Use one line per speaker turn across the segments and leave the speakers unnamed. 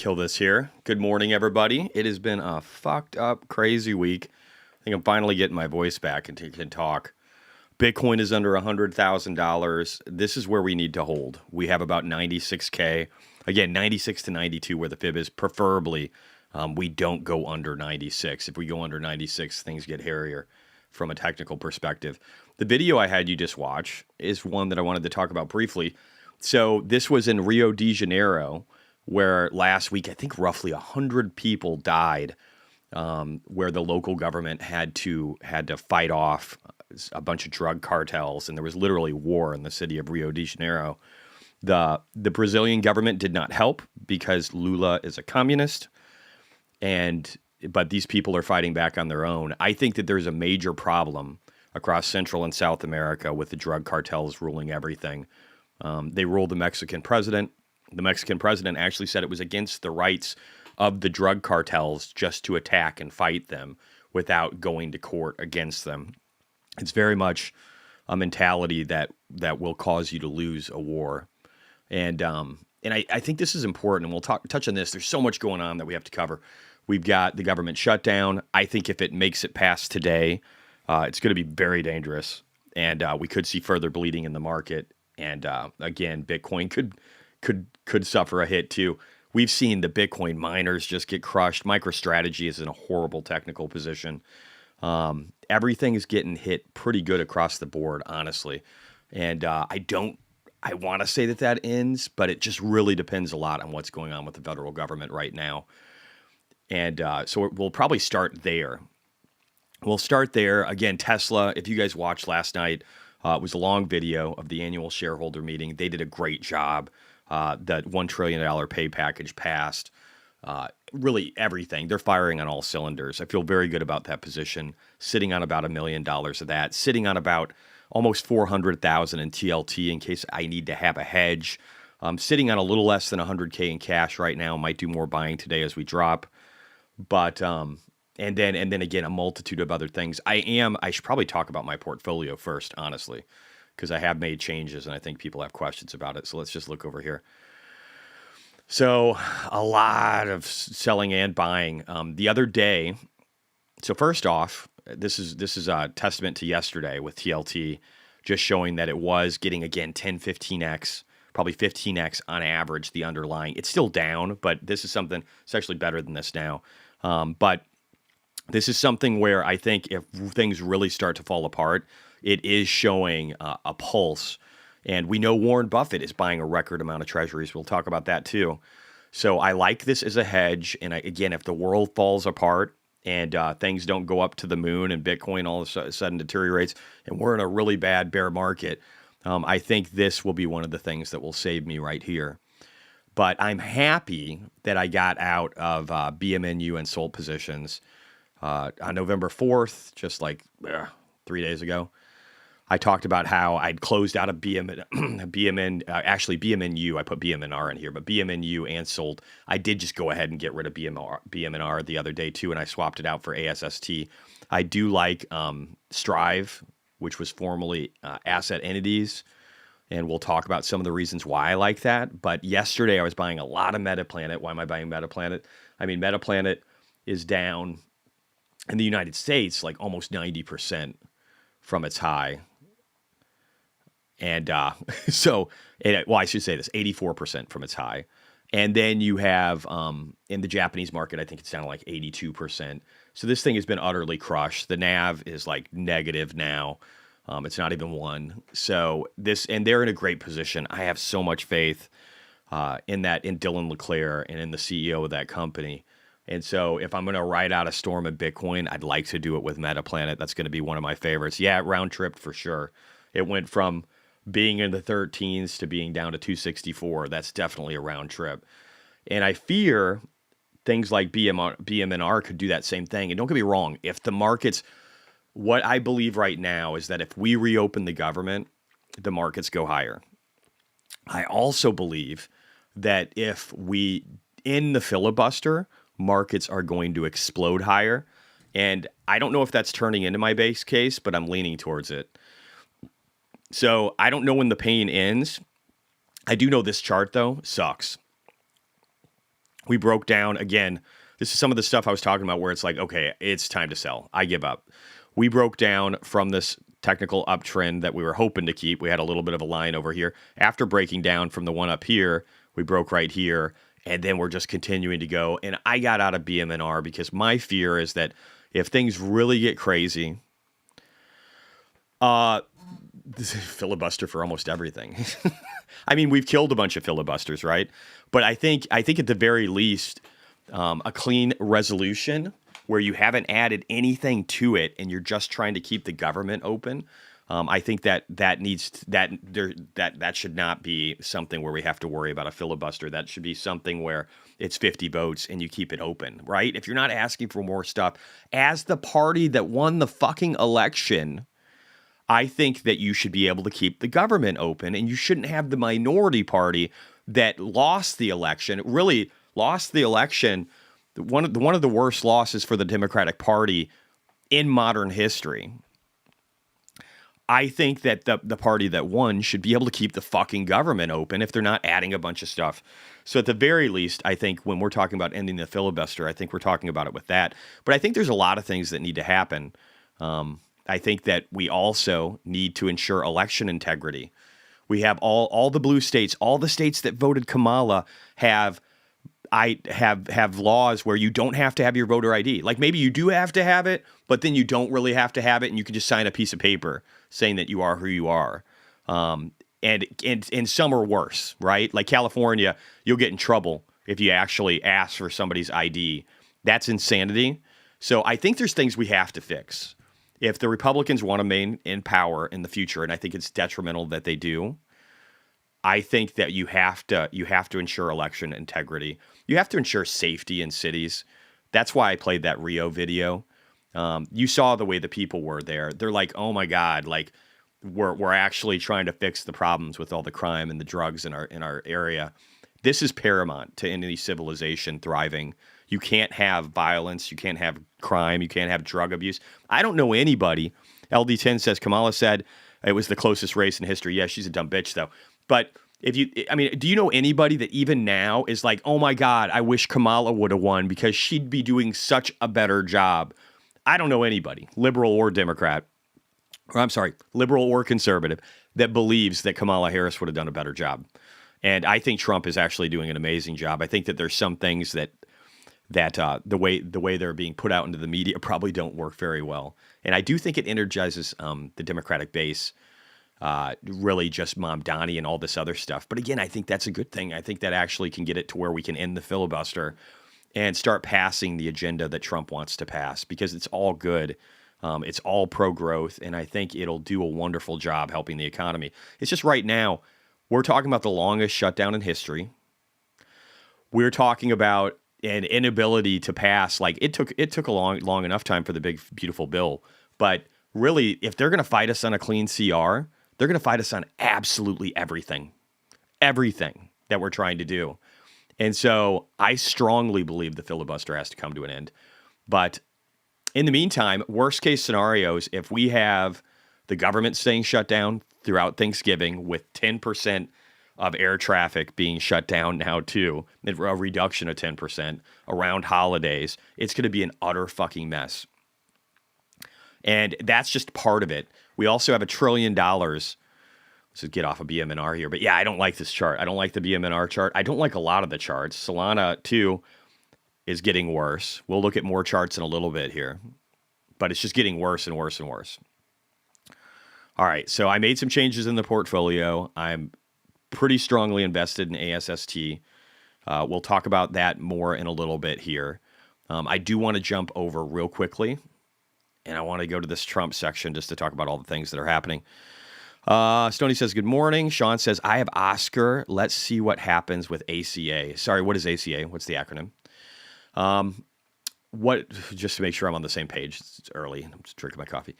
kill this here. Good morning, everybody. It has been a fucked up, crazy week. I think I'm finally getting my voice back and can talk. Bitcoin is under $100,000. This is where we need to hold. We have about 96K. Again, 96 to 92 where the fib is. Preferably, we don't go under 96. If we go under 96, things get hairier from a technical perspective. The video I had you just watch is one that I wanted to talk about briefly. So this was in Rio de Janeiro, where last week, I think roughly 100 people died, where the local government had to fight off a bunch of drug cartels, and there was literally war in the city of Rio de Janeiro. The Brazilian government did not help because Lula is a communist, but these people are fighting back on their own. I think that there's a major problem across Central and South America with the drug cartels ruling everything. They ruled the Mexican president. The Mexican president actually said it was against the rights of the drug cartels just to attack and fight them without going to court against them. It's very much a mentality that will cause you to lose a war. And I think this is important, and we'll touch on this. There's so much going on that we have to cover. We've got the government shutdown. I think if it makes it past today, it's going to be very dangerous, and we could see further bleeding in the market. And again, Bitcoin could suffer a hit too. We've seen the Bitcoin miners just get crushed. MicroStrategy is in a horrible technical position. Everything is getting hit pretty good across the board, honestly. And I want to say that ends, but it just really depends a lot on what's going on with the federal government right now. And so we'll probably start there. We'll start there. Again, Tesla, if you guys watched last night, it was a long video of the annual shareholder meeting. They did a great job. That $1 trillion pay package passed. Really everything. They're firing on all cylinders. I feel very good about that position. Sitting on about $1 million of that. Sitting on about almost 400,000 in TLT in case I need to have a hedge. Sitting on a little less than 100K in cash right now. Might do more buying today as we drop. But and then again a multitude of other things. I should probably talk about my portfolio first, honestly, because I have made changes and I think people have questions about it. So let's just look over here. So a lot of selling and buying. The other day, so first off, this is a testament to yesterday with TLT, just showing that it was getting, again, 10, 15x, probably 15x on average, the underlying. It's still down, but this is something, it's actually better than this now. But this is something where I think if things really start to fall apart, it is showing a pulse. And we know Warren Buffett is buying a record amount of treasuries. We'll talk about that too. So I like this as a hedge. And again, if the world falls apart and things don't go up to the moon and Bitcoin all of a sudden deteriorates and we're in a really bad bear market, I think this will be one of the things that will save me right here. But I'm happy that I got out of BMNU and sold positions on November 4th, just like 3 days ago. I talked about how I'd closed out of actually BMNU. I put BMNR in here, but BMNU and sold. I did just go ahead and get rid of BMNR the other day too, and I swapped it out for ASST. I do like Strive, which was formerly Asset Entities, and we'll talk about some of the reasons why I like that. But yesterday I was buying a lot of Metaplanet. Why am I buying Metaplanet? I mean, Metaplanet is down in the United States like almost 90% from its high. And I should say this, 84% from its high. And then you have, in the Japanese market, I think it's down to like 82%. So this thing has been utterly crushed. The NAV is like negative now. It's not even one. So and they're in a great position. I have so much faith in Dylan LeClaire and in the CEO of that company. And so if I'm going to ride out a storm of Bitcoin, I'd like to do it with Metaplanet. That's going to be one of my favorites. Yeah, round tripped for sure. It went from being in the 13s to being down to 264. That's definitely a round trip. And I fear things like BMNR could do that same thing. And don't get me wrong, if the markets, what I believe right now is that if we reopen the government, the markets go higher. I also believe that if we end the filibuster, markets are going to explode higher. And I don't know if that's turning into my base case, but I'm leaning towards it. So I don't know when the pain ends. I do know this chart, though, sucks. We broke down again. This is some of the stuff I was talking about where it's like, okay, it's time to sell. I give up. We broke down from this technical uptrend that we were hoping to keep. We had a little bit of a line over here. After breaking down from the one up here, we broke right here, and then we're just continuing to go. And I got out of BMNR because my fear is that if things really get crazy, this is filibuster for almost everything. I mean, we've killed a bunch of filibusters, right? But I think at the very least, a clean resolution where you haven't added anything to it and you're just trying to keep the government open. I think that should not be something where we have to worry about a filibuster. That should be something where it's 50 votes and you keep it open, right? If you're not asking for more stuff, as the party that won the fucking election, I think that you should be able to keep the government open, and you shouldn't have the minority party that lost the election. One of the worst losses for the Democratic Party in modern history. I think that the party that won should be able to keep the fucking government open if they're not adding a bunch of stuff. So at the very least, I think when we're talking about ending the filibuster, I think we're talking about it with that. But I think there's a lot of things that need to happen. I think that we also need to ensure election integrity. We have all the blue states, all the states that voted Kamala have laws where you don't have to have your voter ID. Like maybe you do have to have it, but then you don't really have to have it, and you can just sign a piece of paper saying that you are who you are. And some are worse, right? Like California, you'll get in trouble if you actually ask for somebody's ID. That's insanity. So I think there's things we have to fix. If the Republicans want to remain in power in the future, and I think it's detrimental that they do, I think that you have to ensure election integrity. You have to ensure safety in cities. That's why I played that Rio video. You saw the way the people were there. They're like, oh my God, like we're actually trying to fix the problems with all the crime and the drugs in our area. This is paramount to any civilization thriving. You can't have violence. You can't have crime. You can't have drug abuse. I don't know anybody. LD10 says Kamala said it was the closest race in history. Yeah, she's a dumb bitch though. But do you know anybody that even now is like, oh my God, I wish Kamala would have won because she'd be doing such a better job? I don't know anybody, liberal or Democrat, or I'm sorry, liberal or conservative, that believes that Kamala Harris would have done a better job. And I think Trump is actually doing an amazing job. I think that there's some things that the way they're being put out into the media probably don't work very well. And I do think it energizes the Democratic base, really just Mom Donnie and all this other stuff. But again, I think that's a good thing. I think that actually can get it to where we can end the filibuster and start passing the agenda that Trump wants to pass, because it's all good. It's all pro-growth, and I think it'll do a wonderful job helping the economy. It's just right now, we're talking about the longest shutdown in history. We're talking about an inability to pass. Like it took a long enough time for the big, beautiful bill. But really, if they're going to fight us on a clean CR, they're going to fight us on absolutely everything that we're trying to do. And so I strongly believe the filibuster has to come to an end. But in the meantime, worst case scenarios, if we have the government staying shut down throughout Thanksgiving with 10% of air traffic being shut down now too, a reduction of 10% around holidays, it's going to be an utter fucking mess. And that's just part of it. We also have $1 trillion. Let's just get off of BMNR here. But yeah, I don't like this chart. I don't like the BMNR chart. I don't like a lot of the charts. Solana too is getting worse. We'll look at more charts in a little bit here. But it's just getting worse and worse and worse. All right, so I made some changes in the portfolio. I'm pretty strongly invested in ASST. We'll talk about that more in a little bit here. I do want to jump over real quickly, and I want to go to this Trump section just to talk about all the things that are happening. Stoney says, good morning. Sean says, I have Oscar. Let's see what happens with ACA. Sorry, what is ACA? What's the acronym? Just to make sure I'm on the same page. It's early. I'm just drinking my coffee.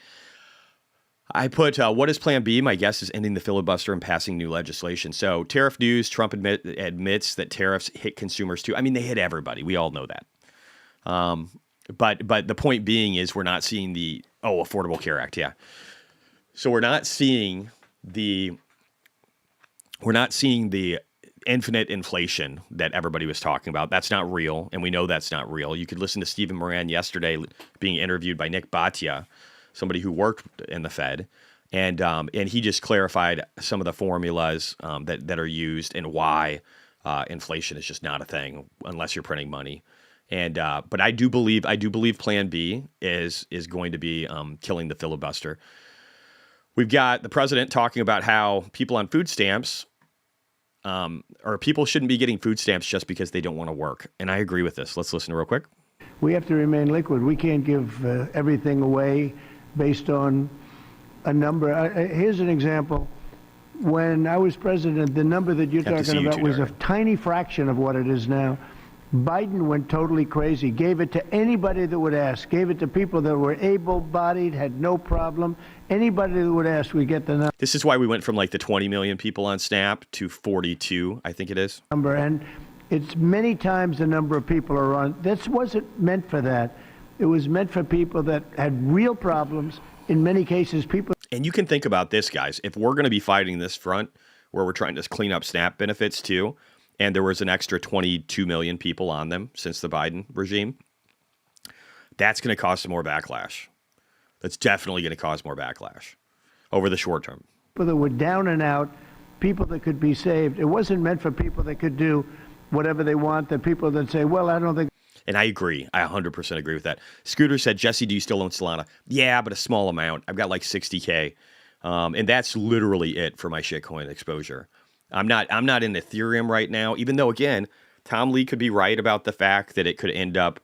I put, what is Plan B? My guess is ending the filibuster and passing new legislation. So tariff news, Trump admits that tariffs hit consumers too. I mean, they hit everybody. We all know that. But the point being is we're not seeing Affordable Care Act. Yeah. So we're not seeing the infinite inflation that everybody was talking about. That's not real, and we know that's not real. You could listen to Stephen Moran yesterday being interviewed by Nick Bhatia, somebody who worked in the Fed, and he just clarified some of the formulas that are used and why inflation is just not a thing unless you're printing money. And but I do believe Plan B is going to be killing the filibuster. We've got the president talking about how people on food stamps, or people shouldn't be getting food stamps just because they don't want to work. And I agree with this. Let's listen real quick.
We have to remain liquid. We can't give everything away based on a number. Here's an example. When I was president, the number that you're talking about was a tiny fraction of what it is now. Biden went totally crazy, gave it to anybody that would ask, gave it to people that were able-bodied, had no problem. Anybody that would ask, we get the number.
This is why we went from like the 20 million people on SNAP to 42, I think it is.
And it's many times the number of people are on. This wasn't meant for that. It was meant for people that had real problems. In many cases, people.
And you can think about this, guys. If we're going to be fighting this front where we're trying to clean up SNAP benefits too, and there was an extra 22 million people on them since the Biden regime, that's going to cause some more backlash. That's definitely going to cause more backlash over the short term.
People that were down and out, people that could be saved. It wasn't meant for people that could do whatever they want, the people that say, well, I don't think.
And I agree. I 100% agree with that. Scooter said, Jesse, do you still own Solana? Yeah, but a small amount. I've got like 60K. And that's literally it for my shitcoin exposure. I'm not in Ethereum right now, even though, again, Tom Lee could be right about the fact that it could end up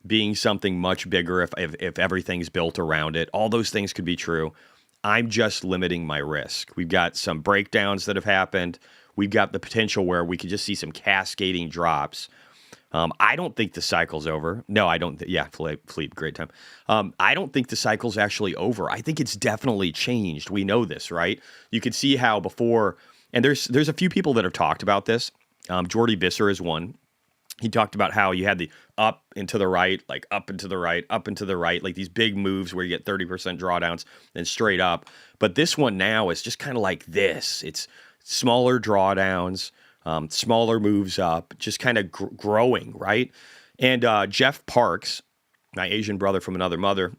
being something much bigger if everything's built around it. All those things could be true. I'm just limiting my risk. We've got some breakdowns that have happened. We've got the potential where we could just see some cascading drops. I don't think the cycle's over. No, I don't. Yeah, Philippe, great time. I don't think the cycle's actually over. I think it's definitely changed. We know this, right? You could see how before, and there's a few people that have talked about this. Jordy Visser is one. He talked about how you had the up and to the right, like up and to the right, up and to the right, like these big moves where you get 30% drawdowns, then straight up. But this one now is just kind of like this. It's smaller drawdowns, smaller moves up, just kind of growing, right? And Jeff Parks, my Asian brother from another mother,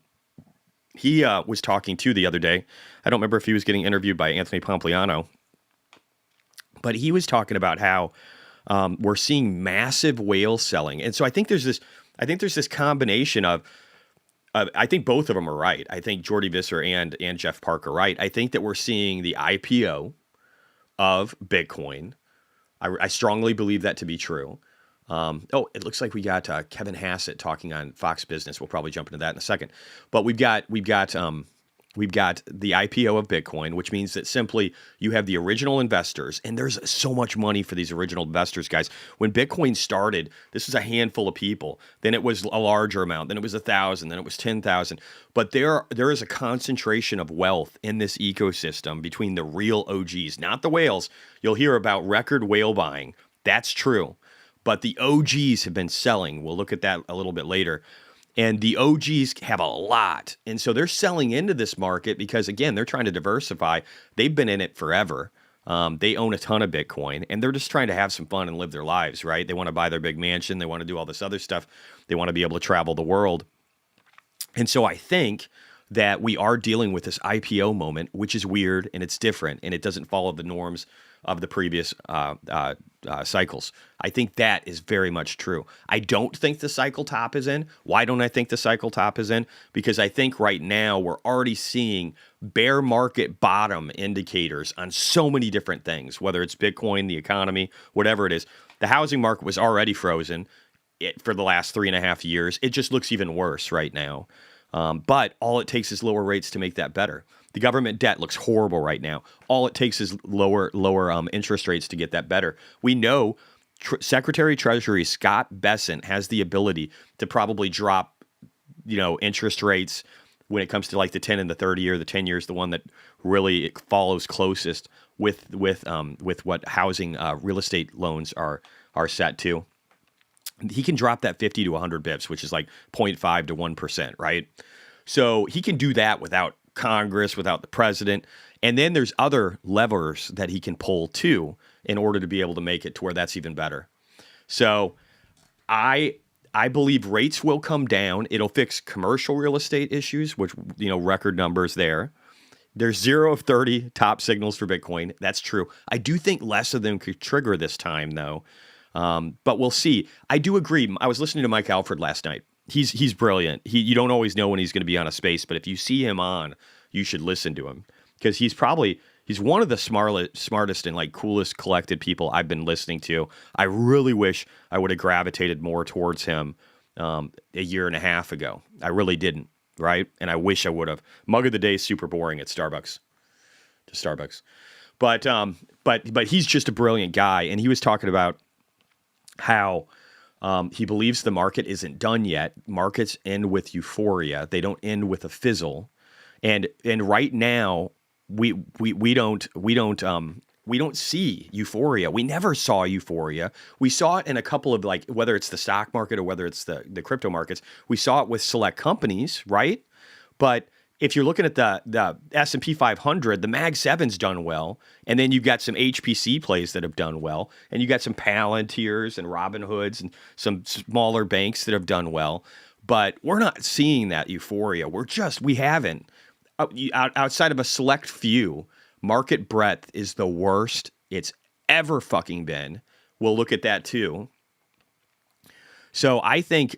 he was talking to the other day. I don't remember if he was getting interviewed by Anthony Pompliano, but he was talking about how we're seeing massive whale selling. And so I think there's this combination of, I think both of them are right. I think Jordy Visser and Jeff Park are right. I think that we're seeing the IPO of Bitcoin. I strongly believe that to be true. It looks like we got Kevin Hassett talking on Fox Business. We'll probably jump into that in a second. But we've got the IPO of Bitcoin, which means that simply you have the original investors, and there's so much money for these original investors, guys. When Bitcoin started, this was a handful of people. Then it was a larger amount. Then it was 1,000. Then it was 10,000. But there is a concentration of wealth in this ecosystem between the real OGs, not the whales. You'll hear about record whale buying. That's true. But the OGs have been selling. We'll look at that a little bit later. And the OGs have a lot. And so they're selling into this market because, again, they're trying to diversify. They've been in it forever. They own a ton of Bitcoin, and they're just trying to have some fun and live their lives, right? They want to buy their big mansion. They want to do all this other stuff. They want to be able to travel the world. And so I think that we are dealing with this IPO moment, which is weird, and it's different, and it doesn't follow the norms of the previous cycles. I think that is very much true. I don't think the cycle top is in. Why don't I think the cycle top is in? Because I think right now we're already seeing bear market bottom indicators on so many different things, whether it's Bitcoin, the economy, whatever it is. The housing market was already frozen for the last 3.5 years. It just looks even worse right now. But all it takes is lower rates to make that better. The government debt looks horrible right now. All it takes is lower interest rates to get that better. We know Secretary of Treasury Scott Bessent has the ability to probably drop, interest rates when it comes to like the 10 and the 30 year. The 10 year is the one that really follows closest with what housing real estate loans are set to. He can drop that 50 to 100 bips, which is like 0.5 to 1%, right? So he can do that without Congress, without the president. And then there's other levers that he can pull too in order to be able to make it to where that's even better. So I believe rates will come down. It'll fix commercial real estate issues, which, record numbers there. There's 0 of 30 top signals for Bitcoin. That's true. I do think less of them could trigger this time, though. But we'll see. I do agree. I was listening to Mike Alfred last night. He's brilliant. You don't always know when he's going to be on a space, but if you see him on, you should listen to him because he's one of the smartest and coolest collected people I've been listening to. I really wish I would have gravitated more towards him a year and a half ago. I really didn't, right? And I wish I would have. Mug of the day is super boring at Starbucks. Just Starbucks. But he's just a brilliant guy, and he was talking about how he believes the market isn't done yet. Markets end with euphoria. They don't end with a fizzle. And right now we don't see euphoria. We never saw euphoria. We saw it in a couple of whether it's the stock market or whether it's the crypto markets. We saw it with select companies, right? But if you're looking at the S&P 500, the Mag 7's done well, and then you've got some HPC plays that have done well, and you got some Palantirs and Robinhoods and some smaller banks that have done well. But we're not seeing that euphoria. We haven't. Outside of a select few, market breadth is the worst it's ever fucking been. We'll look at that too. So I think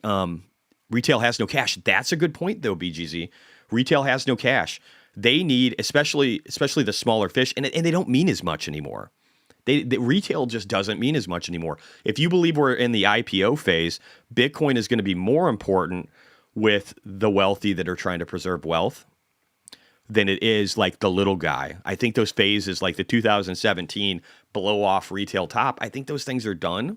retail has no cash. That's a good point, though, BGZ. Retail has no cash. They need, especially the smaller fish, and they don't mean as much anymore. The retail just doesn't mean as much anymore. If you believe we're in the IPO phase, Bitcoin is going to be more important with the wealthy that are trying to preserve wealth than it is the little guy. I think those phases, like the 2017 blow off retail top, I think those things are done.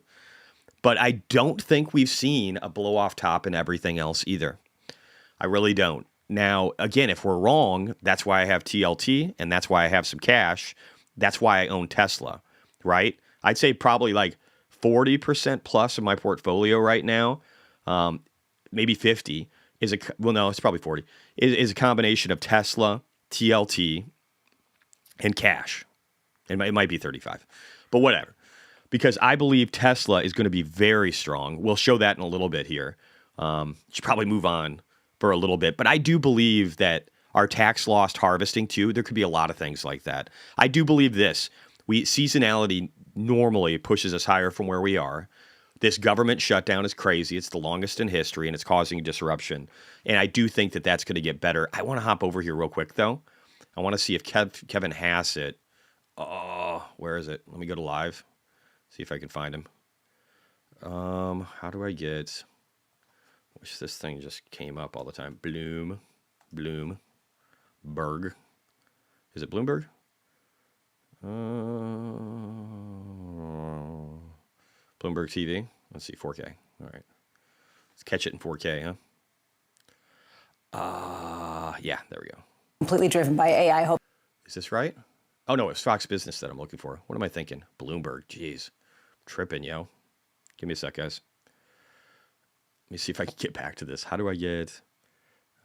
But I don't think we've seen a blow off top in everything else either. I really don't. Now, again, if we're wrong, that's why I have TLT, and that's why I have some cash. That's why I own Tesla, right? I'd say probably 40% plus of my portfolio right now, maybe 50, it's probably 40, is a combination of Tesla, TLT, and cash. It might be 35, but whatever. Because I believe Tesla is going to be very strong. We'll show that in a little bit here. Should probably move on for a little bit. But I do believe that our tax loss harvesting too, there could be a lot of things like that. I do believe this. Seasonality normally pushes us higher from where we are. This government shutdown is crazy. It's the longest in history, and it's causing disruption. And I do think that that's going to get better. I want to hop over here real quick, though. I want to see if Kevin Hassett. Oh, where is it? Let me go to live. See if I can find him. How do I get... Wish this thing just came up all the time. Bloomberg. Is it Bloomberg? Bloomberg TV. Let's see, 4K. All right. Let's catch it in 4K, huh? Yeah, there we go.
Completely driven by AI. Hope.
Is this right? Oh, no, it's Fox Business that I'm looking for. What am I thinking? Bloomberg. Jeez. I'm tripping, yo. Give me a sec, guys. Let me see if I can get back to this. How do I get...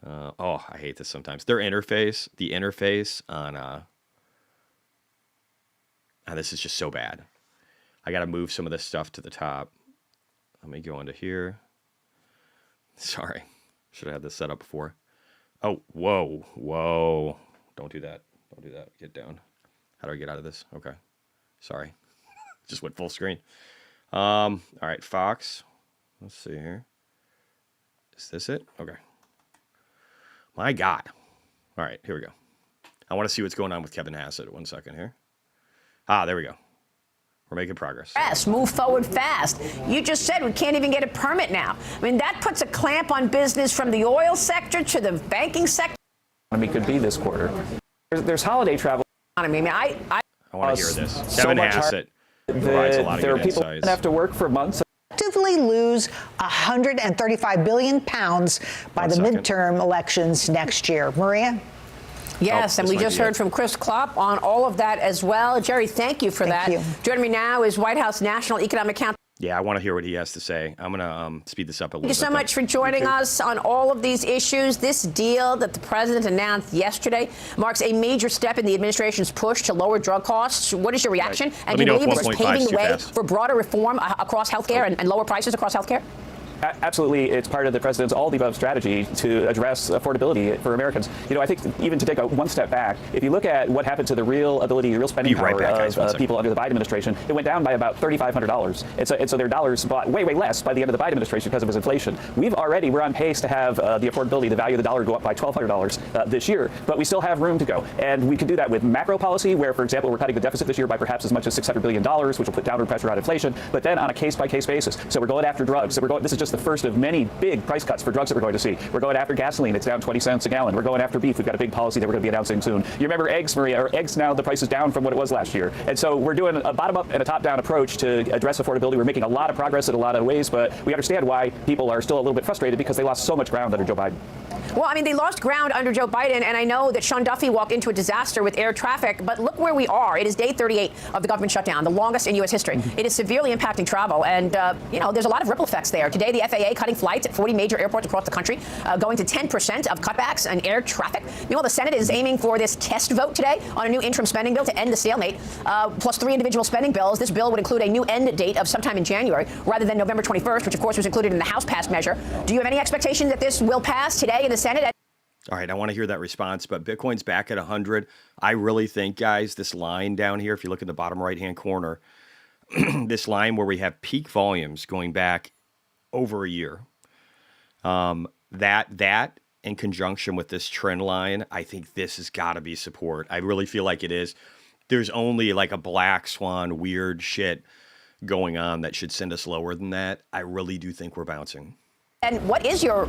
I hate this sometimes. The interface on... this is just so bad. I got to move some of this stuff to the top. Let me go into here. Sorry. Should have had this set up before. Oh, whoa. Don't do that. Get down. How do I get out of this? Okay. Sorry. Just went full screen. All right, Fox. Let's see here. Is this it? Okay. My God. All right, here we go. I want to see what's going on with Kevin Hassett. 1 second here. There we go. We're making progress.
Move forward fast. You just said we can't even get a permit now. I mean, that puts a clamp on business from the oil sector to the banking sector.
Economy could be this quarter. There's holiday travel.
I mean, I
want to hear this.
So
Kevin
much
Hassett provides a lot of
there
good
are people
insights.
that have to work for months.
Effectively lose 135 billion pounds by the midterm elections next year. Maria?
Yes, and we just heard from Chris Klopp on all of that as well. Jerry, thank you for that.
Thank you.
Joining me now is White House National Economic Council.
Yeah, I want to hear what he has to say. I'm going to speed this up a little bit.
Thank you so much for joining us on all of these issues. This deal that the president announced yesterday marks a major step in the administration's push to lower drug costs. What is your reaction?
Right.
And do you believe this is
1.5
paving
is
the way
fast.
for broader reform across healthcare and lower prices across healthcare?
Absolutely, it's part of the president's all-the-above strategy to address affordability for Americans. I think even to take one step back, if you look at what happened to the real spending power of people under the Biden administration, it went down by about $3,500. And so their dollars bought way less by the end of the Biden administration because of his inflation. We're on pace to have the affordability, the value of the dollar go up by $1,200 this year, but we still have room to go. And we can do that with macro policy, where, for example, we're cutting the deficit this year by perhaps as much as $600 billion, which will put downward pressure on inflation, but then on a case-by-case basis. So we're going after drugs. This is just the first of many big price cuts for drugs that we're going to see. We're going after gasoline. It's down 20 cents a gallon. We're going after beef. We've got a big policy that we're going to be announcing soon. You remember eggs, Maria? Or eggs now, the price is down from what it was last year. And so we're doing a bottom-up and a top-down approach to address affordability. We're making a lot of progress in a lot of ways, but we understand why people are still a little bit frustrated because they lost so much ground under Joe Biden.
Well, I mean, they lost ground under Joe Biden, and I know that Sean Duffy walked into a disaster with air traffic, but look where we are. It is day 38 of the government shutdown, the longest in U.S. history. It is severely impacting travel, and, there's a lot of ripple effects there. Today, the FAA cutting flights at 40 major airports across the country, going to 10% of cutbacks on air traffic. Meanwhile, the Senate is aiming for this test vote today on a new interim spending bill to end the stalemate, plus 3 individual spending bills. This bill would include a new end date of sometime in January, rather than November 21st, which, of course, was included in the House-passed measure. Do you have any expectation that this will pass today in the Senate?
All right, I want to hear that response, but Bitcoin's back at 100. I really think, guys, this line down here, if you look at the bottom right-hand corner, this line where we have peak volumes going back over a year, that in conjunction with this trend line, I think this has got to be support. I really feel like it is. There's only like a black swan weird shit going on that should send us lower than that. I really do think we're bouncing.
And what is your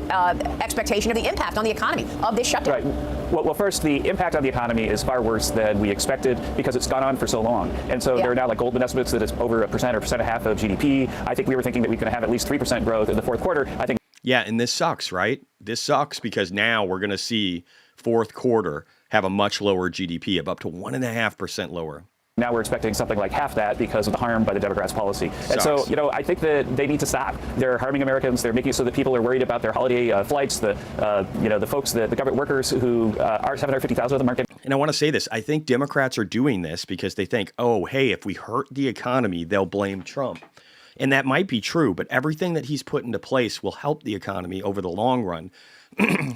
expectation of the impact on the economy of this shutdown?
Right. Well, first, the impact on the economy is far worse than we expected because it's gone on for so long. And so there are now like Goldman estimates that it's over 1% or 1.5% of GDP. I think we were thinking that we were going to have at least 3% growth in the fourth quarter. I think.
Yeah, and this sucks, right? This sucks because now we're going to see fourth quarter have a much lower GDP of up to 1.5% lower.
Now we're expecting something like half that because of the harm by the Democrats' policy. And so, I think that they need to stop. They're harming Americans. They're making it so that people are worried about their holiday flights. The folks, the government workers who are 750,000 of them aren't getting.
And I want to say this. I think Democrats are doing this because they think, oh, hey, if we hurt the economy, they'll blame Trump. And that might be true, but everything that he's put into place will help the economy over the long run.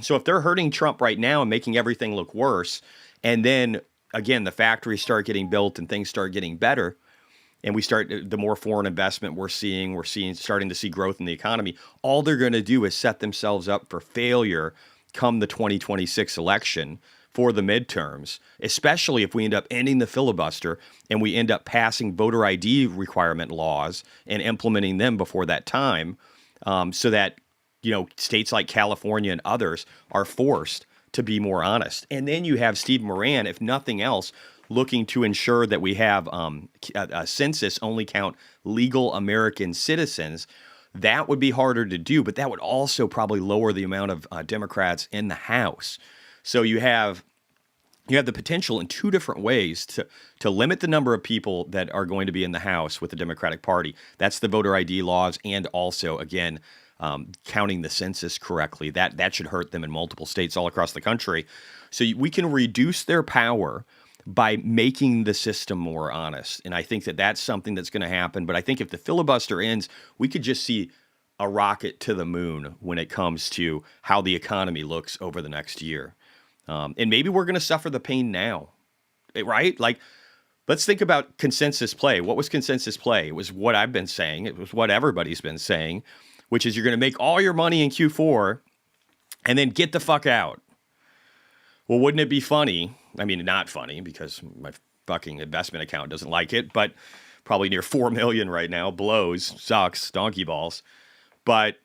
So if they're hurting Trump right now and making everything look worse, and then again, the factories start getting built and things start getting better, and the more foreign investment we're starting to see growth in the economy, all they're going to do is set themselves up for failure come the 2026 election for the midterms, especially if we end up ending the filibuster and we end up passing voter ID requirement laws and implementing them before that time, so that, states like California and others are forced to be more honest. And then you have Steve Moran, if nothing else, looking to ensure that we have a census only count legal American citizens. That would be harder to do, but that would also probably lower the amount of Democrats in the House. So you have the potential in two different ways to limit the number of people that are going to be in the House with the Democratic Party. That's the voter ID laws, and also, again, counting the census correctly. That should hurt them in multiple states all across the country. So we can reduce their power by making the system more honest. And I think that that's something that's going to happen. But I think if the filibuster ends, we could just see a rocket to the moon when it comes to how the economy looks over the next year. And maybe we're going to suffer the pain now, right? Like, let's think about consensus play. What was consensus play? It was what I've been saying. It was what everybody's been saying, which is you're going to make all your money in Q4 and then get the fuck out. Well, wouldn't it be funny? I mean, not funny because my fucking investment account doesn't like it, but probably near 4 million right now. Blows, sucks, donkey balls. But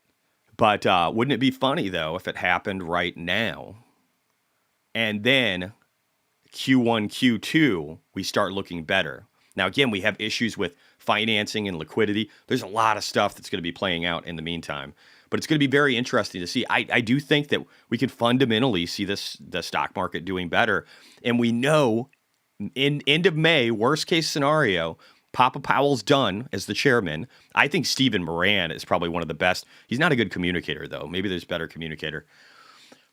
wouldn't it be funny, though, if it happened right now? And then Q1, Q2, we start looking better. Now, again, we have issues with financing and liquidity. There's a lot of stuff that's going to be playing out in the meantime. But it's going to be very interesting to see. I do think that we could fundamentally see the stock market doing better. And we know in end of May, worst case scenario, Papa Powell's done as the chairman. I think Stephen Moran is probably one of the best. He's not a good communicator, though. Maybe there's a better communicator.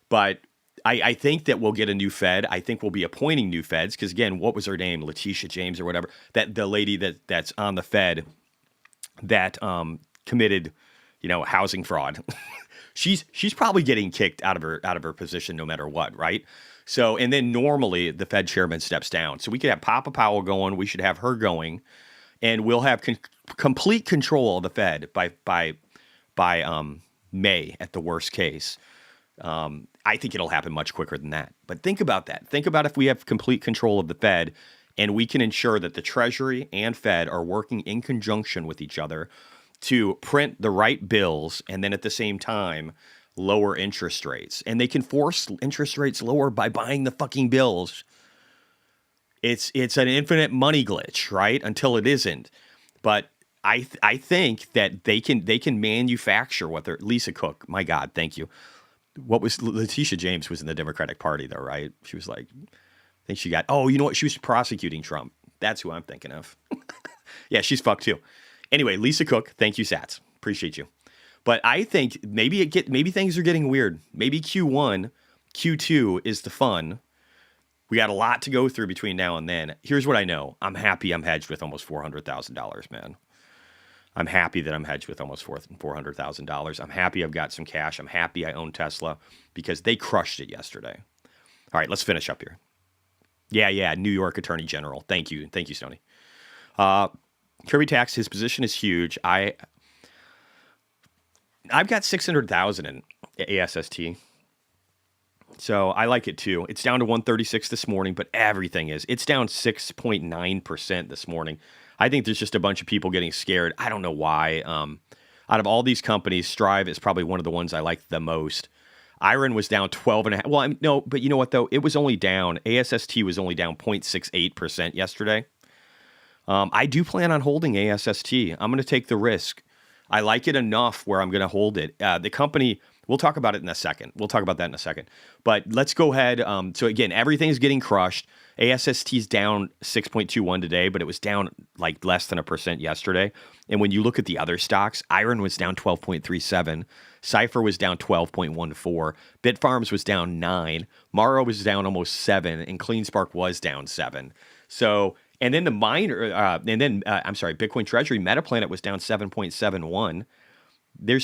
But I think that we'll get a new Fed. I think we'll be appointing new Feds because, again, what was her name? Letitia James or whatever. That the lady that's on the Fed that committed, housing fraud. she's probably getting kicked out of her position no matter what, right? So, and then normally the Fed chairman steps down. So we could have Papa Powell going. We should have her going, and we'll have complete control of the Fed by May at the worst case. I think it'll happen much quicker than that. But think about that. Think about if we have complete control of the Fed and we can ensure that the Treasury and Fed are working in conjunction with each other to print the right bills and then at the same time lower interest rates. And they can force interest rates lower by buying the fucking bills. It's an infinite money glitch, right? Until it isn't. But I think that they can manufacture what they're Lisa Cook. My God, thank you. What was Letitia James was in the Democratic Party though, right? She was like, I think she got, you know what? She was prosecuting Trump. That's who I'm thinking of. Yeah, she's fucked too. Anyway, Lisa Cook, thank you, Sats. Appreciate you. But I think maybe things are getting weird. Maybe Q1, Q2 is the fun. We got a lot to go through between now and then. Here's what I know. I'm happy I'm hedged with almost $400,000, man. I'm happy that I'm hedged with almost $400,000. I'm happy I've got some cash. I'm happy I own Tesla because they crushed it yesterday. All right, let's finish up here. Yeah, New York Attorney General. Thank you, Stoney. Kirby Tax, his position is huge. I've got 600,000 in ASST. So I like it too. It's down to 136 this morning, but everything is. It's down 6.9% this morning. I think there's just a bunch of people getting scared. I don't know why. Out of all these companies, Strive is probably one of the ones I like the most. Iron was down 12.5. Well, no, but you know what though? It was only down. ASST was only down 0.68% yesterday. I do plan on holding ASST. I'm going to take the risk. I like it enough where I'm going to hold it. The company, we'll talk about it in a second. We'll talk about that in a second. But let's go ahead. So again, everything's getting crushed. ASST's down 6.21 today, but it was down like less than 1% yesterday. And when you look at the other stocks, Iron was down 12.37. Cypher was down 12.14. Bitfarms was down 9. Maro was down almost 7. And CleanSpark was down 7. So, and then Bitcoin Treasury Metaplanet was down 7.71. There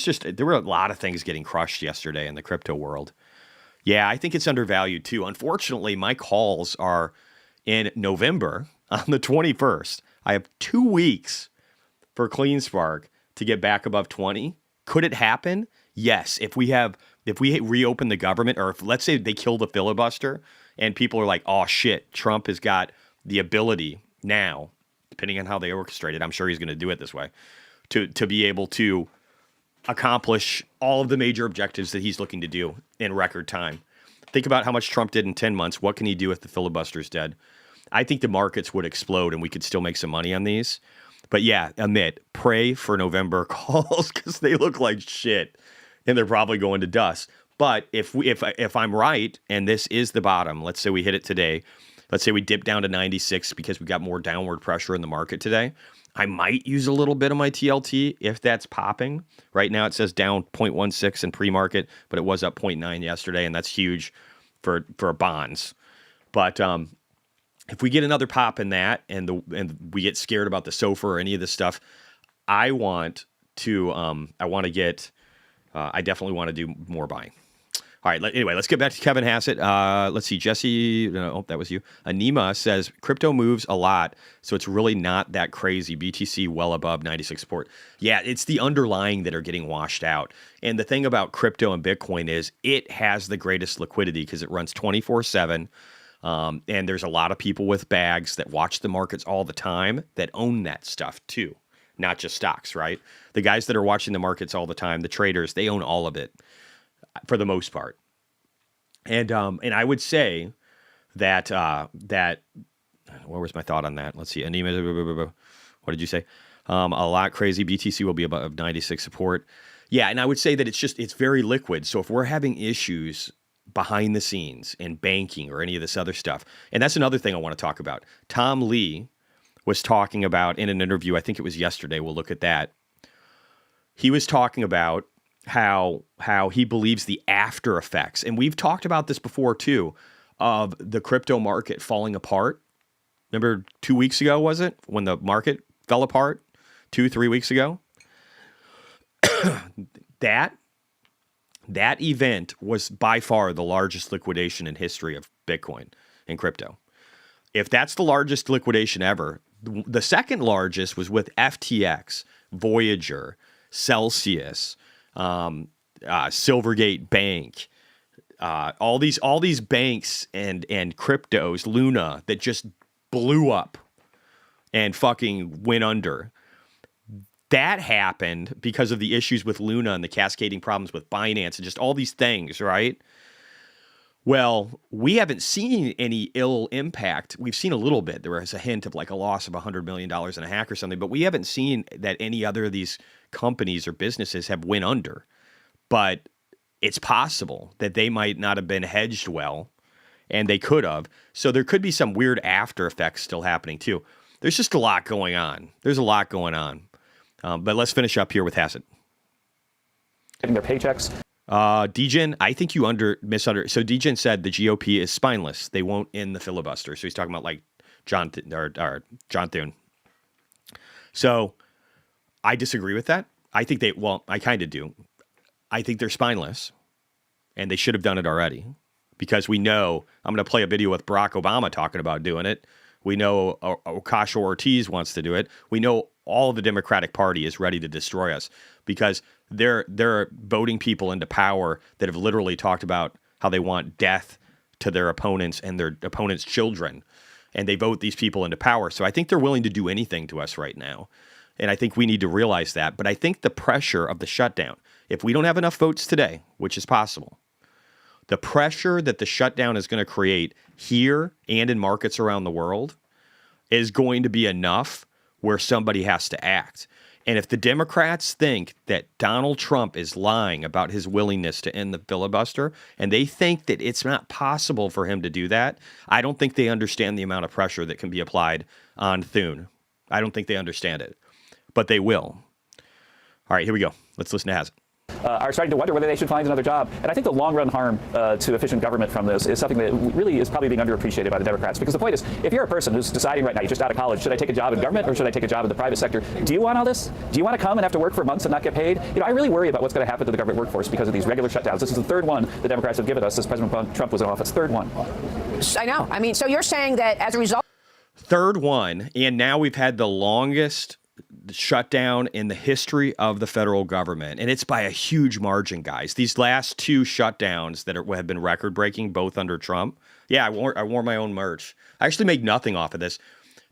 were a lot of things getting crushed yesterday in the crypto world. Yeah, I think it's undervalued too. Unfortunately, my calls are in November on the 21st. I have 2 weeks for CleanSpark to get back above 20. Could it happen? Yes. If we reopen the government, or if let's say they kill the filibuster and people are like, oh shit, Trump has got the ability now, depending on how they orchestrate it, I'm sure he's going to do it this way, to be able to accomplish all of the major objectives that he's looking to do in record time. Think about how much Trump did in 10 months. What can he do if the filibuster's dead? I think the markets would explode and we could still make some money on these. But yeah, pray for November calls because they look like shit and they're probably going to dust. But if I'm right and this is the bottom, let's say we hit it today, let's say we dip down to 96 because we got more downward pressure in the market today, I might use a little bit of my TLT if that's popping. Right now it says down 0.16 in pre-market, but it was up 0.9 yesterday, and that's huge for bonds. But if we get another pop in that and we get scared about the SOFR or any of this stuff, I definitely want to do more buying. All right. Anyway, let's get back to Kevin Hassett. Let's see. Jesse, that was you. Anima says crypto moves a lot, so it's really not that crazy. BTC well above 96 support. Yeah, it's the underlying that are getting washed out. And the thing about crypto and Bitcoin is it has the greatest liquidity because it runs 24/7. And there's a lot of people with bags that watch the markets all the time that own that stuff too, not just stocks, right? The guys that are watching the markets all the time, the traders, they own all of it. For the most part, and I would say that where was my thought on that? Let's see. Anima, what did you say? A lot crazy. BTC will be above 96 support. Yeah, and I would say that it's very liquid. So if we're having issues behind the scenes in banking or any of this other stuff, and that's another thing I want to talk about. Tom Lee was talking about in an interview, I think it was yesterday, we'll look at that. He was talking about how he believes the after effects, and we've talked about this before too, of the crypto market falling apart. Remember 2 weeks ago, was it, when the market fell apart? 2-3 weeks ago? That event was by far the largest liquidation in history of Bitcoin and crypto. If that's the largest liquidation ever, the second largest was with FTX, Voyager, Celsius, Silvergate Bank, all these banks and cryptos, Luna, that just blew up and fucking went under. That happened because of the issues with Luna and the cascading problems with Binance and just all these things, right? Well, we haven't seen any ill impact. We've seen a little bit. There was a hint of like a loss of $100 million in a hack or something, but we haven't seen that any other of these companies or businesses have went under. But it's possible that they might not have been hedged well, and they could have. So there could be some weird after effects still happening too. There's just a lot going on. There's a lot going on. But let's finish up here with Hassett.
Getting their paychecks.
Degen, I think you misunderstood. So Degen said the GOP is spineless. They won't end the filibuster. So he's talking about like John Thune. So I disagree with that. I think I kind of do. I think they're spineless, and they should have done it already, because we know, I'm going to play a video with Barack Obama talking about doing it. We know Ocasio-Cortez wants to do it. We know all the Democratic Party is ready to destroy us, because they're voting people into power that have literally talked about how they want death to their opponents and their opponents' children. And they vote these people into power. So I think they're willing to do anything to us right now. And I think we need to realize that. But I think the pressure of the shutdown, if we don't have enough votes today, which is possible, the pressure that the shutdown is going to create here and in markets around the world is going to be enough where somebody has to act. And if the Democrats think that Donald Trump is lying about his willingness to end the filibuster, and they think that it's not possible for him to do that, I don't think they understand the amount of pressure that can be applied on Thune. I don't think they understand it, but they will. All right, here we go. Let's listen to Hassett.
Are starting to wonder whether they should find another job. And I think the long-run harm to efficient government from this is something that really is probably being underappreciated by the Democrats. Because the point is, if you're a person who's deciding right now, you're just out of college, should I take a job in government or should I take a job in the private sector? Do you want all this? Do you want to come and have to work for months and not get paid? I really worry about what's going to happen to the government workforce because of these regular shutdowns. This is the third one the Democrats have given us since President Trump was in office. Third one.
I know. I mean, so you're saying that as a result...
Third one, and now we've had the longest shutdown in the history of the federal government, and it's by a huge margin, guys. These last two shutdowns that have been record-breaking, both under Trump. Yeah, I wore my own merch. I actually made nothing off of this.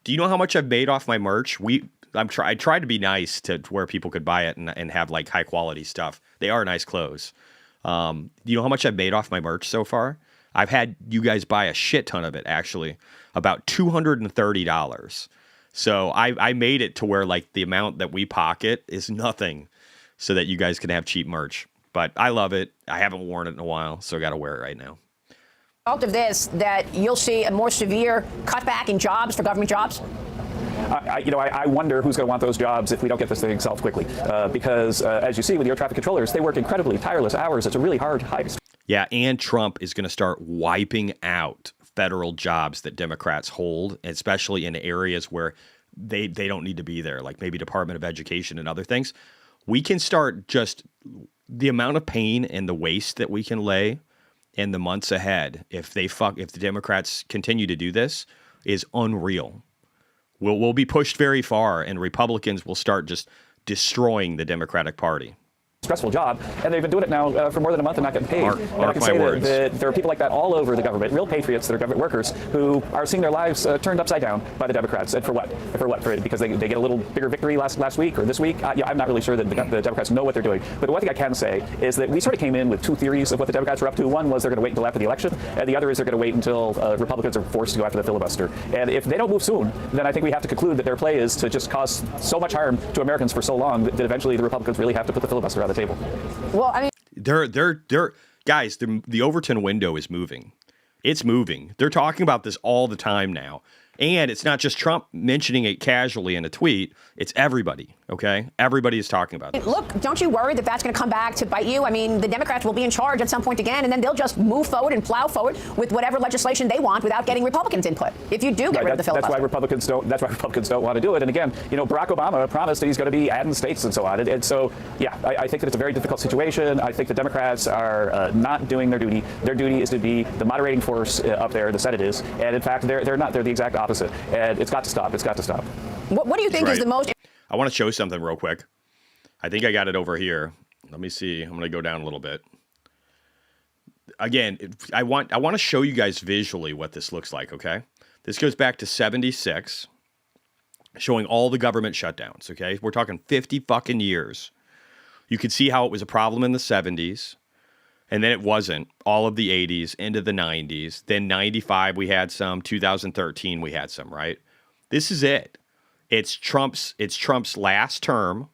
Do you know how much I've made off my merch? I tried to be nice to where people could buy it and have like high quality stuff. They are nice clothes. Do you know how much I've made off my merch so far? I've had you guys buy a shit ton of it, actually, about $230. So I made it to where like the amount that we pocket is nothing so that you guys can have cheap merch. But I love it. I haven't worn it in a while, so I got to wear it right now.
Result of this, that you'll see a more severe cutback in jobs for government jobs?
I wonder who's going to want those jobs if we don't get this thing solved quickly. Because as you see with the air traffic controllers, they work incredibly tireless hours. It's a really hard heist.
Yeah, and Trump is going to start wiping out federal jobs that Democrats hold, especially in areas where they don't need to be there, like maybe Department of Education and other things. We can start just the amount of pain and the waste that we can lay in the months ahead if the Democrats continue to do this is unreal. We'll be pushed very far, and Republicans will start just destroying the Democratic Party.
Stressful job, and they've been doing it now for more than a month and not getting paid.
Mark
and I can
my
say
words.
that there are people like that all over the government, real patriots that are government workers who are seeing their lives turned upside down by the Democrats. And for what? Because they get a little bigger victory last week or this week? I'm not really sure that the Democrats know what they're doing. But the one thing I can say is that we sort of came in with two theories of what the Democrats were up to. One was they're going to wait until after the election, and the other is they're going to wait until Republicans are forced to go after the filibuster. And if they don't move soon, then I think we have to conclude that their play is to just cause so much harm to Americans for so long that eventually the Republicans really have to put the filibuster on the table.
Well, I mean,
they're guys, the Overton window is moving. It's moving. They're talking about this all the time now. And it's not just Trump mentioning it casually in a tweet. It's everybody, okay? Everybody is talking about this.
Look, don't you worry that that's going to come back to bite you? I mean, the Democrats will be in charge at some point again, and then they'll just move forward and plow forward with whatever legislation they want without getting Republicans' input. If you do get rid of the filibuster.
That's why Republicans don't want to do it. And again, Barack Obama promised that he's going to be adding states and so on. And so, yeah, I think that it's a very difficult situation. I think the Democrats are not doing their duty. Their duty is to be the moderating force up there, the Senate is. And in fact, they're not. They're the exact opposite. And it's got to stop. It's got to stop.
What do you think is the most...
I want to show something real quick. I think I got it over here. Let me see. I'm going to go down a little bit. Again, I want to show you guys visually what this looks like, okay? This goes back to 76, showing all the government shutdowns, okay? We're talking 50 fucking years. You could see how it was a problem in the 70s, and then it wasn't. All of the 80s, into the 90s. Then 95 we had some, 2013 we had some, right? This is it. It's Trump's last term,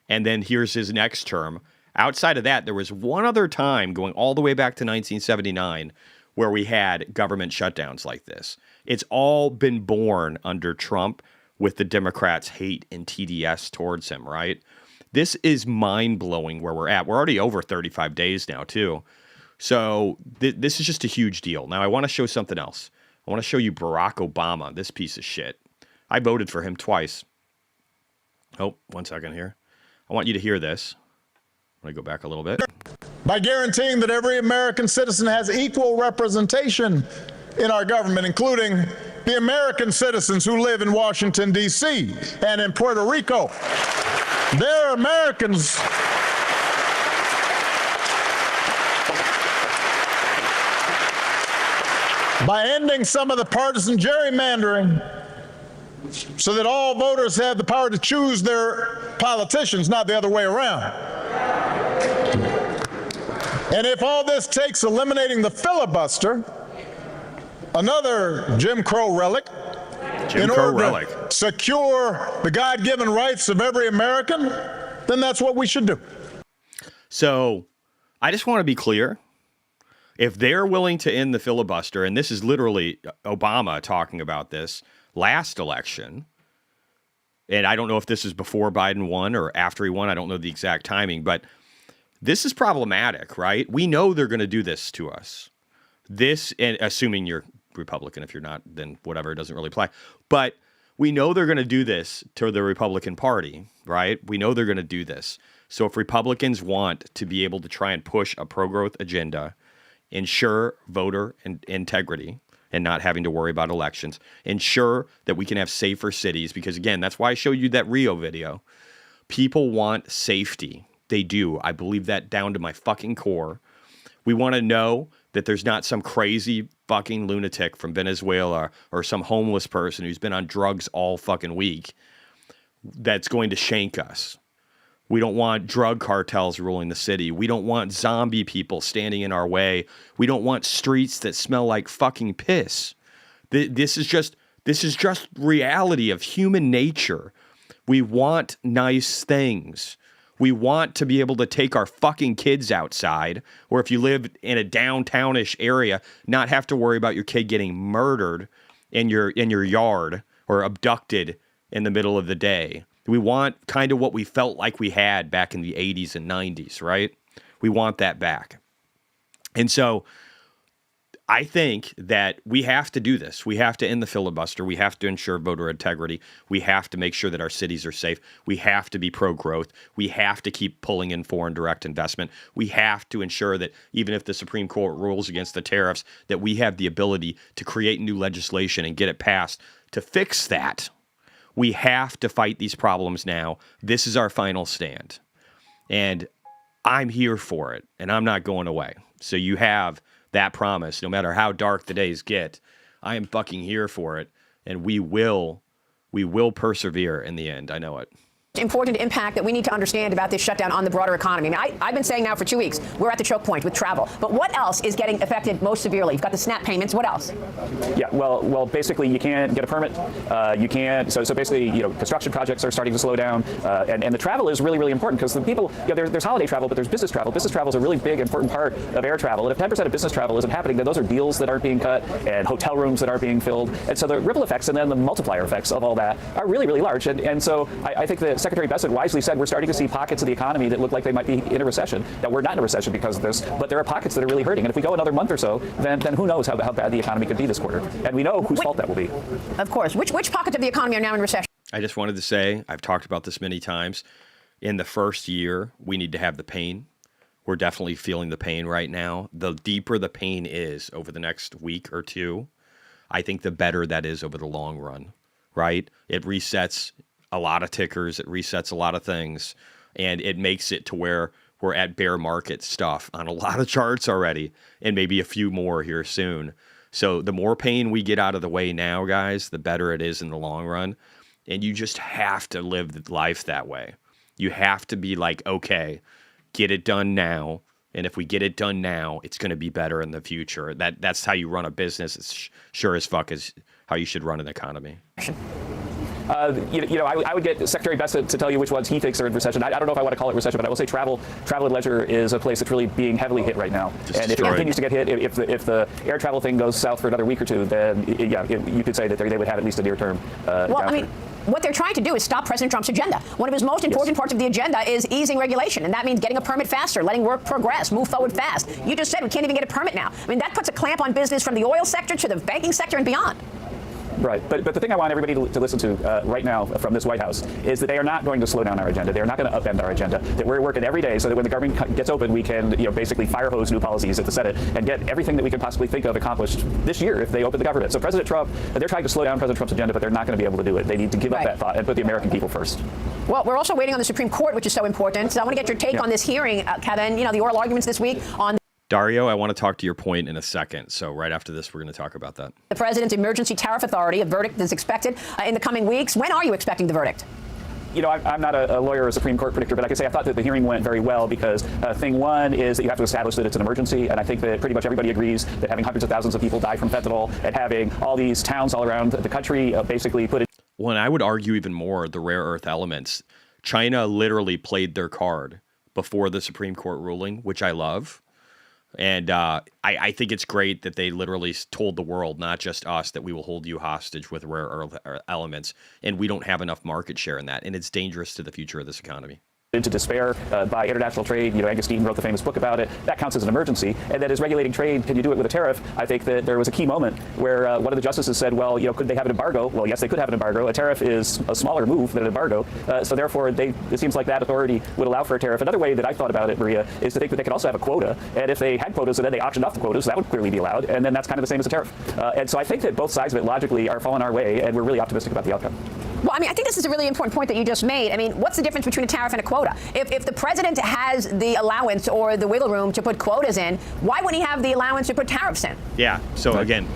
and then here's his next term. Outside of that, there was one other time going all the way back to 1979 where we had government shutdowns like this. It's all been born under Trump with the Democrats' hate and TDS towards him, right? This is mind-blowing where we're at. We're already over 35 days now, too. So this is just a huge deal. Now, I want to show something else. I want to show you Barack Obama, this piece of shit. I voted for him twice. Oh, 1 second here. I want you to hear this. I'm going to go back a little bit.
By guaranteeing that every American citizen has equal representation in our government, including the American citizens who live in Washington, D.C. and in Puerto Rico. They're Americans. By ending some of the partisan gerrymandering so that all voters have the power to choose their politicians, not the other way around. And if all this takes eliminating the filibuster, another Jim Crow relic, to secure the God-given rights of every American, then that's what we should do.
So I just want to be clear. If they're willing to end the filibuster, and this is literally Obama talking about this last election, and I don't know if this is before Biden won or after he won. I don't know the exact timing, but this is problematic, right? We know they're going to do this to us. This, and assuming you're Republican, if you're not, then whatever, it doesn't really apply. But we know they're going to do this to the Republican Party, right? We know they're going to do this. So if Republicans want to be able to try and push a pro-growth agenda, ensure voter integrity and not having to worry about elections, ensure that we can have safer cities, because again, that's why I showed you that Rio video. People want safety. They do. I believe that down to my fucking core. We want to know that there's not some crazy fucking lunatic from Venezuela or some homeless person who's been on drugs all fucking week that's going to shank us. We don't want drug cartels ruling the city. We don't want zombie people standing in our way. We don't want streets that smell like fucking piss. This is just reality of human nature. We want nice things. We want to be able to take our fucking kids outside, or if you live in a downtownish area, not have to worry about your kid getting murdered in your yard or abducted in the middle of the day. We want kind of what we felt like we had back in the 80s and 90s, right? We want that back. And so I think that we have to do this. We have to end the filibuster. We have to ensure voter integrity. We have to make sure that our cities are safe. We have to be pro-growth. We have to keep pulling in foreign direct investment. We have to ensure that even if the Supreme Court rules against the tariffs, that we have the ability to create new legislation and get it passed to fix that. We have to fight these problems now. This is our final stand. And I'm here for it, and I'm not going away. So you have that promise, no matter how dark the days get. I am fucking here for it, and we will persevere in the end. I know it.
Important impact that we need to understand about this shutdown on the broader economy. I mean, I've been saying now for 2 weeks, we're at the choke point with travel. But what else is getting affected most severely? You've got the SNAP payments. What else?
Yeah, well, basically, you can't get a permit. You can't. So basically, construction projects are starting to slow down, and the travel is really, really important because the people. There's holiday travel, but there's business travel. Business travel is a really big, important part of air travel. And if 10% of business travel isn't happening, then those are deals that aren't being cut and hotel rooms that aren't being filled. And so the ripple effects and then the multiplier effects of all that are really, really large. And so I think that Secretary Bessent wisely said we're starting to see pockets of the economy that look like they might be in a recession. Now, we're not in a recession because of this, but there are pockets that are really hurting. And if we go another month or so, then who knows how bad the economy could be this quarter. And we know whose fault that will be.
Of course. Which pockets of the economy are now in recession?
I just wanted to say, I've talked about this many times. In the first year, we need to have the pain. We're definitely feeling the pain right now. The deeper the pain is over the next week or two, I think the better that is over the long run, right? It resets a lot of tickers. It resets a lot of things. And it makes it to where we're at bear market stuff on a lot of charts already, and maybe a few more here soon. So the more pain we get out of the way now, guys, the better it is in the long run. And you just have to live life that way. You have to be like, okay, get it done now. And if we get it done now, it's going to be better in the future. That's how you run a business. It's sure as fuck is how you should run an economy.
I would get Secretary Bessent to tell you which ones he thinks are in recession. I don't know if I want to call it recession, but I will say travel and leisure is a place that's really being heavily hit right now. And if it continues to get hit, if the air travel thing goes south for another week or two, then you could say that they would have at least a near-term downturn.
What they're trying to do is stop President Trump's agenda. One of his most important parts of the agenda is easing regulation, and that means getting a permit faster, letting work progress, move forward fast. You just said we can't even get a permit now. I mean, that puts a clamp on business from the oil sector to the banking sector and beyond.
Right, but the thing I want everybody to listen to right now from this White House is that they are not going to slow down our agenda. They are not going to upend our agenda. That we're working every day so that when the government gets open, we can basically fire hose new policies at the Senate and get everything that we can possibly think of accomplished this year if they open the government. So President Trump, they're trying to slow down President Trump's agenda, but they're not going to be able to do it. They need to give up that thought and put the American people first.
Well, we're also waiting on the Supreme Court, which is so important. So I want to get your take on this hearing, Kevin. The oral arguments this week on
Dario, I want to talk to your point in a second. So right after this, we're going to talk about that.
The President's Emergency Tariff Authority. A verdict is expected in the coming weeks. When are you expecting the verdict?
I'm not a lawyer or a Supreme Court predictor, but I can say I thought that the hearing went very well because thing one is that you have to establish that it's an emergency. And I think that pretty much everybody agrees that having hundreds of thousands of people die from fentanyl and having all these towns all around the country basically put it.
Well, and I would argue even more the rare earth elements. China literally played their card before the Supreme Court ruling, which I love. And I think it's great that they literally told the world, not just us, that we will hold you hostage with rare earth elements. And we don't have enough market share in that. And it's dangerous to the future of this economy.
Into despair by international trade. Angus Deaton wrote the famous book about it. That counts as an emergency. And that is regulating trade. Can you do it with a tariff? I think that there was a key moment where one of the justices said, well, could they have an embargo? Well, yes, they could have an embargo. A tariff is a smaller move than an embargo. So therefore, it seems like that authority would allow for a tariff. Another way that I thought about it, Maria, is to think that they could also have a quota. And if they had quotas and then they auctioned off the quotas, that would clearly be allowed. And then that's kind of the same as a tariff. And so I think that both sides of it logically are falling our way, and we're really optimistic about the outcome.
Well, I think this is a really important point that you just made. What's the difference between a tariff and a quota? If the president has the allowance or the wiggle room to put quotas in, why wouldn't he have the allowance to put tariffs in?
Yeah. So again,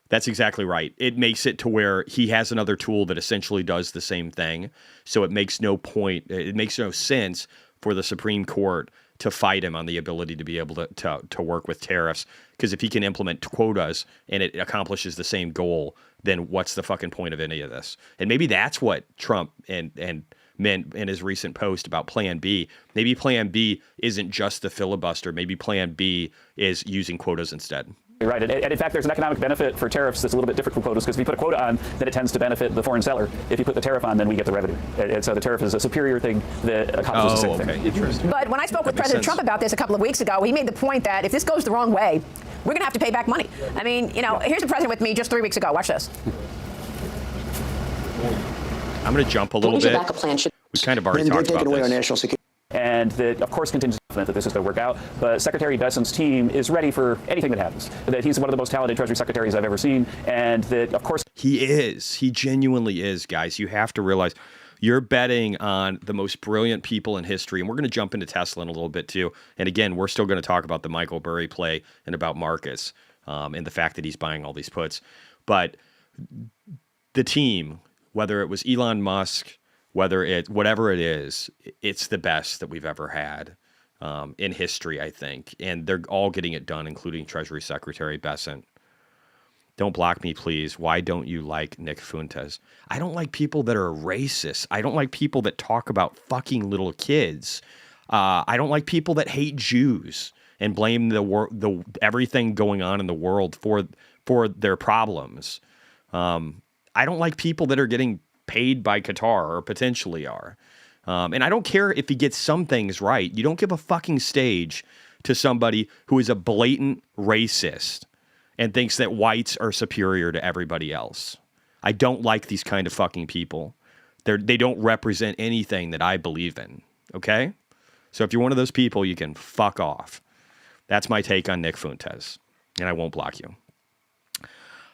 that's exactly
right. It makes it to where he has another tool that essentially does the same thing. So it makes no sense for the Supreme Court to fight him on the ability to be able to work with tariffs. Because if he can implement quotas and it accomplishes the same goal, then what's the fucking point of any of this? And maybe that's what Trump and meant in his recent post about Plan B. Maybe Plan B isn't just the filibuster. Maybe Plan B is using quotas instead.
Right, and in fact, there's an economic benefit for tariffs that's a little bit different from quotas, because if you put a quota on, then it tends to benefit the foreign seller. If you put the tariff on, then we get the revenue. And so the tariff is a superior thing that accomplishes the same thing.
Interesting.
But when I spoke with President Trump about this a couple of weeks ago, he made the point that if this goes the wrong way, we're going to have to pay back money. Here's the president with me just 3 weeks ago. Watch this.
I'm going to jump a little bit. We kind of already talked about this.
And that, of course, continues that this is going to work out. But Secretary Bessent's team is ready for anything that happens. That he's one of the most talented Treasury secretaries I've ever seen. And that, of course,
he is. He genuinely is, guys. You have to realize you're betting on the most brilliant people in history. And we're going to jump into Tesla in a little bit, too. And again, we're still going to talk about the Michael Burry play and about Marcus and the fact that he's buying all these puts. But the team, whether it was Elon Musk, whatever it is, it's the best that we've ever had in history, I think. And they're all getting it done, including Treasury Secretary Bessent. Don't block me, please. Why don't you like Nick Fuentes? I don't like people that are racist. I don't like people that talk about fucking little kids. I don't like people that hate Jews and blame the everything going on in the world for their problems. I don't like people that are getting paid by Qatar or potentially are. And I don't care if he gets some things right. You don't give a fucking stage to somebody who is a blatant racist and thinks that whites are superior to everybody else. I don't like these kind of fucking people. They don't represent anything that I believe in, okay? So if you're one of those people, you can fuck off. That's my take on Nick Fuentes, and I won't block you.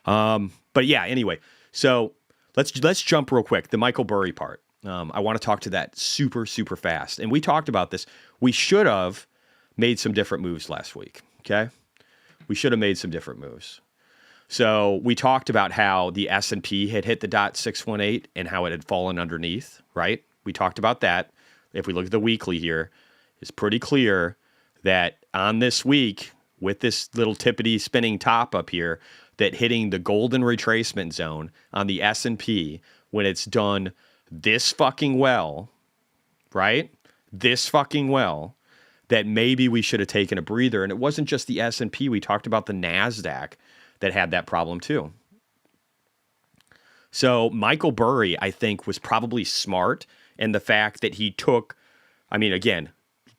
But yeah, anyway, so let's jump real quick. The Michael Burry part. I want to talk to that super, super fast. And we talked about this. We should have made some different moves last week, okay? We should have made some different moves. So we talked about how the S&P had hit the .618 and how it had fallen underneath, right? We talked about that. If we look at the weekly here, it's pretty clear that on this week, with this little tippity spinning top up here, that hitting the golden retracement zone on the S&P, when it's done this fucking well, right? This fucking well, that maybe we should have taken a breather. And it wasn't just the S&P. We talked about the NASDAQ that had that problem too. So Michael Burry, I think, was probably smart in the fact that he took, I mean, again,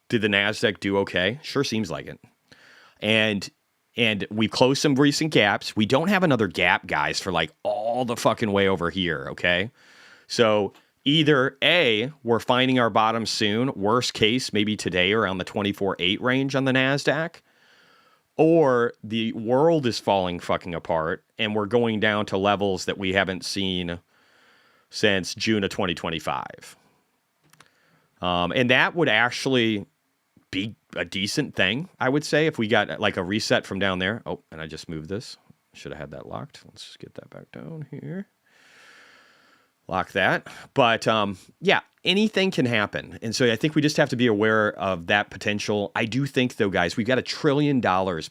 did the NASDAQ do okay? Sure seems like it. And we've closed some recent gaps. We don't have another gap, guys, for like all the fucking way over here, okay? So either A, we're finding our bottom soon, worst case, maybe today around the 24.8 range on the NASDAQ, or the world is falling fucking apart and we're going down to levels that we haven't seen since June of 2025. And that would actually be a decent thing, I would say, if we got like a reset from down there. Oh, and I just moved this. Should have had that locked. Let's just get that back down here. Lock that. But yeah, anything can happen. And so I think we just have to be aware of that potential. I do think, though, guys, we've got $1 trillion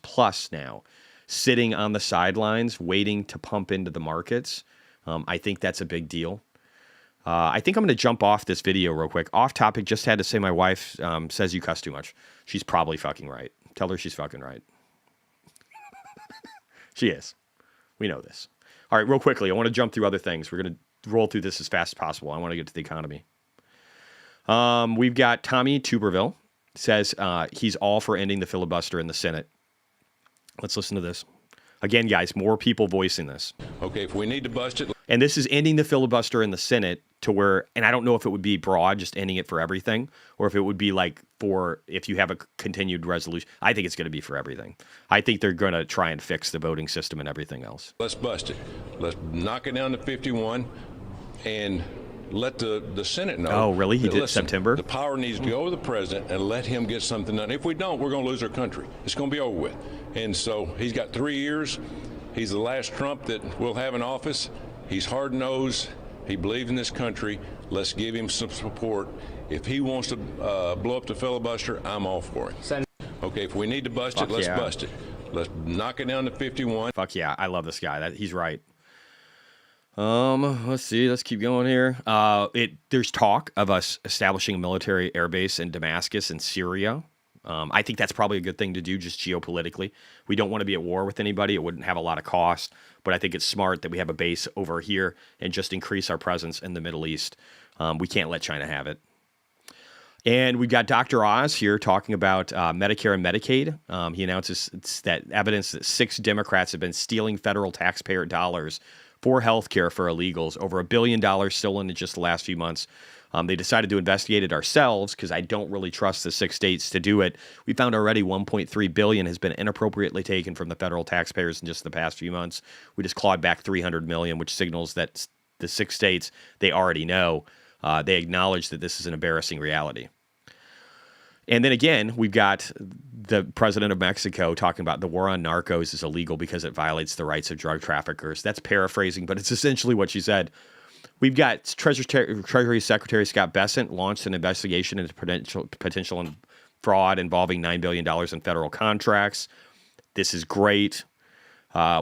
plus now sitting on the sidelines waiting to pump into the markets. I think that's a big deal. I think I'm going to jump off this video real quick. Off topic, just had to say my wife says you cuss too much. She's probably fucking right. Tell her she's fucking right. She is. We know this. All right, real quickly, I want to jump through other things. We're going to roll through this as fast as possible. I want to get to the economy. We've got Tommy Tuberville says he's all for ending the filibuster in the Senate. Let's listen to this. Again, guys, more people voicing this.
Okay, if we need to bust it.
And this is ending the filibuster in the Senate to where, and I don't know if it would be broad, just ending it for everything, or if it would be like for, if you have a continued resolution. I think it's going to be for everything. I think they're going to try and fix the voting system and everything else.
Let's bust it. Let's knock it down to 51 and let the Senate know.
Oh, really? He did
listen,
September?
The power needs to go to the president and let him get something done. If we don't, we're going to lose our country. It's going to be over with. And so he's got 3 years. He's the last Trump that we'll have in office. He's hard-nosed. He believes in this country. Let's give him some support. If he wants to blow up the filibuster, I'm all for it. Okay, if we need to bust it, let's bust it. Let's knock it down to 51.
Fuck yeah, I love this guy. He's right. Let's see. Let's keep going here. There's talk of us establishing a military airbase in Damascus and Syria. I think that's probably a good thing to do just geopolitically. We don't want to be at war with anybody. It wouldn't have a lot of cost, but I think it's smart that we have a base over here and just increase our presence in the Middle East. We can't let China have it. And we've got Dr. Oz here talking about Medicare and Medicaid. He announces that evidence that 6 Democrats have been stealing federal taxpayer dollars for health care for illegals, over $1 billion stolen in just the last few months. They decided to investigate it ourselves because I don't really trust the 6 states to do it. We found already $1.3 billion has been inappropriately taken from the federal taxpayers in just the past few months. We just clawed back $300 million, which signals that the 6 states, they already know. They acknowledge that this is an embarrassing reality. And then again, we've got the president of Mexico talking about the war on narcos is illegal because it violates the rights of drug traffickers. That's paraphrasing, but it's essentially what she said. We've got Treasury Secretary Scott Bessent launched an investigation into potential fraud involving $9 billion in federal contracts. This is great.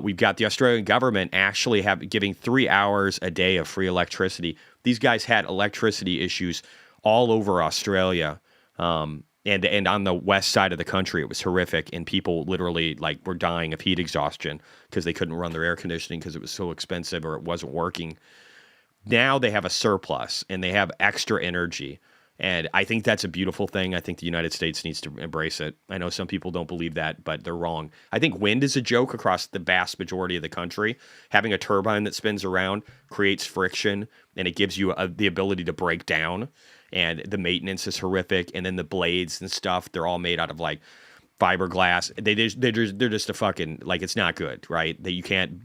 We've got the Australian government actually giving 3 hours a day of free electricity. These guys had electricity issues all over Australia, and on the west side of the country, it was horrific, and people literally were dying of heat exhaustion because they couldn't run their air conditioning because it was so expensive or it wasn't working. Now they have a surplus and they have extra energy. And I think that's a beautiful thing. I think the United States needs to embrace it. I know some people don't believe that, but they're wrong. I think wind is a joke across the vast majority of the country. Having a turbine that spins around creates friction, and it gives you the ability to break down. And the maintenance is horrific. And then the blades and stuff, they're all made out of fiberglass. They're just a fucking, it's not good, right? That you can't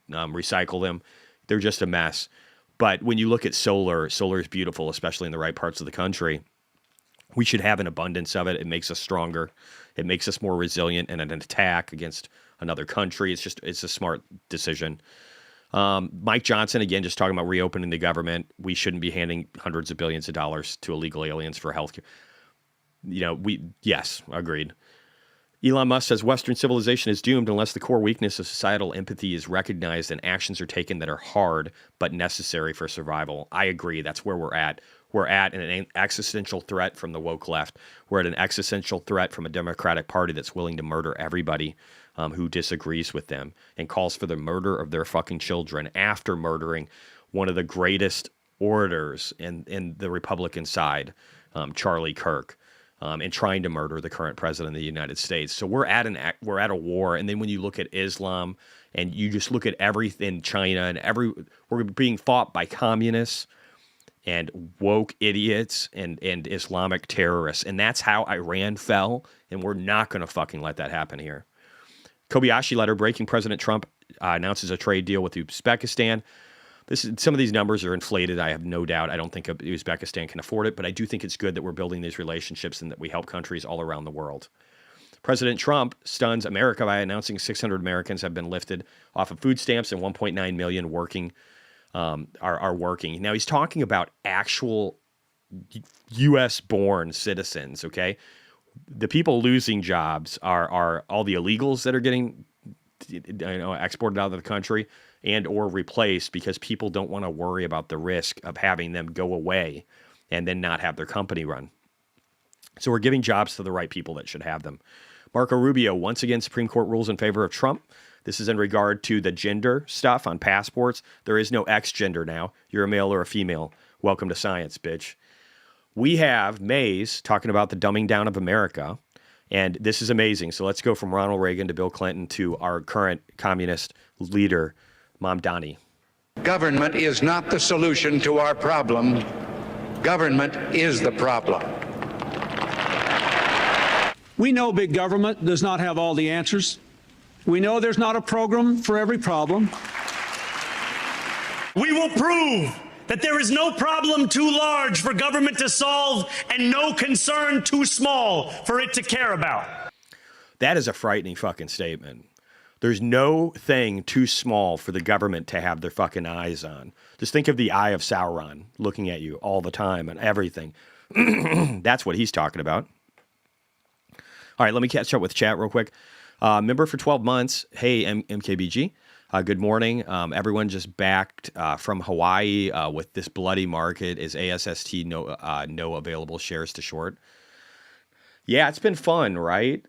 recycle them. They're just a mess. But when you look at solar is beautiful, especially in the right parts of the country. We should have an abundance of it. It makes us stronger. It makes us more resilient in an attack against another country. It's a smart decision. Mike Johnson, again, just talking about reopening the government. We shouldn't be handing hundreds of billions of dollars to illegal aliens for healthcare. Yes, agreed. Elon Musk says Western civilization is doomed unless the core weakness of societal empathy is recognized and actions are taken that are hard but necessary for survival. I agree. That's where we're at. We're at an existential threat from the woke left. We're at an existential threat from a Democratic Party that's willing to murder everybody who disagrees with them and calls for the murder of their fucking children after murdering one of the greatest orators in the Republican side, Charlie Kirk. And trying to murder the current president of the United States. So we're at a war. And then when you look at Islam and you just look at everything, China and we're being fought by communists and woke idiots and Islamic terrorists. And that's how Iran fell. And we're not going to fucking let that happen here. Kobayashi letter breaking. President Trump announces a trade deal with Uzbekistan. Some of these numbers are inflated. I have no doubt. I don't think Uzbekistan can afford it, but I do think it's good that we're building these relationships and that we help countries all around the world. President Trump stuns America by announcing 600 Americans have been lifted off of food stamps and 1.9 million are working. Now, he's talking about actual U.S.-born citizens, okay? The people losing jobs are all the illegals that are getting exported out of the country and or replaced because people don't want to worry about the risk of having them go away and then not have their company run. So we're giving jobs to the right people that should have them. Marco Rubio, once again, Supreme Court rules in favor of Trump. This is in regard to the gender stuff on passports. There is no X gender now. You're a male or a female. Welcome to science, bitch. We have Mays talking about the dumbing down of America. And this is amazing. So let's go from Ronald Reagan to Bill Clinton to our current communist leader, Mamdani.
Government is not the solution to our problem. Government is the problem.
We know big government does not have all the answers. We know there's not a program for every problem.
We will prove that there is no problem too large for government to solve and no concern too small for it to care about.
That is a frightening fucking statement. There's no thing too small for the government to have their fucking eyes on. Just think of the eye of Sauron looking at you all the time and everything. That's what he's talking about. All right, let me catch up with chat real quick. Member for 12 months. Hey, MKBG. Good morning. Everyone just backed from Hawaii with this bloody market. Is ASST no available shares to short? Yeah, it's been fun, right?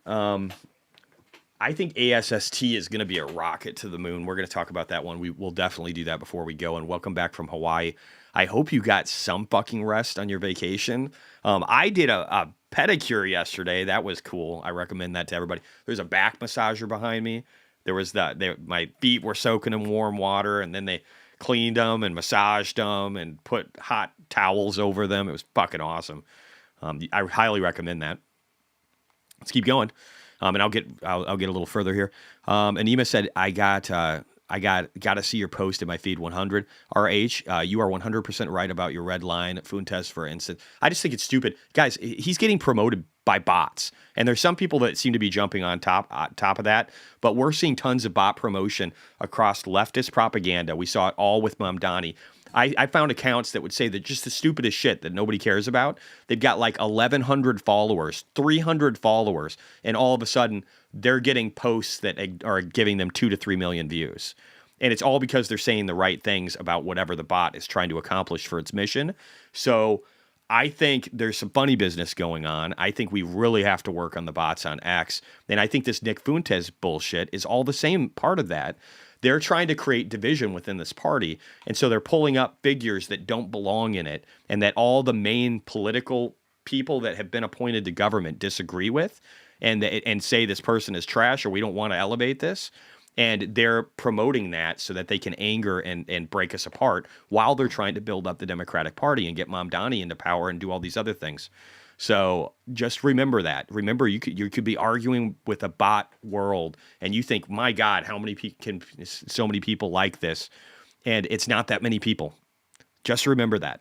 I think ASST is going to be a rocket to the moon. We're going to talk about that one. We will definitely do that before we go. And welcome back from Hawaii. I hope you got some fucking rest on your vacation. I did a pedicure yesterday. That was cool. I recommend that to everybody. There's a back massager behind me. There was my feet were soaking in warm water, and then they cleaned them and massaged them and put hot towels over them. It was fucking awesome. I highly recommend that. Let's keep going. And I'll get a little further here. Anima said, I got to see your post in my feed 100. RH, you are 100% right about your red line food test, for instance. I just think it's stupid. Guys, he's getting promoted by bots. And there's some people that seem to be jumping on top of that. But we're seeing tons of bot promotion across leftist propaganda. We saw it all with Mamdani. I found accounts that would say that just the stupidest shit that nobody cares about. They've got like 1,100 followers, 300 followers, and all of a sudden they're getting posts that are giving them 2 to 3 million views. And it's all because they're saying the right things about whatever the bot is trying to accomplish for its mission. So I think there's some funny business going on. I think we really have to work on the bots on X. And I think this Nick Fuentes bullshit is all the same part of that. They're trying to create division within this party. And so they're pulling up figures that don't belong in it and that all the main political people that have been appointed to government disagree with and say this person is trash or we don't want to elevate this. And they're promoting that so that they can anger and break us apart while they're trying to build up the Democratic Party and get Mamdani into power and do all these other things. So just remember that. Remember, you could be arguing with a bot world and you think, my God, how many can so many people like this? And it's not that many people. Just remember that.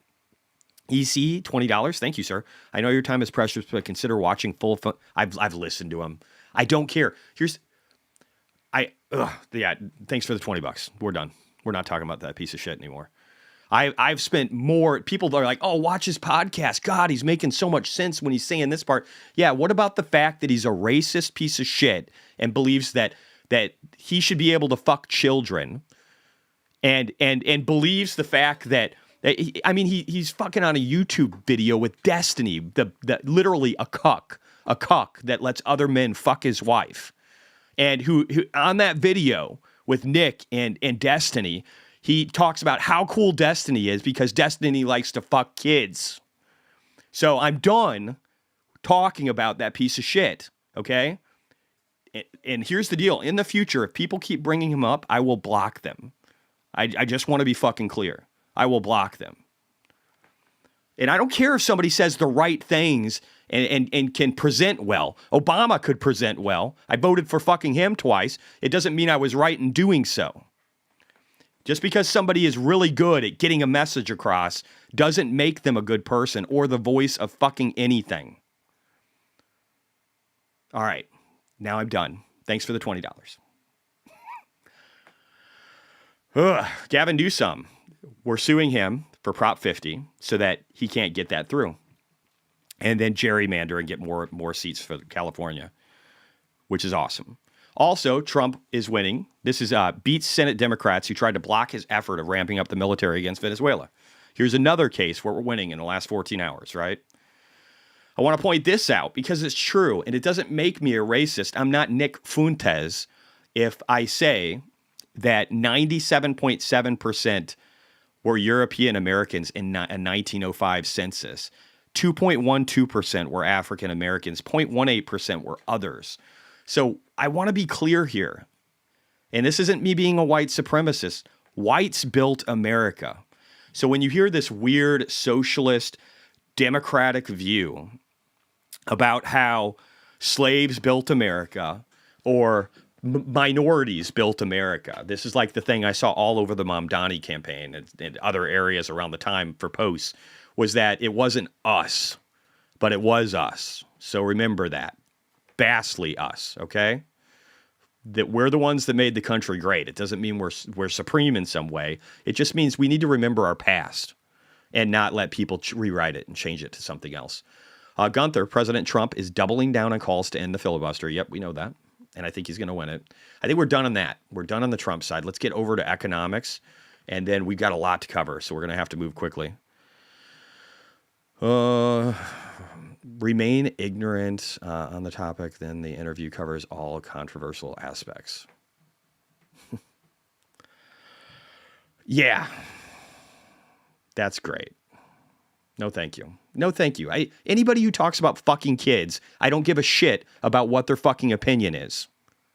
EC, $20. Thank you, sir. I know your time is precious, but consider watching full. I've listened to him. I don't care. Thanks for the $20. We're done. We're not talking about that piece of shit anymore. I've spent more. People are like, oh, watch his podcast. God, he's making so much sense when he's saying this part. Yeah, what about the fact that he's a racist piece of shit and believes that he should be able to fuck children, and believes the fact that he's fucking on a YouTube video with Destiny, the literally a cuck that lets other men fuck his wife. And who on that video with Nick and Destiny, he talks about how cool Destiny is because Destiny likes to fuck kids. So I'm done talking about that piece of shit, okay? And here's the deal. In the future, if people keep bringing him up, I will block them. I just want to be fucking clear. I will block them. And I don't care if somebody says the right things and can present well. Obama could present well. I voted for fucking him twice. It doesn't mean I was right in doing so. Just because somebody is really good at getting a message across doesn't make them a good person or the voice of fucking anything. All right. Now I'm done. Thanks for the $20. Gavin Newsom. We're suing him for Prop 50 so that he can't get that through. And then gerrymander and get more seats for California, which is awesome. Also, Trump is winning. This is beats Senate Democrats who tried to block his effort of ramping up the military against Venezuela. Here's another case where we're winning in the last 14 hours, right? I want to point this out because it's true, and it doesn't make me a racist. I'm not Nick Fuentes if I say that 97.7% were European Americans in a 1905 census. 2.12% were African Americans. 0.18% were others. So I want to be clear here. And this isn't me being a white supremacist. Whites built America. So when you hear this weird socialist democratic view about how slaves built America or minorities built America. This is like the thing I saw all over the Mamdani campaign and other areas around the time for posts, was that it wasn't us, but it was us. So remember that. Vastly us, okay? That we're the ones that made the country great. It doesn't mean we're supreme in some way. It just means we need to remember our past and not let people rewrite it and change it to something else. Gunther, President Trump is doubling down on calls to end the filibuster. Yep, we know that. And I think he's going to win it. I think we're done on that. We're done on the Trump side. Let's get over to economics. And then we've got a lot to cover, so we're going to have to move quickly. Remain ignorant on the topic. Then the interview covers all controversial aspects. Yeah. That's great. No, thank you. No, thank you. Anybody who talks about fucking kids, I don't give a shit about what their fucking opinion is.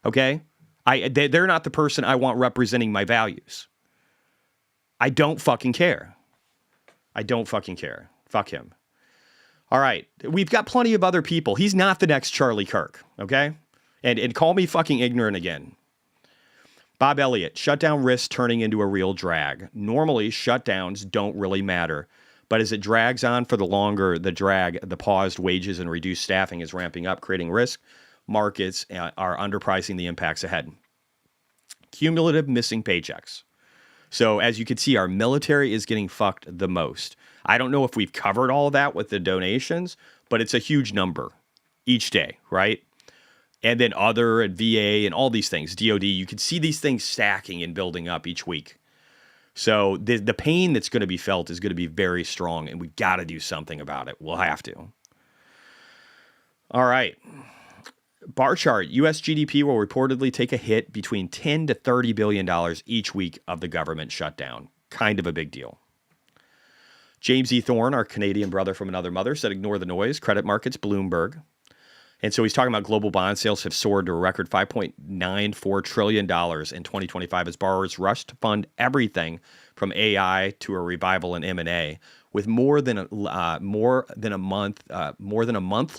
Okay? They're not the person I want representing my values. I don't fucking care. I don't fucking care. Fuck him. All right. We've got plenty of other people. He's not the next Charlie Kirk. Okay? And call me fucking ignorant again. Bob Elliott, shutdown risks turning into a real drag. Normally, shutdowns don't really matter. But as it drags on for the longer the drag, the paused wages and reduced staffing is ramping up, creating risk. Markets are underpricing the impacts ahead. Cumulative missing paychecks. So as you can see, our military is getting fucked the most. I don't know if we've covered all of that with the donations, but it's a huge number each day, right? And then other and VA and all these things, DOD, you can see these things stacking and building up each week. So the pain that's going to be felt is going to be very strong, and we've got to do something about it. We'll have to. All right. Bar chart, U.S. GDP will reportedly take a hit between $10 to $30 billion each week of the government shutdown. Kind of a big deal. James E. Thorne, our Canadian brother from another mother, said ignore the noise. Credit markets, Bloomberg. And so he's talking about global bond sales have soared to a record $5.94 trillion in 2025 as borrowers rush to fund everything from AI to a revival in M&A. With more than a month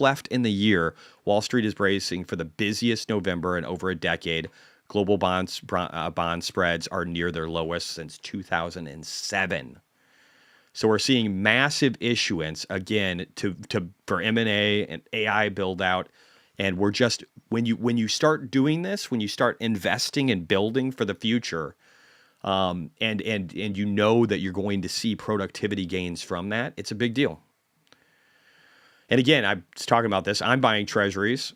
left in the year, Wall Street is bracing for the busiest November in over a decade. Global bond spreads are near their lowest since 2007. So we're seeing massive issuance again for M&A and AI build out, and we're just when you start doing this, when you start investing and building for the future. And you know that you're going to see productivity gains from that. It's a big deal. And again, I was talking about this. I'm buying treasuries.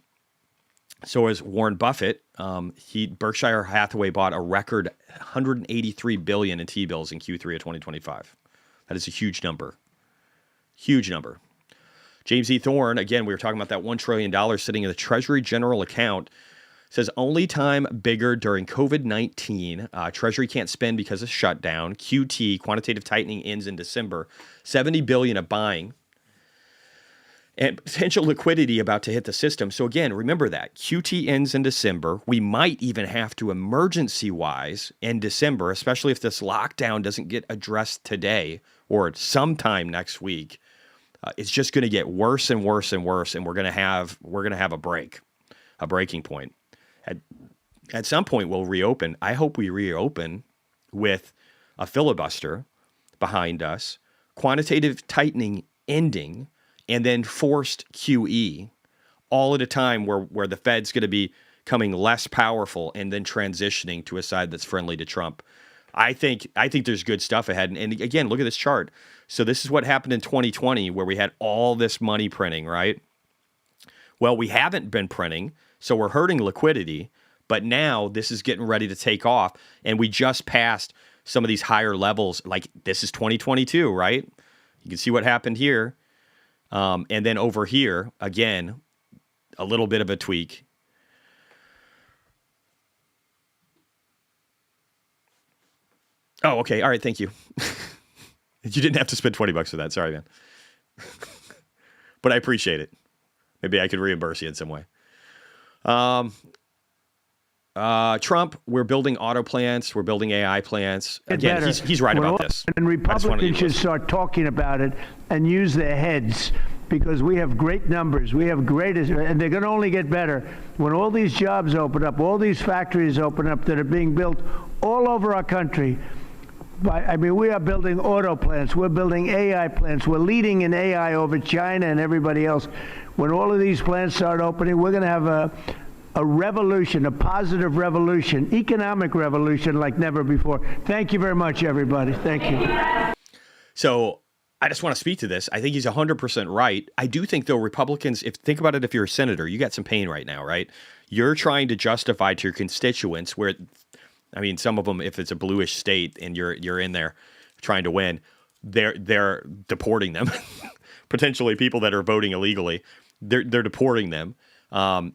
So is Warren Buffett. Berkshire Hathaway bought a record $183 billion in T-bills in Q3 of 2025. That is a huge number. Huge number. James E. Thorne, again, we were talking about that $1 trillion sitting in the Treasury General account. Says only time bigger during COVID-19. Treasury can't spend because of shutdown. QT, quantitative tightening, ends in December. $70 billion of buying. And potential liquidity about to hit the system. So again, remember that. QT ends in December. We might even have to emergency-wise in December, especially if this lockdown doesn't get addressed today or sometime next week. It's just going to get worse and worse and worse, and we're going to have a breaking point. At some point, we'll reopen. I hope we reopen with a filibuster behind us, quantitative tightening ending, and then forced QE, all at a time where the Fed's going to be becoming less powerful and then transitioning to a side that's friendly to Trump. I think there's good stuff ahead. And again, look at this chart. So this is what happened in 2020 where we had all this money printing, right? Well, we haven't been printing, so we're hurting liquidity. But now this is getting ready to take off, and we just passed some of these higher levels. Like this is 2022, right? You can see what happened here. And then over here, again, a little bit of a tweak. Oh, okay. All right. Thank you. You didn't have to spend $20 for that. Sorry, man. But I appreciate it. Maybe I could reimburse you in some way. Trump, we're building auto plants. We're building AI plants. Again, he's right about this.
And Republicans should start talking about it and use their heads because we have great numbers. We have and they're going to only get better. When all these jobs open up, all these factories open up that are being built all over our country. We are building auto plants. We're building AI plants. We're leading in AI over China and everybody else. When all of these plants start opening, we're going to have a revolution, a positive revolution, economic revolution like never before. Thank you very much, everybody. Thank you.
So I just want to speak to this. I think he's 100% right. I do think, though, Republicans, think about it, if you're a senator, you got some pain right now, right? You're trying to justify to your constituents where, some of them, if it's a bluish state and you're in there trying to win, they're deporting them. Potentially people that are voting illegally, they're deporting them.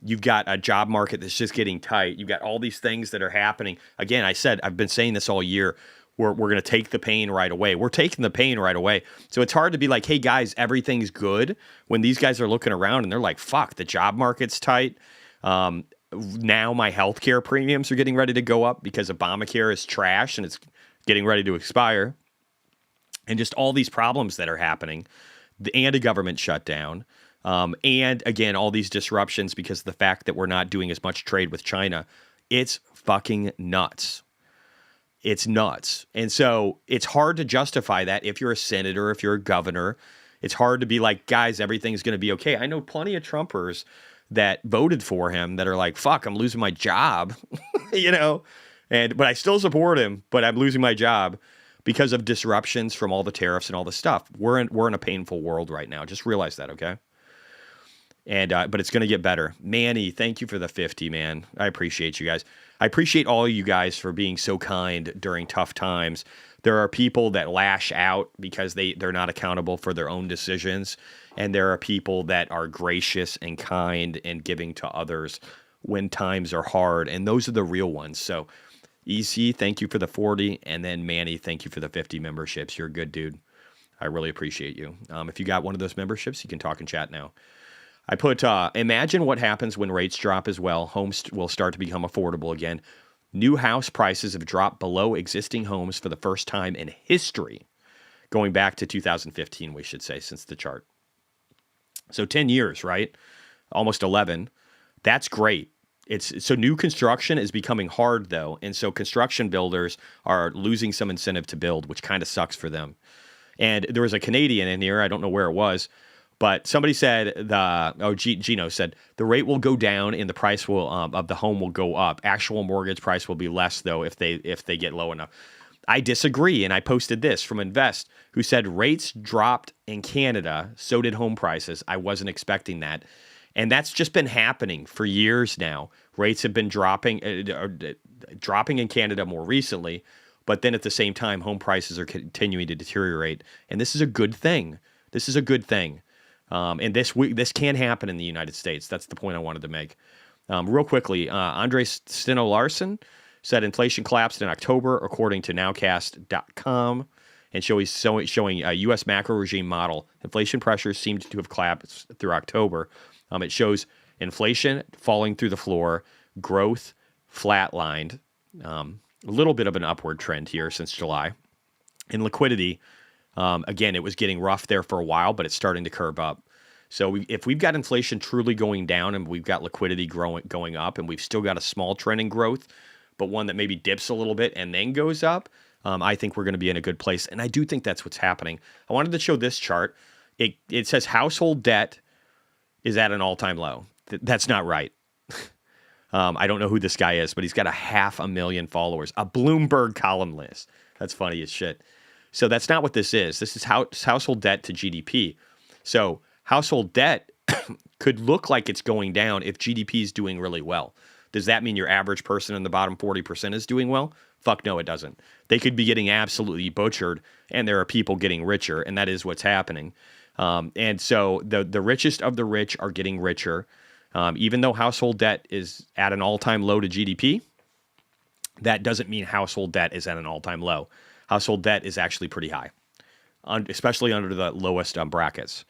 You've got a job market that's just getting tight. You've got all these things that are happening. Again, I've been saying this all year. We're going to take the pain right away. We're taking the pain right away. So it's hard to be like, hey, guys, everything's good when these guys are looking around and they're like, fuck, the job market's tight. Now my healthcare premiums are getting ready to go up because Obamacare is trash and it's getting ready to expire. And just all these problems that are happening and a government shutdown. And again, all these disruptions because of the fact that we're not doing as much trade with China. It's fucking nuts. It's nuts. And so it's hard to justify that if you're a senator, if you're a governor. It's hard to be like, guys, everything's going to be okay. I know plenty of Trumpers that voted for him that are like, fuck, I'm losing my job. But I still support him, but I'm losing my job because of disruptions from all the tariffs and all the stuff. We're in a painful world right now. Just realize that, okay? But it's going to get better. Manny, thank you for the 50, man. I appreciate you guys. I appreciate all of you guys for being so kind during tough times. There are people that lash out because they're not accountable for their own decisions. And there are people that are gracious and kind and giving to others when times are hard. And those are the real ones. So EC, thank you for the 40. And then Manny, thank you for the 50 memberships. You're a good dude. I really appreciate you. If you got one of those memberships, you can talk and chat now. I put, imagine what happens when rates drop as well. Homes will start to become affordable again. New house prices have dropped below existing homes for the first time in history, going back to 2015, we should say, since the chart. So 10 years, right? Almost 11. That's great. So new construction is becoming hard, though. And so construction builders are losing some incentive to build, which kind of sucks for them. And there was a Canadian in here, I don't know where it was, but somebody said Gino said the rate will go down and the price will of the home will go up. Actual mortgage price will be less though if they get low enough. I disagree, and I posted this from Invest, who said rates dropped in Canada, so did home prices. I wasn't expecting that, and that's just been happening for years now. Rates have been dropping in Canada more recently, but then at the same time, home prices are continuing to deteriorate, and this is a good thing. This is a good thing. And this can happen in the United States. That's the point I wanted to make. Real quickly, Andre Steno Larson said inflation collapsed in October, according to nowcast.com, and showing a U.S. macro regime model. Inflation pressures seemed to have collapsed through October. It shows inflation falling through the floor, growth flatlined, a little bit of an upward trend here since July. In liquidity, again, it was getting rough there for a while, but it's starting to curve up. So if we've got inflation truly going down and we've got liquidity going up and we've still got a small trend in growth, but one that maybe dips a little bit and then goes up, I think we're going to be in a good place. And I do think that's what's happening. I wanted to show this chart. It says household debt is at an all-time low. That's not right. I don't know who this guy is, but he's got 500,000 followers. A Bloomberg columnist. That's funny as shit. So that's not what this is. This is household debt to GDP. So household debt could look like it's going down if GDP is doing really well. Does that mean your average person in the bottom 40% is doing well? Fuck no, it doesn't. They could be getting absolutely butchered, and there are people getting richer, and that is what's happening. And so the richest of the rich are getting richer. Even though household debt is at an all-time low to GDP, that doesn't mean household debt is at an all-time low. Household debt is actually pretty high, especially under the lowest brackets.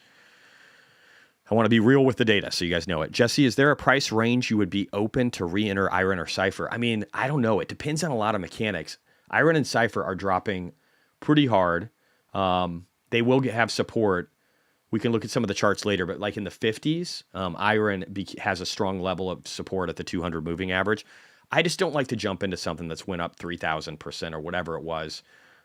I want to be real with the data so you guys know it. Jesse, is there a price range you would be open to re-enter IREN or Cypher? I mean, I don't know. It depends on a lot of mechanics. IREN and Cypher are dropping pretty hard. They will have support. We can look at some of the charts later, but like in the 50s, IREN has a strong level of support at the 200 moving average. I just don't like to jump into something that's went up 3,000% or whatever it was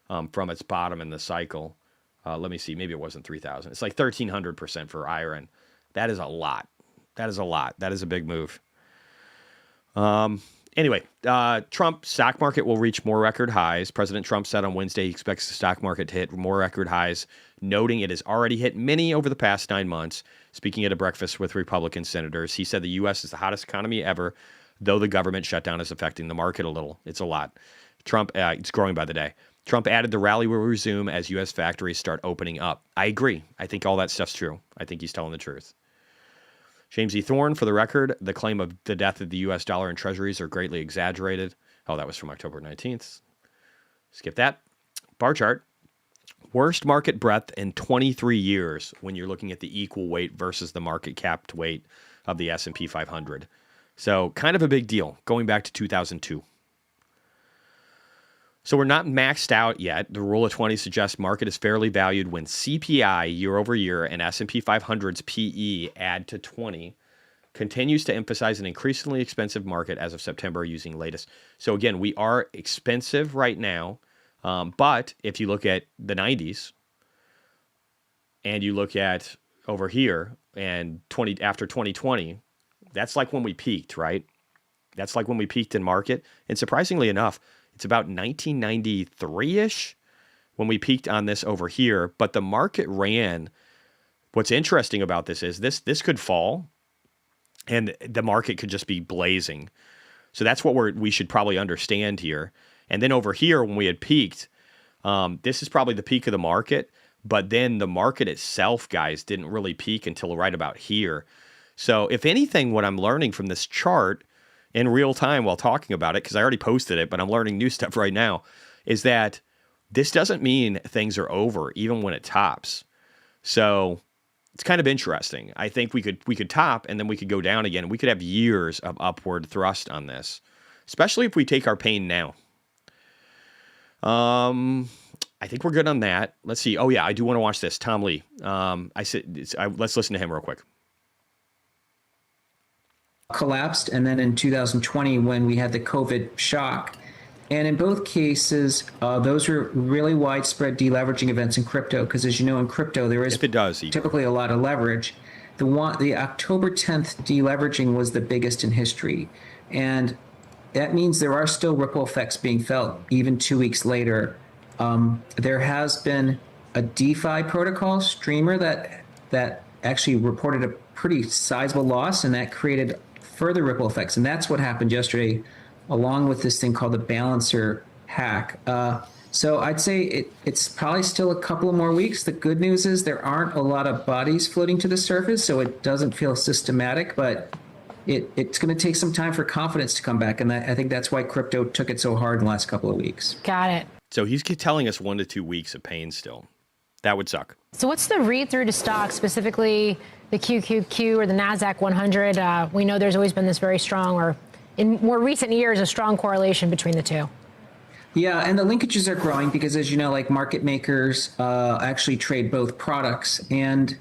from its bottom in the cycle. Let me see. Maybe it wasn't 3,000. It's like 1,300% for IREN. That is a lot. That is a lot. That is a big move. Anyway, Trump stock market will reach more record highs. President Trump said on Wednesday he expects the stock market to hit more record highs, noting it has already hit many over the past 9 months. Speaking at a breakfast with Republican senators, he said the U.S. is the hottest economy ever, though the government shutdown is affecting the market a little. It's a lot. Trump, it's growing by the day. Trump added the rally will resume as U.S. factories start opening up. I agree. I think all that stuff's true. I think he's telling the truth. James E. Thorne, for the record, the claim of the death of the U.S. dollar and treasuries are greatly exaggerated. Oh, that was from October 19th. Skip that. Bar chart. Worst market breadth in 23 years when you're looking at the equal weight versus the market capped weight of the S&P 500. So kind of a big deal, going back to 2002. So we're not maxed out yet. The rule of 20 suggests market is fairly valued when CPI year over year and S&P 500's PE add to 20. Continues to emphasize an increasingly expensive market as of September using latest. So again, we are expensive right now. But if you look at the 90s and you look at over here and after 2020, that's like when we peaked, right? That's like when we peaked in market. And surprisingly enough, it's about 1993-ish when we peaked on this over here. But the market ran. What's interesting about this is this could fall and the market could just be blazing. So that's what we should probably understand here. And then over here, when we had peaked, this is probably the peak of the market. But then the market itself, guys, didn't really peak until right about here. So if anything, what I'm learning from this chart in real time while talking about it, because I already posted it, but I'm learning new stuff right now, is that this doesn't mean things are over, even when it tops. So it's kind of interesting. I think we could top and then we could go down again. We could have years of upward thrust on this, especially if we take our pain now. I think we're good on that. Let's see. Oh yeah, I do want to watch this. Tom Lee. Let's listen to him real quick.
Collapsed, and then in 2020 when we had the COVID shock. And in both cases, those were really widespread deleveraging events in crypto, because as you know, in crypto, there is typically a lot of leverage. The October 10th deleveraging was the biggest in history. And that means there are still ripple effects being felt even 2 weeks later. There has been a DeFi protocol, Streamer, that actually reported a pretty sizable loss, and that created further ripple effects. And that's what happened yesterday, along with this thing called the balancer hack. So I'd say it's probably still a couple of more weeks. The good news is there aren't a lot of bodies floating to the surface, so it doesn't feel systematic, but it's going to take some time for confidence to come back. And I think that's why crypto took it so hard in the last couple of weeks.
Got it.
So he's telling us 1 to 2 weeks of pain still. That would suck.
So what's the read-through to stocks, specifically the QQQ or the NASDAQ 100? We know there's always been this very strong, or in more recent years, a strong correlation between the two.
Yeah, and the linkages are growing because, as you know, like market makers actually trade both products. And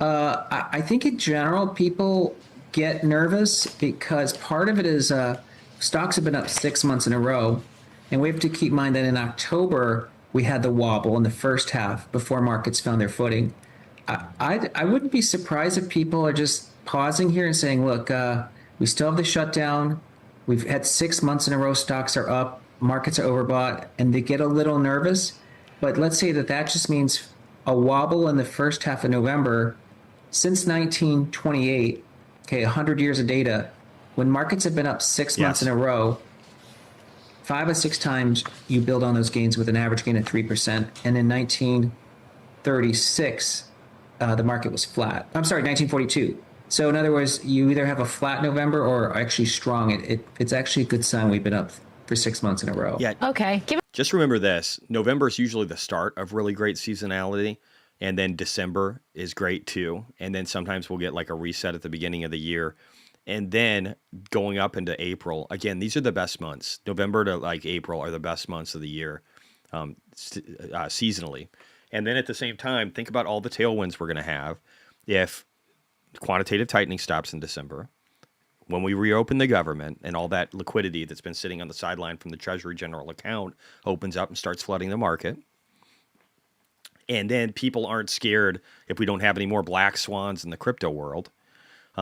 I think in general, people get nervous because part of it is stocks have been up 6 months in a row. And we have to keep in mind that in October, we had the wobble in the first half before markets found their footing. I wouldn't be surprised if people are just pausing here and saying, look, we still have the shutdown. We've had 6 months in a row, stocks are up, markets are overbought, and they get a little nervous. But let's say that just means a wobble in the first half of November. Since 1928, 100 years of data, when markets have been up 6 months in a row, 5 or 6 times you build on those gains with an average gain of 3%. And in 1936, the market was flat. I'm sorry, 1942. So in other words, you either have a flat November or actually strong. It's actually a good sign we've been up for 6 months in a row.
Yeah.
Okay.
Just remember this. November is usually the start of really great seasonality. And then December is great too. And then sometimes we'll get like a reset at the beginning of the year. And then going up into April, again, these are the best months. November to like April are the best months of the year seasonally. And then at the same time, think about all the tailwinds we're going to have if quantitative tightening stops in December, when we reopen the government and all that liquidity that's been sitting on the sideline from the Treasury general account opens up and starts flooding the market. And then people aren't scared if we don't have any more black swans in the crypto world.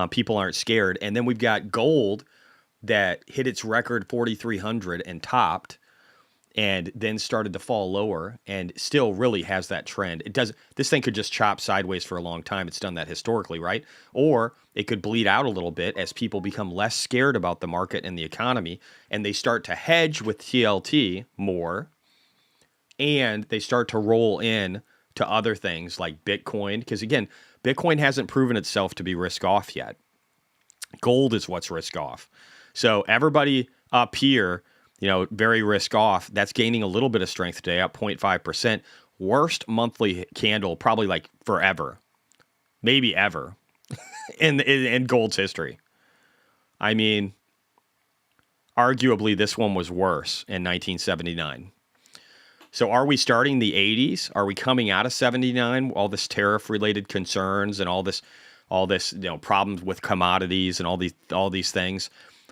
People aren't scared. And then we've got gold that hit its record 4,300 and topped and then started to fall lower and still really has that trend. This thing could just chop sideways for a long time. It's done that historically, right? Or it could bleed out a little bit as people become less scared about the market and the economy and they start to hedge with TLT more and they start to roll in to other things like Bitcoin. Because again, Bitcoin hasn't proven itself to be risk off yet. Gold is what's risk off. So everybody up here, very risk off. That's gaining a little bit of strength today, up 0.5%. Worst monthly candle probably like forever, maybe ever in gold's history. I mean, arguably this one was worse in 1979. So are we starting the 80s? Are we coming out of 79? All this tariff-related concerns and all this, problems with commodities and all these things.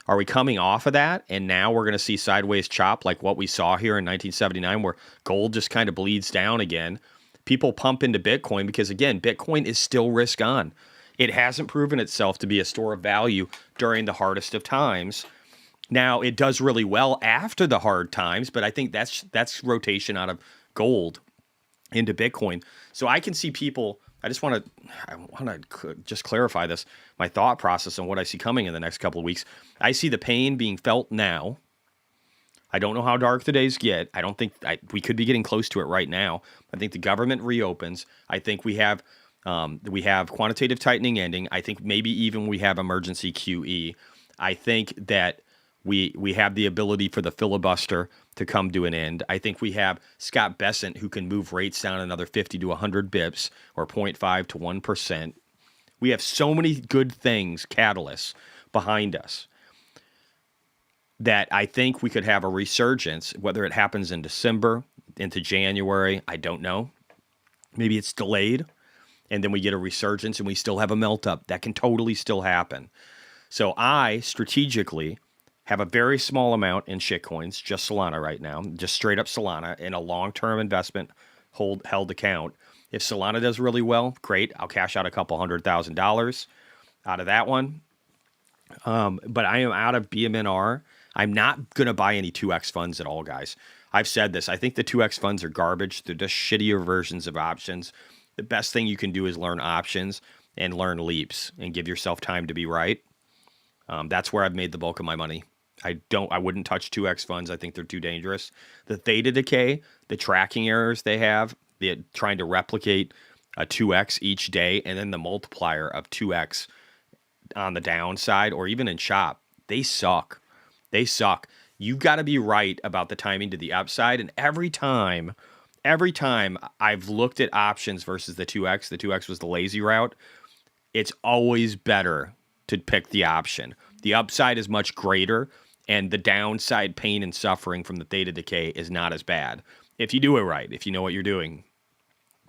Are we coming off of that? And now we're going to see sideways chop like what we saw here in 1979, where gold just kind of bleeds down again. People pump into Bitcoin because, again, Bitcoin is still risk on. It hasn't proven itself to be a store of value during the hardest of times. Now, it does really well after the hard times, but I think that's rotation out of gold into Bitcoin. So I can see people, I want to just clarify this, my thought process on what I see coming in the next couple of weeks. I see the pain being felt now. I don't know how dark the days get. I don't think we could be getting close to it right now. I think the government reopens. I think we have quantitative tightening ending. I think maybe even we have emergency QE. I think that we have the ability for the filibuster to come to an end. I think we have Scott Bessent who can move rates down another 50 to 100 bips or 0.5 to 1%. We have so many good things, catalysts behind us, that I think we could have a resurgence, whether it happens in December, into January, I don't know. Maybe it's delayed, and then we get a resurgence and we still have a melt up. That can totally still happen. So I strategically have a very small amount in shitcoins, just Solana right now, just straight up Solana in a long-term investment held account. If Solana does really well, great. I'll cash out a couple $100,000 out of that one. But I am out of BMNR. I'm not going to buy any 2X funds at all, guys. I've said this. I think the 2X funds are garbage. They're just shittier versions of options. The best thing you can do is learn options and learn leaps and give yourself time to be right. That's where I've made the bulk of my money. I wouldn't touch 2X funds. I think they're too dangerous. The theta decay, the tracking errors they have, they're trying to replicate a 2X each day, and then the multiplier of 2X on the downside or even in shop, they suck. They suck. You've got to be right about the timing to the upside. And every time I've looked at options versus the 2X was the lazy route. It's always better to pick the option. The upside is much greater, and the downside pain and suffering from the theta decay is not as bad. If you do it right, if you know what you're doing,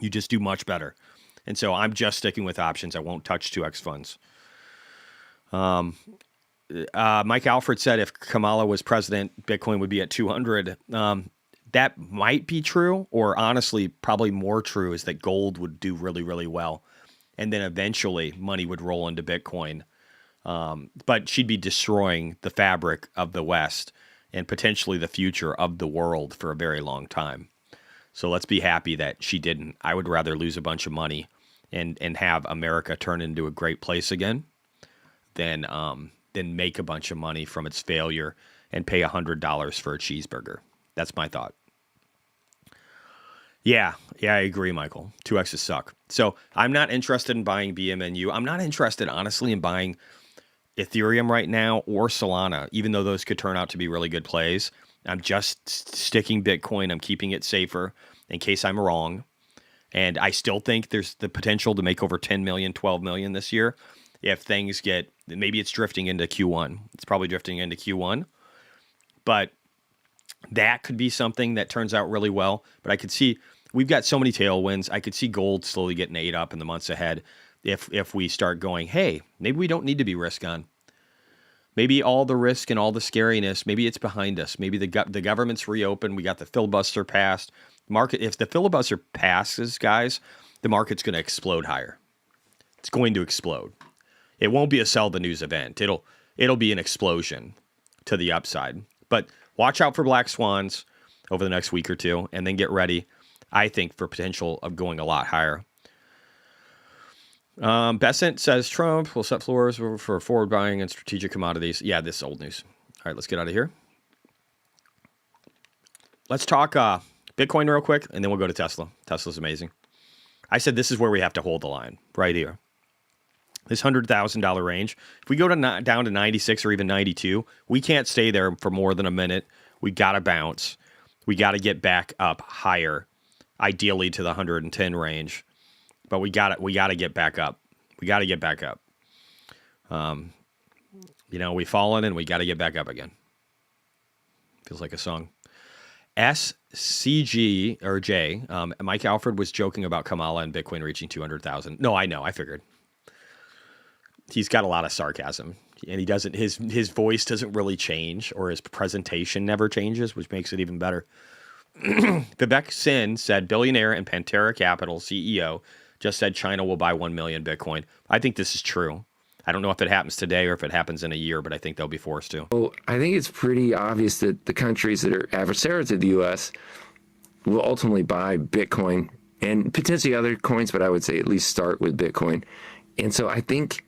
you just do much better. And so I'm just sticking with options. I won't touch 2X funds. Mike Alfred said if Kamala was president, Bitcoin would be at 200. That might be true, or honestly, probably more true is that gold would do really, really well. And then eventually money would roll into Bitcoin. But she'd be destroying the fabric of the West and potentially the future of the world for a very long time. So let's be happy that she didn't. I would rather lose a bunch of money and have America turn into a great place again than make a bunch of money from its failure and pay $100 for a cheeseburger. That's my thought. Yeah, I agree, Michael. 2X's suck. So I'm not interested in buying BMNU. I'm not interested, honestly, in buying Ethereum right now or Solana, even though those could turn out to be really good plays. I'm just sticking Bitcoin. I'm keeping it safer in case I'm wrong. And I still think there's the potential to make over 10 million, 12 million this year. If things get, maybe it's drifting into Q1. It's probably drifting into Q1. But that could be something that turns out really well. But I could see, we've got so many tailwinds. I could see gold slowly getting ate up in the months ahead if we start going, hey, maybe we don't need to be risk on. Maybe all the risk and all the scariness, maybe it's behind us. Maybe the government's reopened. We got the filibuster passed. Market, if the filibuster passes, guys, the market's going to explode higher. It's going to explode. It won't be a sell the news event. It'll be an explosion to the upside. But watch out for black swans over the next week or two, and then get ready, I think, for potential of going a lot higher. Bessent says Trump will set floors for forward buying and strategic commodities. Yeah, this is old news. All right, let's get out of here. Let's talk Bitcoin real quick, and then we'll go to Tesla. Tesla's amazing. I said this is where we have to hold the line, right here. This $100,000 range. If we go down to 96 or even 92, we can't stay there for more than a minute. We got to bounce. We got to get back up higher, ideally to the 110 range. But we got to get back up. We got to get back up. We've fallen and we got to get back up again. Feels like a song. SCG or J. Mike Alfred was joking about Kamala and Bitcoin reaching 200,000. No, I know. I figured. He's got a lot of sarcasm, and he doesn't. His voice doesn't really change, or his presentation never changes, which makes it even better. Vivek Sin said, billionaire and Pantera Capital CEO just said China will buy 1 million Bitcoin. I think this is true. I don't know if it happens today or if it happens in a year, but I think they'll be forced to.
Well, I think it's pretty obvious that the countries that are adversarial to the U.S. will ultimately buy Bitcoin and potentially other coins, but I would say at least start with Bitcoin. And so I think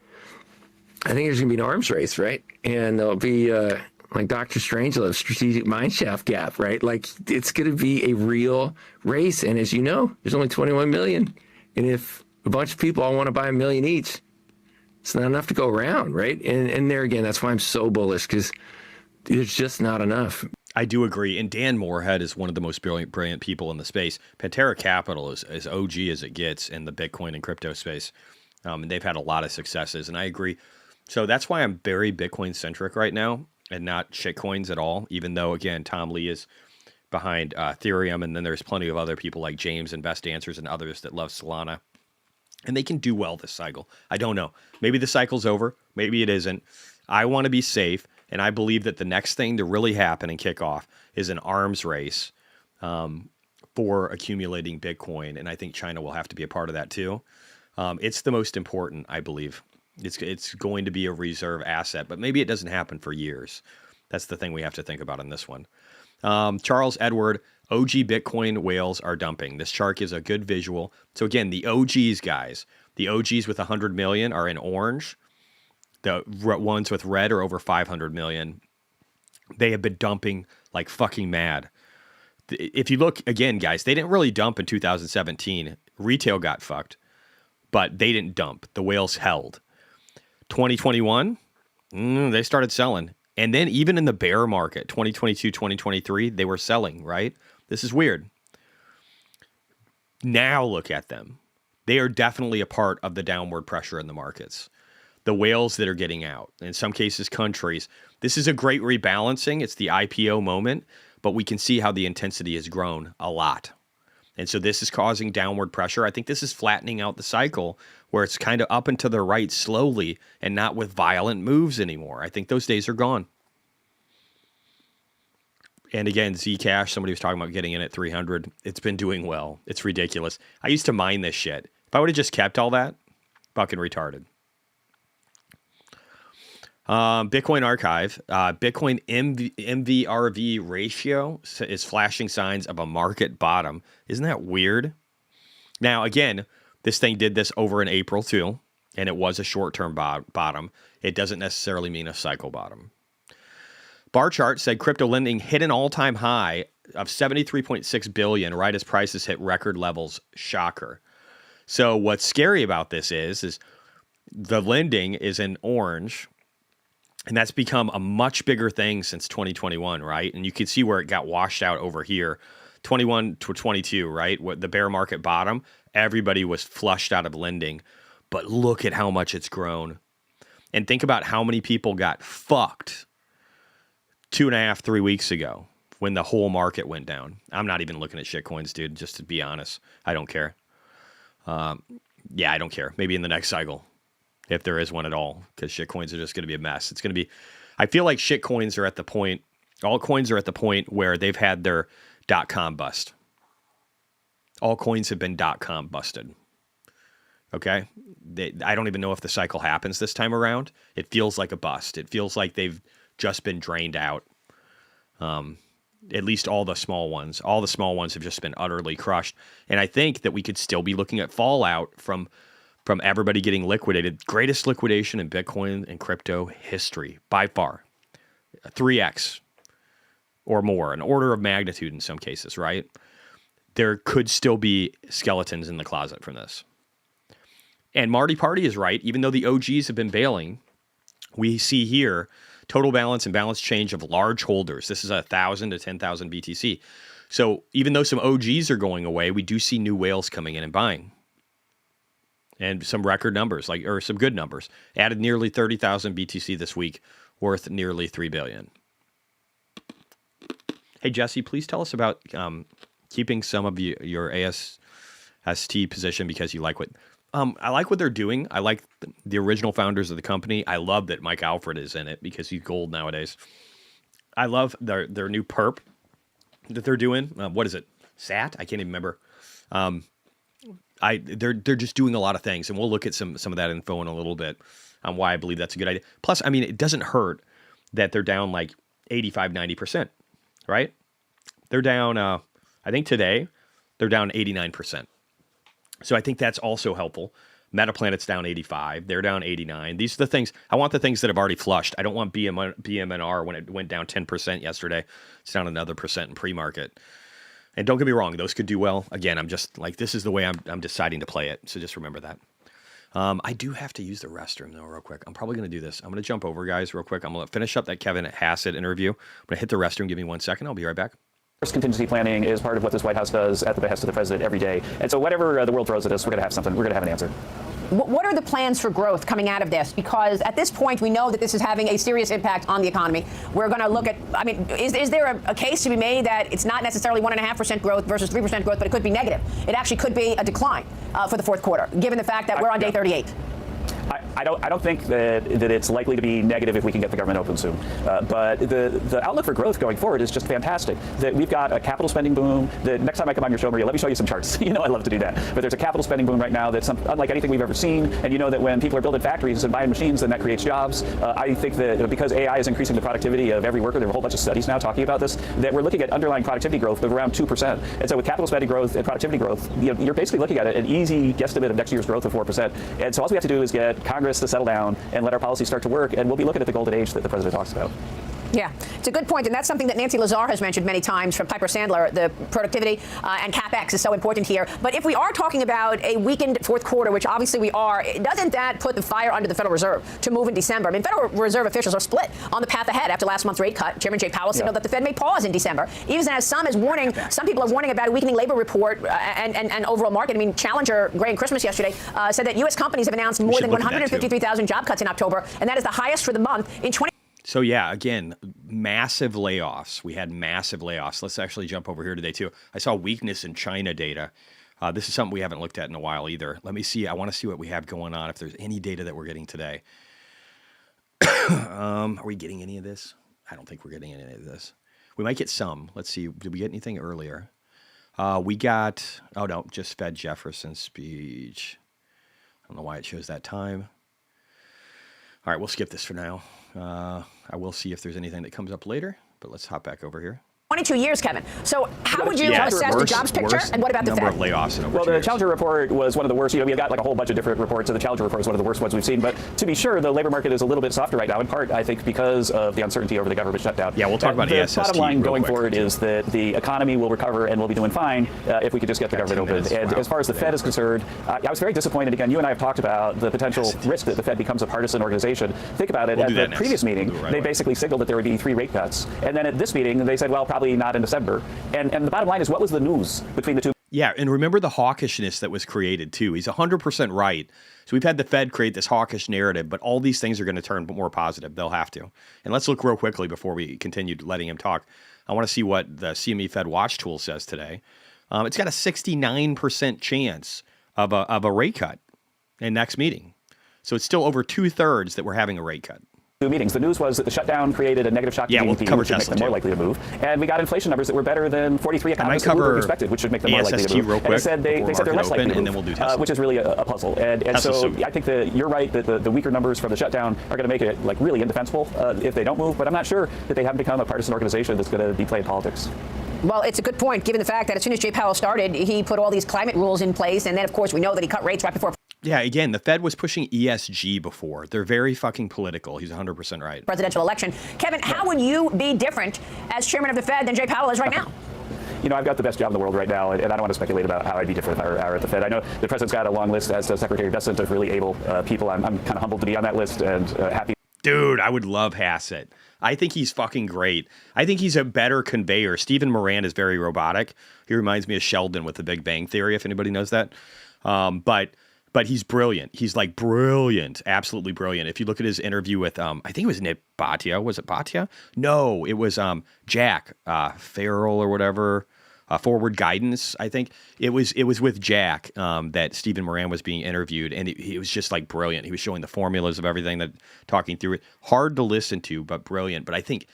there's going to be an arms race, right? And there'll be like Dr. Strangelove, strategic mineshaft gap, right? Like it's going to be a real race. And as you know, there's only 21 million. And if a bunch of people all want to buy 1 million each, it's not enough to go around, right? And there again, that's why I'm so bullish, because there's just not enough.
I do agree. And Dan Moorhead is one of the most brilliant people in the space. Pantera Capital is as OG as it gets in the Bitcoin and crypto space. And they've had a lot of successes. And I agree. So that's why I'm very Bitcoin centric right now and not shitcoins at all, even though, again, Tom Lee is behind Ethereum. And then there's plenty of other people like James and Best Answers and others that love Solana. And they can do well this cycle. I don't know. Maybe the cycle's over. Maybe it isn't. I want to be safe. And I believe that the next thing to really happen and kick off is an arms race for accumulating Bitcoin. And I think China will have to be a part of that too. It's the most important, I believe. It's going to be a reserve asset, but maybe it doesn't happen for years. That's the thing we have to think about in this one. Charles Edward, OG Bitcoin whales are dumping. This chart gives a good visual. So again, the OGs, guys, the OGs with 100 million are in orange. The ones with red are over 500 million. They have been dumping like fucking mad. If you look again, guys, they didn't really dump in 2017. Retail got fucked, but they didn't dump. The whales held. 2021, they started selling. And then even in the bear market, 2022, 2023, they were selling, right? This is weird. Now look at them. They are definitely a part of the downward pressure in the markets. The whales that are getting out, in some cases, countries. This is a great rebalancing. It's the IPO moment, but we can see how the intensity has grown a lot. And so this is causing downward pressure. I think this is flattening out the cycle where it's kind of up and to the right slowly and not with violent moves anymore. I think those days are gone. And again, Zcash, somebody was talking about getting in at 300. It's been doing well. It's ridiculous. I used to mine this shit. If I would have just kept all that, fucking retarded. Bitcoin Archive, Bitcoin MVRV ratio is flashing signs of a market bottom. Isn't that weird? Now, again, this thing did this over in April too, and it was a short-term bottom. It doesn't necessarily mean a cycle bottom. Bar chart said crypto lending hit an all-time high of 73.6 billion right as prices hit record levels. Shocker. So what's scary about this is the lending is in orange. And that's become a much bigger thing since 2021, right? And you can see where it got washed out over here. 21 to 22, right? What the bear market bottom, everybody was flushed out of lending. But look at how much it's grown. And think about how many people got fucked 2.5, 3 weeks ago when the whole market went down. I'm not even looking at shitcoins, dude, just to be honest. I don't care. Yeah, I don't care. Maybe in the next cycle. If there is one at all, because shitcoins are just going to be a mess. It's going to be, I feel like shitcoins are at the point, all coins are at the point where they've had their .com bust. All coins have been .com busted. Okay? I don't even know if the cycle happens this time around. It feels like a bust. It feels like they've just been drained out. At least all the small ones. All the small ones have just been utterly crushed. And I think that we could still be looking at fallout from everybody getting liquidated. Greatest liquidation in Bitcoin and crypto history, by far. 3x or more, an order of magnitude in some cases, right? There could still be skeletons in the closet from this. And Marty Party is right. Even though the OGs have been bailing, we see here total balance and balance change of large holders. This is 1,000 to 10,000 BTC. So even though some OGs are going away, we do see new whales coming in and buying. And some record numbers, or some good numbers. Added nearly 30,000 BTC this week, worth nearly $3 billion. Hey, Jesse, please tell us about keeping some of your AST position because you like what... I like what they're doing. I like the original founders of the company. I love that Mike Alfred is in it because he's gold nowadays. I love their new perp that they're doing. What is it? SAT? I can't even remember. They're just doing a lot of things, and we'll look at some of that info in a little bit. on why I believe that's a good idea. Plus, I mean, it doesn't hurt that they're down like 85, 90%, right? They're down, I think today, they're down 89%. So I think that's also helpful. Metaplanet's down 85. They're down 89. These are the things, I want the things that have already flushed. I don't want BMNR when it went down 10% yesterday. It's down another percent in pre-market. And don't get me wrong, those could do well. Again, I'm just like, this is the way I'm deciding to play it. So just remember that. I do have to use the restroom though, real quick. I'm probably going to do this. I'm going to jump over, guys, real quick. I'm going to finish up that Kevin Hassett interview. I'm going to hit the restroom. Give me 1 second. I'll be right back.
Contingency planning is part of what this White House does at the behest of the president every day. And so whatever the world throws at us, we're going to have something. We're going to have an answer.
What are the plans for growth coming out of this? Because at this point, we know that this is having a serious impact on the economy. We're going to look at, I mean, is there a case to be made that it's not necessarily 1.5% growth versus 3% growth, but it could be negative? It actually could be a decline for the fourth quarter, given the fact that we're on day 38.
I don't think that it's likely to be negative if we can get the government open soon. But the outlook for growth going forward is just fantastic. That we've got a capital spending boom. That next time I come on your show, Maria, let me show you some charts. You know I love to do that. But there's a capital spending boom right now that's unlike anything we've ever seen. And you know that when people are building factories and buying machines, then that creates jobs. I think that because AI is increasing the productivity of every worker, there are a whole bunch of studies now talking about this, that we're looking at underlying productivity growth of around 2%. And so with capital spending growth and productivity growth, you're basically looking at an easy guesstimate of next year's growth of 4%. And so all we have to do is get Congress to settle down and let our policy start to work, and we'll be looking at the golden age that the president talks about.
Yeah, it's a good point, and that's something that Nancy Lazar has mentioned many times from Piper Sandler. The productivity and CapEx is so important here. But if we are talking about a weakened fourth quarter, which obviously we are, doesn't that put the fire under the Federal Reserve to move in December? I mean, Federal Reserve officials are split on the path ahead after last month's rate cut. Chairman Jay Powell signaled that the Fed may pause in December, even as some people are warning about a weakening labor report and overall market. I mean, Challenger, Gray and Christmas yesterday said that U.S. companies have announced more than 153,000 job cuts in October, and that is the highest for the month in 20.
So yeah, again, massive layoffs. We had massive layoffs. Let's actually jump over here today too. I saw weakness in China data. This is something we haven't looked at in a while either. Let me see. I want to see what we have going on, if there's any data that we're getting today. Are we getting any of this? I don't think we're getting any of this. We might get some. Let's see. Did we get anything earlier? We got, oh no, just Fed Jefferson speech. I don't know why it shows that time. All right, we'll skip this for now. I will see if there's anything that comes up later, but let's hop back over here.
22 years, Kevin. So how would you assess the jobs picture, and what about the Fed?
Number of layoffs in over 2
Well, the
years.
Challenger report was one of the worst. You know, we got like a whole bunch of different reports, and the Challenger report is one of the worst ones we've seen. But to be sure, the labor market is a little bit softer right now, in part, I think, because of the uncertainty over the government shutdown.
Yeah, we'll talk about ASST.
The bottom line going forward is that the economy will recover and we'll be doing fine if we could just get the government open. And as far as the Fed is concerned, I was very disappointed. Again, you and I have talked about the potential risk that the Fed becomes a partisan organization. Think about it. At the previous meeting, they basically signaled that there would be 3 rate cuts. And then at this meeting, they said, well, probably not in December. And the bottom line is, what was the news between the two?
Yeah, and remember the hawkishness that was created, too. He's 100% right. So we've had the Fed create this hawkish narrative, but all these things are going to turn more positive. They'll have to. And let's look real quickly before we continue letting him talk. I want to see what the CME Fed Watch tool says today. It's got a 69% chance of a rate cut in next meeting. So it's still over 2/3 that we're having a rate cut.
Meetings. The news was that the shutdown created a negative shock to GDP, which should make them more likely to move. And we got inflation numbers that were better than 43 economists that were expected, which should make them more likely to move.
Real quick,
and they said they're less likely to move,
and then we'll do Tesla.
which is really a puzzle. And so I think that you're right that the weaker numbers from the shutdown are going to make it like really indefensible if they don't move. But I'm not sure that they haven't become a partisan organization that's going to be playing politics.
Well, it's a good point, given the fact that as soon as Jay Powell started, he put all these climate rules in place. And then, of course, we know that he cut rates right before.
Yeah, again, the Fed was pushing ESG before. They're very fucking political. He's 100% right.
Presidential election. Kevin, how would you be different as chairman of the Fed than Jay Powell is right now?
You know, I've got the best job in the world right now, and I don't want to speculate about how I'd be different if I were at the Fed. I know the president's got a long list, as does Secretary Bessent, of really able people. I'm kind of humbled to be on that list and happy.
Dude, I would love Hassett. I think he's fucking great. I think he's a better conveyor. Stephen Moran is very robotic. He reminds me of Sheldon with the Big Bang Theory, if anybody knows that. But he's brilliant. He's like brilliant, absolutely brilliant. If you look at his interview with, I think it was Nick Bhatia. Was it Bhatia? No, it was Jack Farrell or whatever. Forward Guidance, I think. It was with Jack that Stephen Moran was being interviewed, and he was just like brilliant. He was showing the formulas of everything, talking through it. Hard to listen to, but brilliant. But I think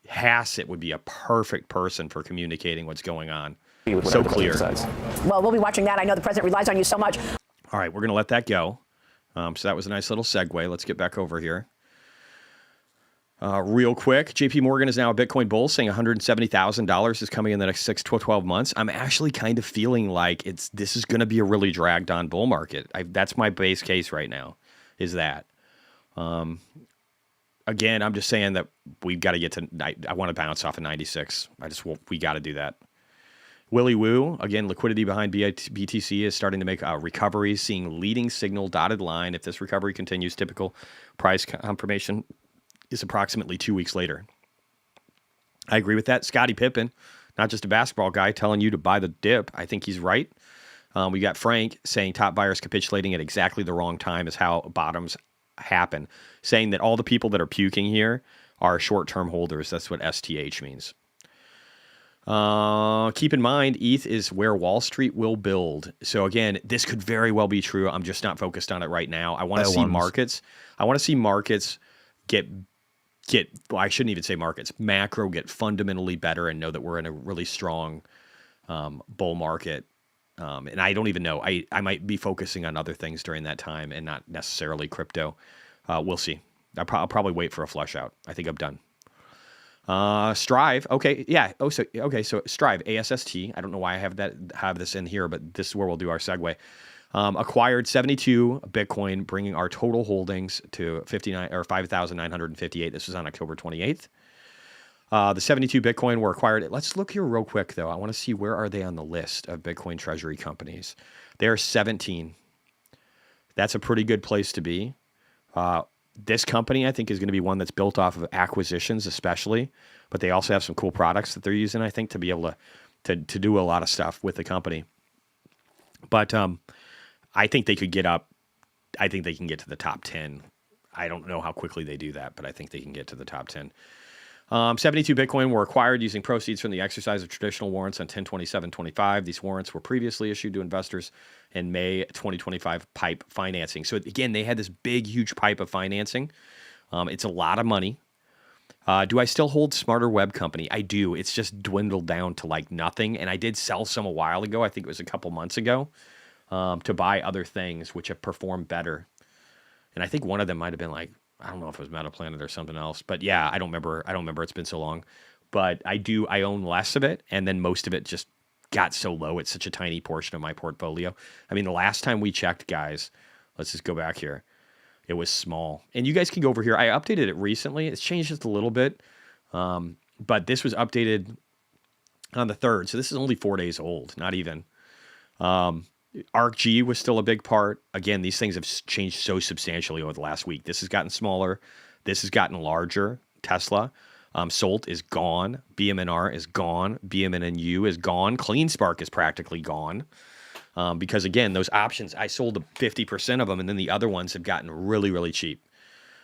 Hassett would be a perfect person for communicating what's going on. So clear.
Well, we'll be watching that. I know the president relies on you so much.
All right, we're going to let that go. So that was a nice little segue. Let's get back over here. Real quick, JP Morgan is now a Bitcoin bull, saying $170,000 is coming in the next 6 to 12 months. I'm actually kind of feeling like this is going to be a really dragged on bull market. That's my base case right now, is that. Again, I'm just saying that we've got to get to, I want to bounce off of 96. We got to do that. Willy Woo, again, liquidity behind BTC is starting to make recoveries, seeing leading signal dotted line. If this recovery continues, typical price confirmation is approximately 2 weeks later. I agree with that. Scottie Pippen, not just a basketball guy, telling you to buy the dip. I think he's right. We got Frank saying top buyers capitulating at exactly the wrong time is how bottoms happen, saying that all the people that are puking here are short-term holders. That's what STH means. Keep in mind, ETH is where Wall Street will build. So again, this could very well be true. I'm just not focused on it right now. I want to see markets. I want to see markets get. Well, I shouldn't even say markets. Macro get fundamentally better and know that we're in a really strong bull market. And I don't even know. I might be focusing on other things during that time and not necessarily crypto. We'll see. I'll probably wait for a flush out. I think I'm done. Strive. Okay. Yeah. So Strive, ASST. I don't know why I have this in here, but this is where we'll do our segue. Acquired 72 Bitcoin, bringing our total holdings to 5,958. This was on October 28th. The 72 Bitcoin were acquired. Let's look here real quick, though. I want to see where are they on the list of Bitcoin treasury companies. They're 17. That's a pretty good place to be. This company, I think, is going to be one that's built off of acquisitions, especially, but they also have some cool products that they're using, I think, to be able to do a lot of stuff with the company. But I think they could get up. I think they can get to the top 10. I don't know how quickly they do that, but I think they can get to the top 10. 72 Bitcoin were acquired using proceeds from the exercise of traditional warrants on 10/27/25. These warrants were previously issued to investors in May 2025 PIPE financing. So again, they had this big, huge pipe of financing. It's a lot of money. Do I still hold Smarter Web Company? I do. It's just dwindled down to like nothing. And I did sell some a while ago. I think it was a couple months ago to buy other things which have performed better. And I think one of them might have been like, I don't know if it was MetaPlanet or something else, but yeah, I don't remember. It's been so long, but I own less of it. And then most of it just got so low. It's such a tiny portion of my portfolio. I mean, the last time we checked, guys, let's just go back here. It was small, and you guys can go over here. I updated it recently. It's changed just a little bit. But this was updated on the 3rd. So this is only 4 days old, not even. ARCG was still a big part. Again, these things have changed so substantially over the last week. This has gotten smaller. This has gotten larger. Tesla. Solt is gone. BMNR is gone. BMNU is gone. CleanSpark is practically gone. Because again, those options, I sold 50% of them, and then the other ones have gotten really, really cheap.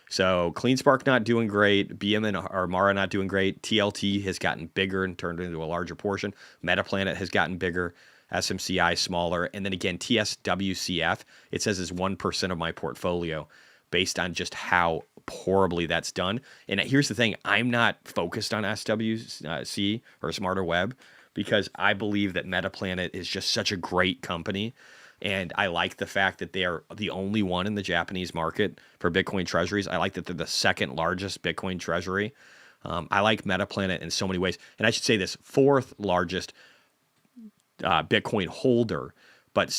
So CleanSpark not doing great. BMN or Mara not doing great. TLT has gotten bigger and turned into a larger portion. MetaPlanet has gotten bigger. SMCI smaller. And then again, TSWCF, it says is 1% of my portfolio based on just how horribly that's done. And here's the thing. I'm not focused on SWC or Smarter Web because I believe that MetaPlanet is just such a great company. And I like the fact that they are the only one in the Japanese market for Bitcoin treasuries. I like that they're the second largest Bitcoin treasury. I like MetaPlanet in so many ways. And I should say this, 4th largest Bitcoin holder, but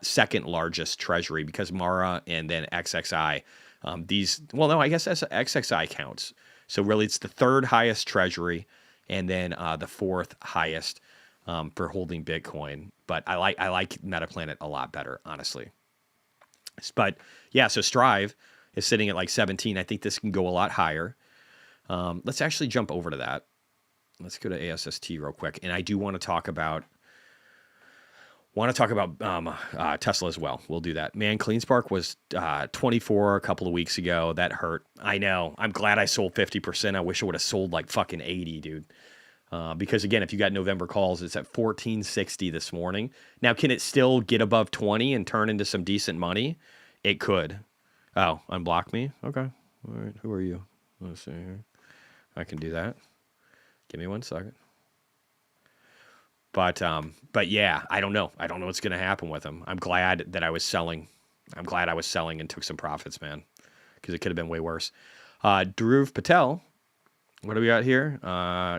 second largest treasury because Mara and then XXI. I guess XXI counts. So really it's the 3rd highest treasury and then the 4th highest for holding Bitcoin. But I like MetaPlanet a lot better, honestly. But yeah, so Strive is sitting at like 17. I think this can go a lot higher. Let's actually jump over to that. Let's go to ASST real quick. And I do want to talk about Tesla as well. We'll do that. Man, CleanSpark was 24 a couple of weeks ago. That hurt. I know. I'm glad I sold 50%. I wish I would have sold like fucking 80, dude. Because again, if you got November calls, it's at 1460 this morning. Now, can it still get above 20 and turn into some decent money? It could. Oh, unblock me? Okay. All right. Who are you? Let's see here. I can do that. Give me 1 second. But yeah, I don't know. I don't know what's going to happen with them. I'm glad that I was selling I'm glad I was selling and took some profits, man, because it could have been way worse. Dhruv Patel, what do we got here?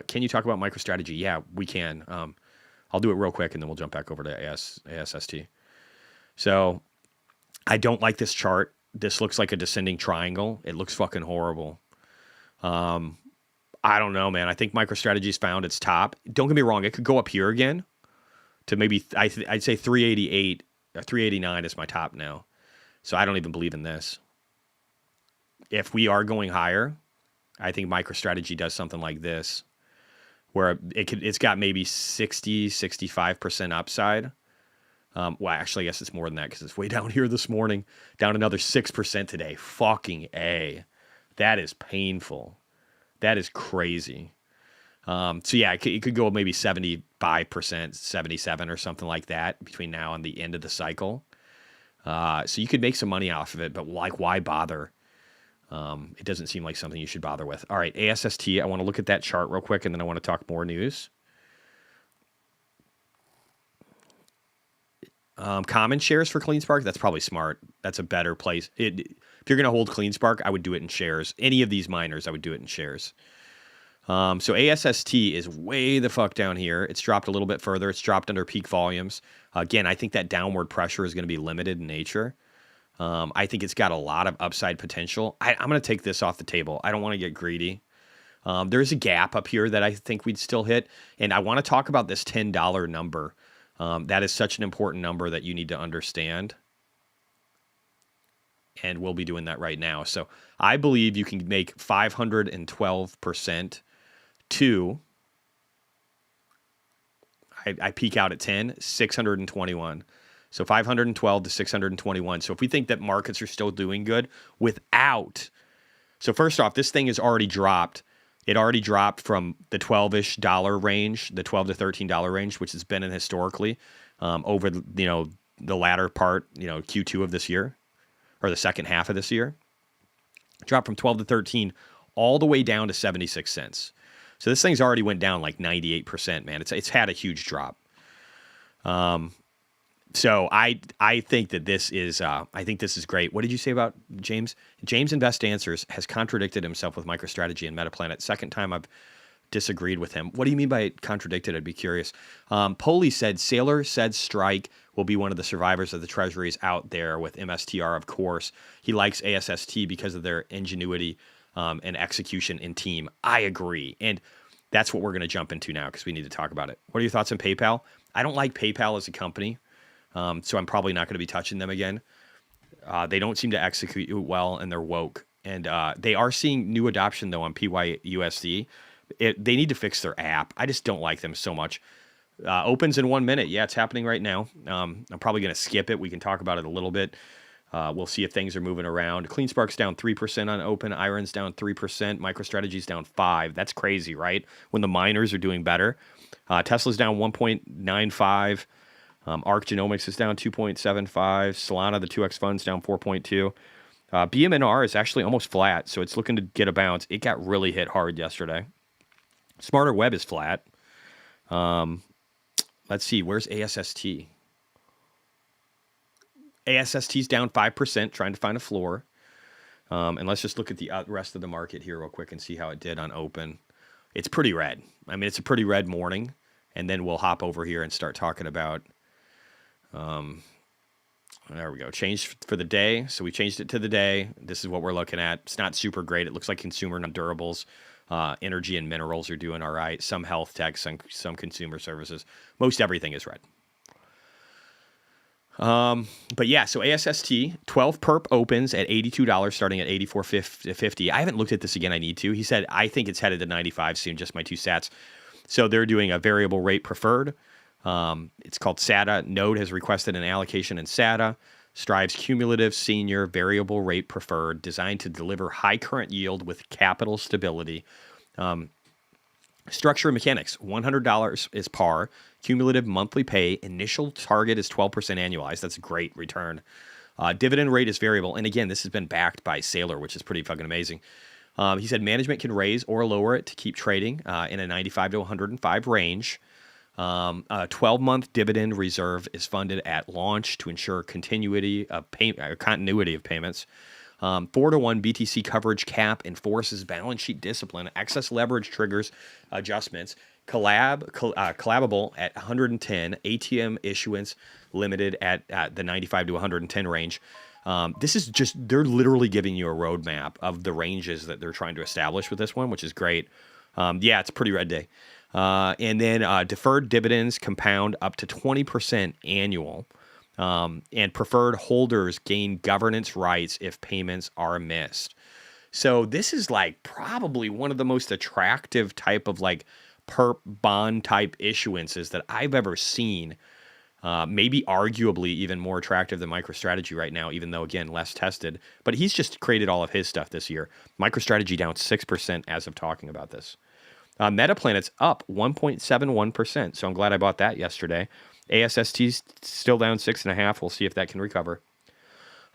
Can you talk about MicroStrategy? Yeah, we can. I'll do it real quick, and then we'll jump back over to ASST. So I don't like this chart. This looks like a descending triangle. It looks fucking horrible. I don't know, man. I think MicroStrategy's found its top. Don't get me wrong. It could go up here again to maybe, I'd say 388 or 389 is my top now. So I don't even believe in this. If we are going higher, I think MicroStrategy does something like this, where it's got maybe 60, 65% upside. Well, actually, I guess it's more than that because it's way down here this morning, down another 6% today. Fucking A. That is painful. That is crazy. So yeah, it could go maybe 75%, 77 or something like that between now and the end of the cycle. So you could make some money off of it, but like, why bother? It doesn't seem like something you should bother with. All right, ASST, I want to look at that chart real quick, and then I want to talk more news. Common shares for CleanSpark, that's probably smart. That's a better place. If you're going to hold CleanSpark, I would do it in shares. Any of these miners, I would do it in shares. So ASST is way the fuck down here. It's dropped a little bit further. It's dropped under peak volumes. Again, I think that downward pressure is going to be limited in nature. I think it's got a lot of upside potential. I'm going to take this off the table. I don't want to get greedy. There's a gap up here that I think we'd still hit. And I want to talk about this $10 number. That is such an important number that you need to understand. And we'll be doing that right now. So I believe you can make 512% to, I peak out at 10, 621. So 512 to 621. So if we think that markets are still doing good without, so first off, this thing has already dropped. It already dropped from the $12-ish range, the $12 to $13 range, which has been in historically over the latter part, Q2 of this year or the second half of this year. Dropped from 12 to 13 all the way down to 76 cents. So this thing's already went down like 98%, man. It's had a huge drop. So I think that this is great. What did you say about James? James Invest Answers has contradicted himself with MicroStrategy and Metaplanet. Second time I've disagreed with him. What do you mean by contradicted? I'd be curious. Poley said Saylor said Strike will be one of the survivors of the treasuries out there with MSTR, of course. He likes ASST because of their ingenuity and execution in team. I agree. And that's what we're going to jump into now because we need to talk about it. What are your thoughts on PayPal? I don't like PayPal as a company. So I'm probably not going to be touching them again. They don't seem to execute well, and they're woke. And they are seeing new adoption, though, on PYUSD. They need to fix their app. I just don't like them so much. Opens in 1 minute. Yeah, it's happening right now. I'm probably going to skip it. We can talk about it a little bit. We'll see if things are moving around. CleanSpark's down 3% on open. Iron's down 3%. MicroStrategy's down 5%. That's crazy, right? When the miners are doing better. Tesla's down 1.95%. ARC Genomics is down 2.75. Solana, the 2X fund's down 4.2. BMNR is actually almost flat, so it's looking to get a bounce. It got really hit hard yesterday. Smarter Web is flat. Let's see, where's ASST? ASST's down 5%, trying to find a floor. And let's just look at the rest of the market here real quick and see how it did on open. It's pretty red. I mean, it's a pretty red morning. And then we'll hop over here and start talking about... there we go. Changed for the day. So we changed it to the day. This is what we're looking at. It's not super great. It looks like consumer non-durables, energy and minerals are doing all right. Some health tech, some consumer services. Most everything is red. But yeah, so ASST 12 perp opens at $82, starting at $84.50. I haven't looked at this again. I need to. He said, I think it's headed to 95 soon, just my two sats. So they're doing a variable rate preferred. It's called SATA. Node has requested an allocation in SATA. Strives cumulative senior variable rate preferred, designed to deliver high current yield with capital stability. Structure and mechanics, $100 is par. Cumulative monthly pay. Initial target is 12% annualized. That's a great return. Dividend rate is variable. And again, this has been backed by Saylor, which is pretty fucking amazing. He said management can raise or lower it to keep trading in a 95 to 105 range. A 12-month dividend reserve is funded at launch to ensure continuity of continuity of payments. 4-to-1 BTC coverage cap enforces balance sheet discipline. Excess leverage triggers adjustments. Collabable at 110. ATM issuance limited at the 95 to 110 range. This is just, they're literally giving you a roadmap of the ranges that they're trying to establish with this one, which is great. Yeah, it's a pretty red day. And then deferred dividends compound up to 20% annual. And preferred holders gain governance rights if payments are missed. So this is like probably one of the most attractive type of like perp bond type issuances that I've ever seen. Maybe arguably even more attractive than MicroStrategy right now, even though, again, less tested. But he's just created all of his stuff this year. MicroStrategy down 6% as of talking about this. Metaplanet's up 1.71%, so I'm glad I bought that yesterday. ASST's still down 6.5%. We'll see if that can recover.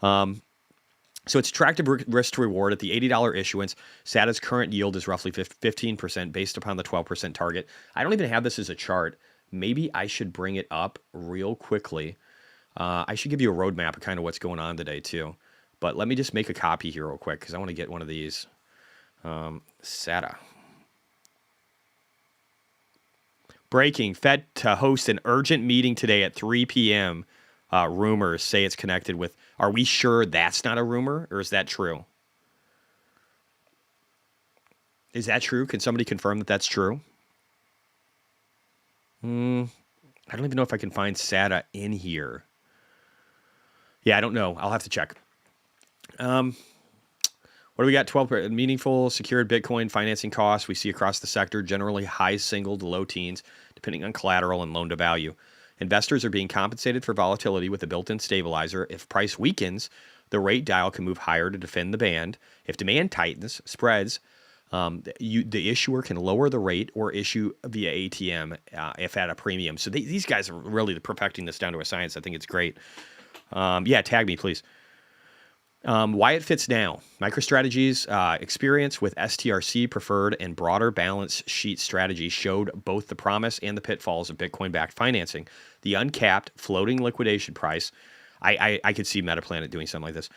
So it's attractive risk to reward at the $80 issuance. SATA's current yield is roughly 15% based upon the 12% target. I don't even have this as a chart. Maybe I should bring it up real quickly. I should give you a roadmap of kind of what's going on today too. But let me just make a copy here real quick because I want to get one of these. SATA. Breaking, Fed to host an urgent meeting today at 3 p.m. Rumors say it's connected with, are we sure that's not a rumor or is that true? Is that true? Can somebody confirm that that's true? I don't even know if I can find SATA in here. Yeah, I don't know. I'll have to check. What do we got? 12 meaningful secured Bitcoin financing costs we see across the sector, generally high single to low teens, depending on collateral and loan to value. Investors are being compensated for volatility with a built-in stabilizer. If price weakens, the rate dial can move higher to defend the band. If demand tightens, spreads, the issuer can lower the rate or issue via ATM if at a premium. So these guys are really perfecting this down to a science. I think it's great. Yeah, tag me, please. Why it fits now. MicroStrategy's experience with STRC preferred and broader balance sheet strategy showed both the promise and the pitfalls of Bitcoin-backed financing. The uncapped floating liquidation price, I could see Metaplanet doing something like this.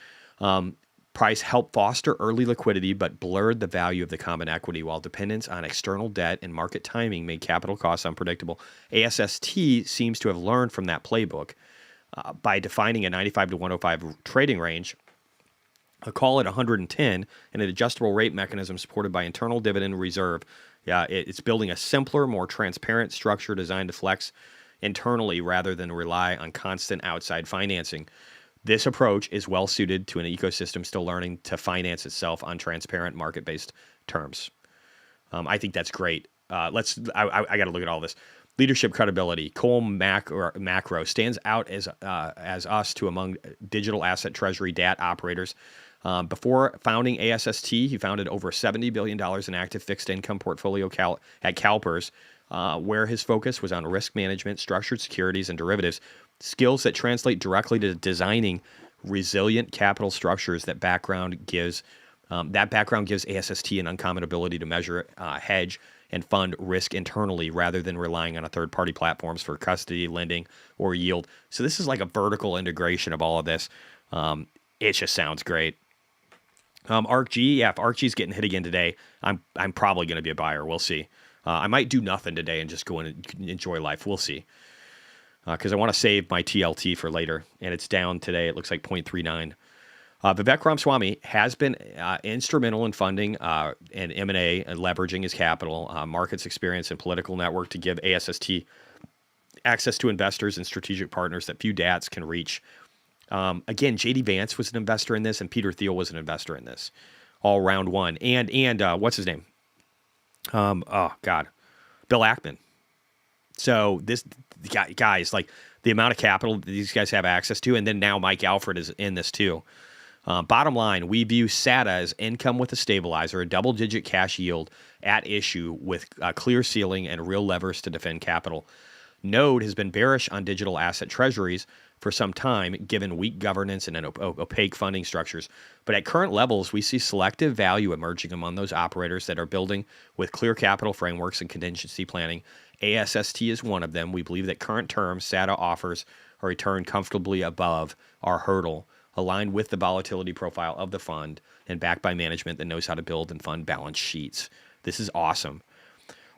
Price helped foster early liquidity but blurred the value of the common equity, while dependence on external debt and market timing made capital costs unpredictable. ASST seems to have learned from that playbook by defining a 95 to 105 trading range, a call at 110, and an adjustable rate mechanism supported by internal dividend reserve. Yeah, it's building a simpler, more transparent structure designed to flex internally rather than rely on constant outside financing. This approach is well suited to an ecosystem still learning to finance itself on transparent market-based terms. I think that's great. I got to look at all this. Leadership credibility. Cole Macro stands out as us to among digital asset treasury DAT operators. Before founding ASST, he founded over $70 billion in active fixed income portfolio at CalPERS, where his focus was on risk management, structured securities, and derivatives, skills that translate directly to designing resilient capital structures. That background gives ASST an uncommon ability to measure, hedge, and fund risk internally rather than relying on third-party platforms for custody, lending, or yield. So this is like a vertical integration of all of this. It just sounds great. ARCG, yeah, if ARCG's getting hit again today, I'm probably going to be a buyer. We'll see. I might do nothing today and just go in and enjoy life. We'll see. Because I want to save my TLT for later, and it's down today. It looks like 0.39. Vivek Ramaswamy has been instrumental in funding and M&A and leveraging his capital, markets experience, and political network to give ASST access to investors and strategic partners that few DATs can reach. Again, J.D. Vance was an investor in this, and Peter Thiel was an investor in this. All round one. And what's his name? Bill Ackman. So this guys, like the amount of capital these guys have access to, and then now Mike Alfred is in this too. Bottom line, we view SATA as income with a stabilizer, a double-digit cash yield at issue with a clear ceiling and real levers to defend capital. Node has been bearish on digital asset treasuries for some time, given weak governance and opaque funding structures. But at current levels, we see selective value emerging among those operators that are building with clear capital frameworks and contingency planning. ASST is one of them. We believe that current terms, SATA offers a return comfortably above our hurdle, aligned with the volatility profile of the fund and backed by management that knows how to build and fund balance sheets. This is awesome.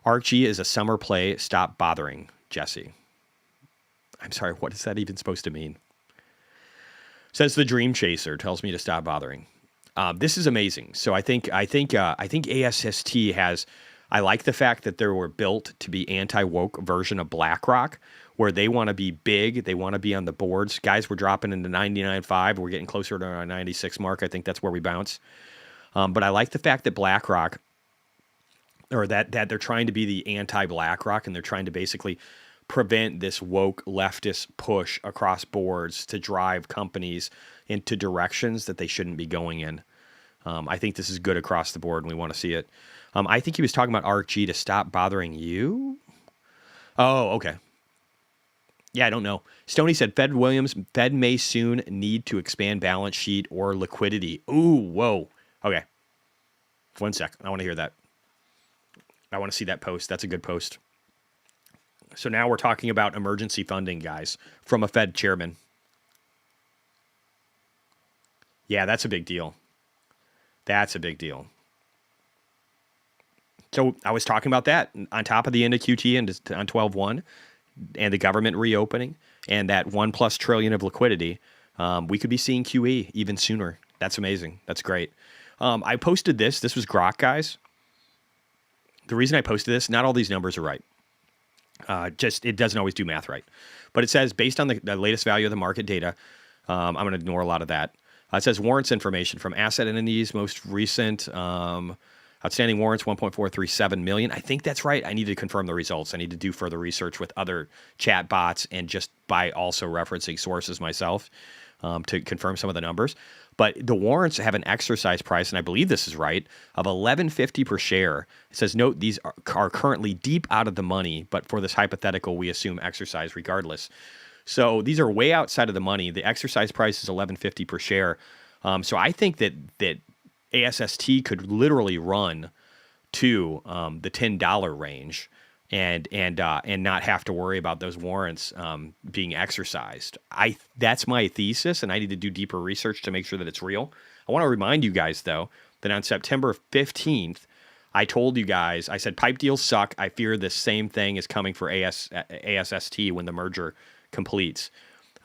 ARCG is a summer play. Stop bothering, Jesse. I'm sorry, what is that even supposed to mean? Says the Dream Chaser, tells me to stop bothering. This is amazing. So I think ASST has. I like the fact that they were built to be anti-woke version of BlackRock, where they want to be big, they want to be on the boards. Guys, we're dropping into 99.5. We're getting closer to our 96 mark. I think that's where we bounce. But I like the fact that BlackRock, or that they're trying to be the anti-BlackRock, and they're trying to basically prevent this woke leftist push across boards to drive companies into directions that they shouldn't be going in. I think this is good across the board, and we want to see it. I think he was talking about ARCG to stop bothering you. Oh, okay. Yeah, I don't know. Stoney said Fed may soon need to expand balance sheet or liquidity. Ooh, whoa. Okay. 1 second. I want to hear that. I want to see that post. That's a good post. So now we're talking about emergency funding, guys, from a Fed chairman. Yeah, that's a big deal. That's a big deal. So I was talking about that on top of the end of QT and on 12/1 and the government reopening and that $1+ trillion of liquidity. We could be seeing QE even sooner. That's amazing. That's great. I posted this. This was Grok, guys. The reason I posted this, not all these numbers are right. Just it doesn't always do math right. But it says, based on the latest value of the market data, I'm going to ignore a lot of that. It says warrants information from asset entities, most recent outstanding warrants, 1.437 million. I think that's right. I need to confirm the results. I need to do further research with other chat bots and just by also referencing sources myself to confirm some of the numbers. But the warrants have an exercise price, and I believe this is right, of $11.50 per share. It says, note, these are currently deep out of the money, but for this hypothetical, we assume exercise regardless. So these are way outside of the money. The exercise price is $11.50 per share. So I think that ASST could literally run to the $10 range and not have to worry about those warrants being exercised. That's my thesis, and I need to do deeper research to make sure that it's real. I want to remind you guys, though, that on September 15th, I told you guys, I said, pipe deals suck. I fear the same thing is coming for ASST when the merger completes.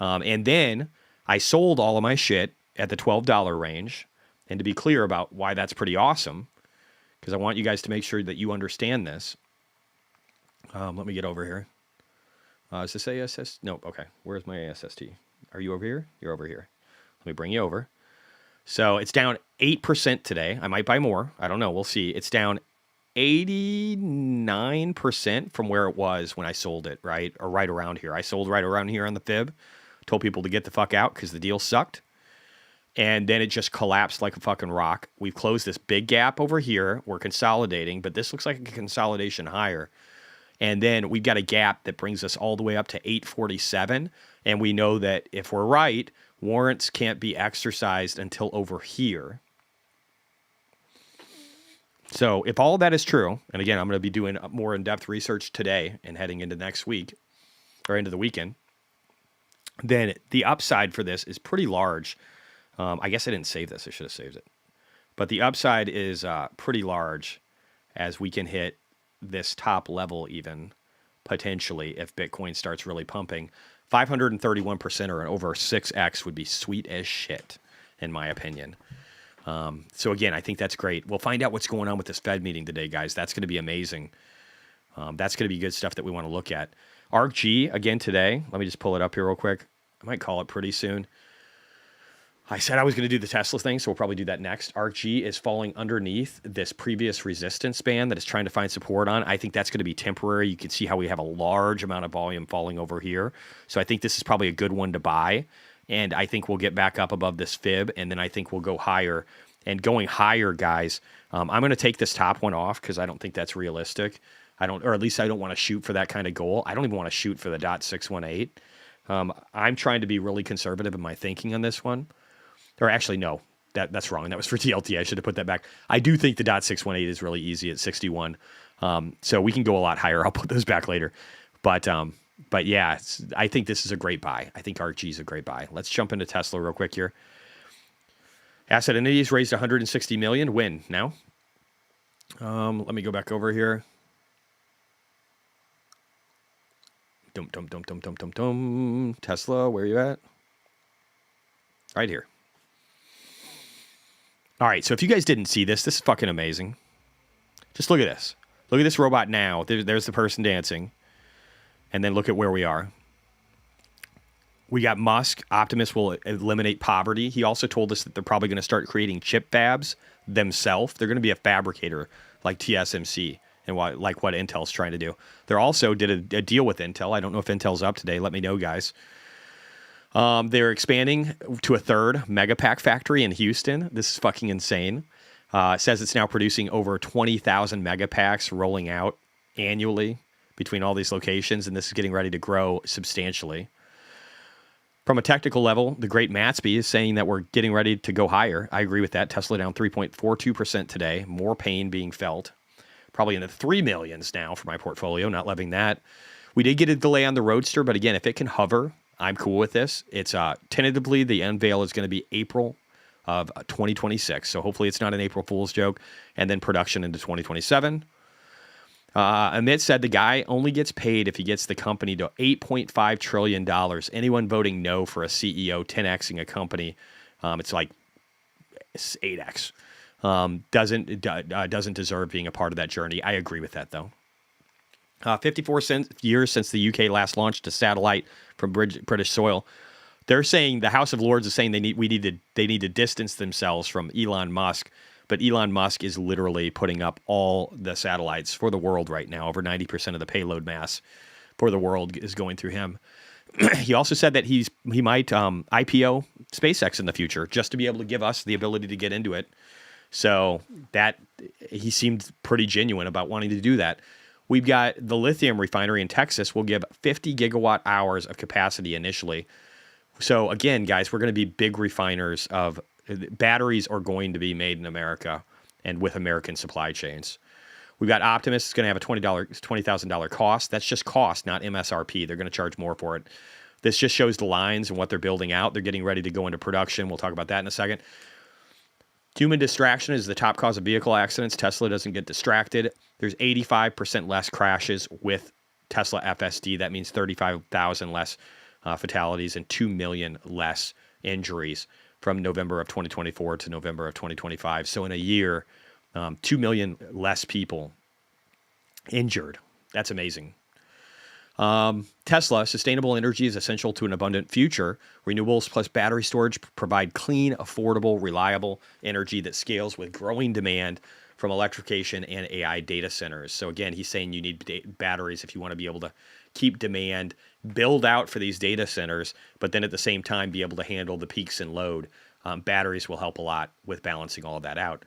And then I sold all of my shit at the $12 range. And to be clear about why that's pretty awesome, because I want you guys to make sure that you understand this. Let me get over here. Is this ASST? Nope. Okay. Where's my ASST? Are you over here? You're over here. Let me bring you over. So it's down 8% today. I might buy more. I don't know. We'll see. It's down 89% from where it was when I sold it, right? Or right around here. I sold right around here on the fib. Told people to get the fuck out because the deal sucked. And then it just collapsed like a fucking rock. We've closed this big gap over here. We're consolidating, but this looks like a consolidation higher. And then we've got a gap that brings us all the way up to 847. And we know that if we're right, warrants can't be exercised until over here. So if all of that is true, and again, I'm going to be doing more in-depth research today and heading into next week or into the weekend, then the upside for this is pretty large. I guess I didn't save this. I should have saved it. But the upside is pretty large as we can hit this top level even, potentially, if Bitcoin starts really pumping. 531% or over 6x would be sweet as shit, in my opinion. So again, I think that's great. We'll find out what's going on with this Fed meeting today, guys. That's going to be amazing. That's going to be good stuff that we want to look at. ARCG, again today. Let me just pull it up here real quick. I might call it pretty soon. I said I was going to do the Tesla thing, so we'll probably do that next. ARCG is falling underneath this previous resistance band that it's trying to find support on. I think that's going to be temporary. You can see how we have a large amount of volume falling over here. So I think this is probably a good one to buy. And I think we'll get back up above this fib, and then I think we'll go higher. And going higher, guys, I'm going to take this top one off because I don't think that's realistic. Or at least I don't want to shoot for that kind of goal. I don't even want to shoot for the .618. I'm trying to be really conservative in my thinking on this one. Or actually, no, that's wrong. That was for TLT. I should have put that back. I do think the .618 is really easy at 61. So we can go a lot higher. I'll put those back later. But yeah, I think this is a great buy. I think RG is a great buy. Let's jump into Tesla real quick here. Asset entities raised $160 million. When now? Let me go back over here. Tesla, where are you at? Right here. All right, so if you guys didn't see this is fucking amazing. Just look at this. Look at this robot now. There's the person dancing. And then look at where we are. We got Musk. Optimus will eliminate poverty. He also told us that they're probably going to start creating chip fabs themselves. They're going to be a fabricator like TSMC. And like what Intel's trying to do. They also did a deal with Intel. I don't know if Intel's up today. Let me know, guys. They're expanding to a third Megapack factory in Houston. This is fucking insane. It says it's now producing over 20,000 Megapacks rolling out annually between all these locations, and this is getting ready to grow substantially. From a technical level, the great Matsby is saying that we're getting ready to go higher. I agree with that. Tesla down 3.42% today. More pain being felt. Probably in the 3 millions now for my portfolio. Not loving that. We did get a delay on the Roadster, but again, if it can hover, I'm cool with this. It's tentatively the unveil is going to be April of 2026. So hopefully it's not an April Fool's joke. And then production into 2027. Amit said the guy only gets paid if he gets the company to $8.5 trillion. Anyone voting no for a CEO 10xing a company, it's like 8x. Doesn't deserve being a part of that journey. I agree with that, though. 54 years since the UK last launched a satellite from British soil. They're saying the House of Lords is saying they need to distance themselves from Elon Musk, but Elon Musk is literally putting up all the satellites for the world right now. Over 90% of the payload mass for the world is going through him. He also said that he might IPO SpaceX in the future just to be able to give us the ability to get into it. So that he seemed pretty genuine about wanting to do that. We've got the lithium refinery in Texas will give 50 gigawatt hours of capacity initially. So again, guys, we're going to be big refiners of batteries are going to be made in America and with American supply chains. We've got Optimus. It's going to have a $20,000 cost. That's just cost, not MSRP. They're going to charge more for it. This just shows the lines and what they're building out. They're getting ready to go into production. We'll talk about that in a second. Human distraction is the top cause of vehicle accidents. Tesla doesn't get distracted. There's 85% less crashes with Tesla FSD. That means 35,000 less fatalities and 2 million less injuries from November of 2024 to November of 2025. So in a year, 2 million less people injured. That's amazing. Tesla, sustainable energy is essential to an abundant future. Renewables plus battery storage provide clean, affordable, reliable energy that scales with growing demand from electrification and AI data centers. So again, he's saying you need batteries if you want to be able to keep demand, build out for these data centers, but then at the same time be able to handle the peaks in load. Batteries will help a lot with balancing all of that out.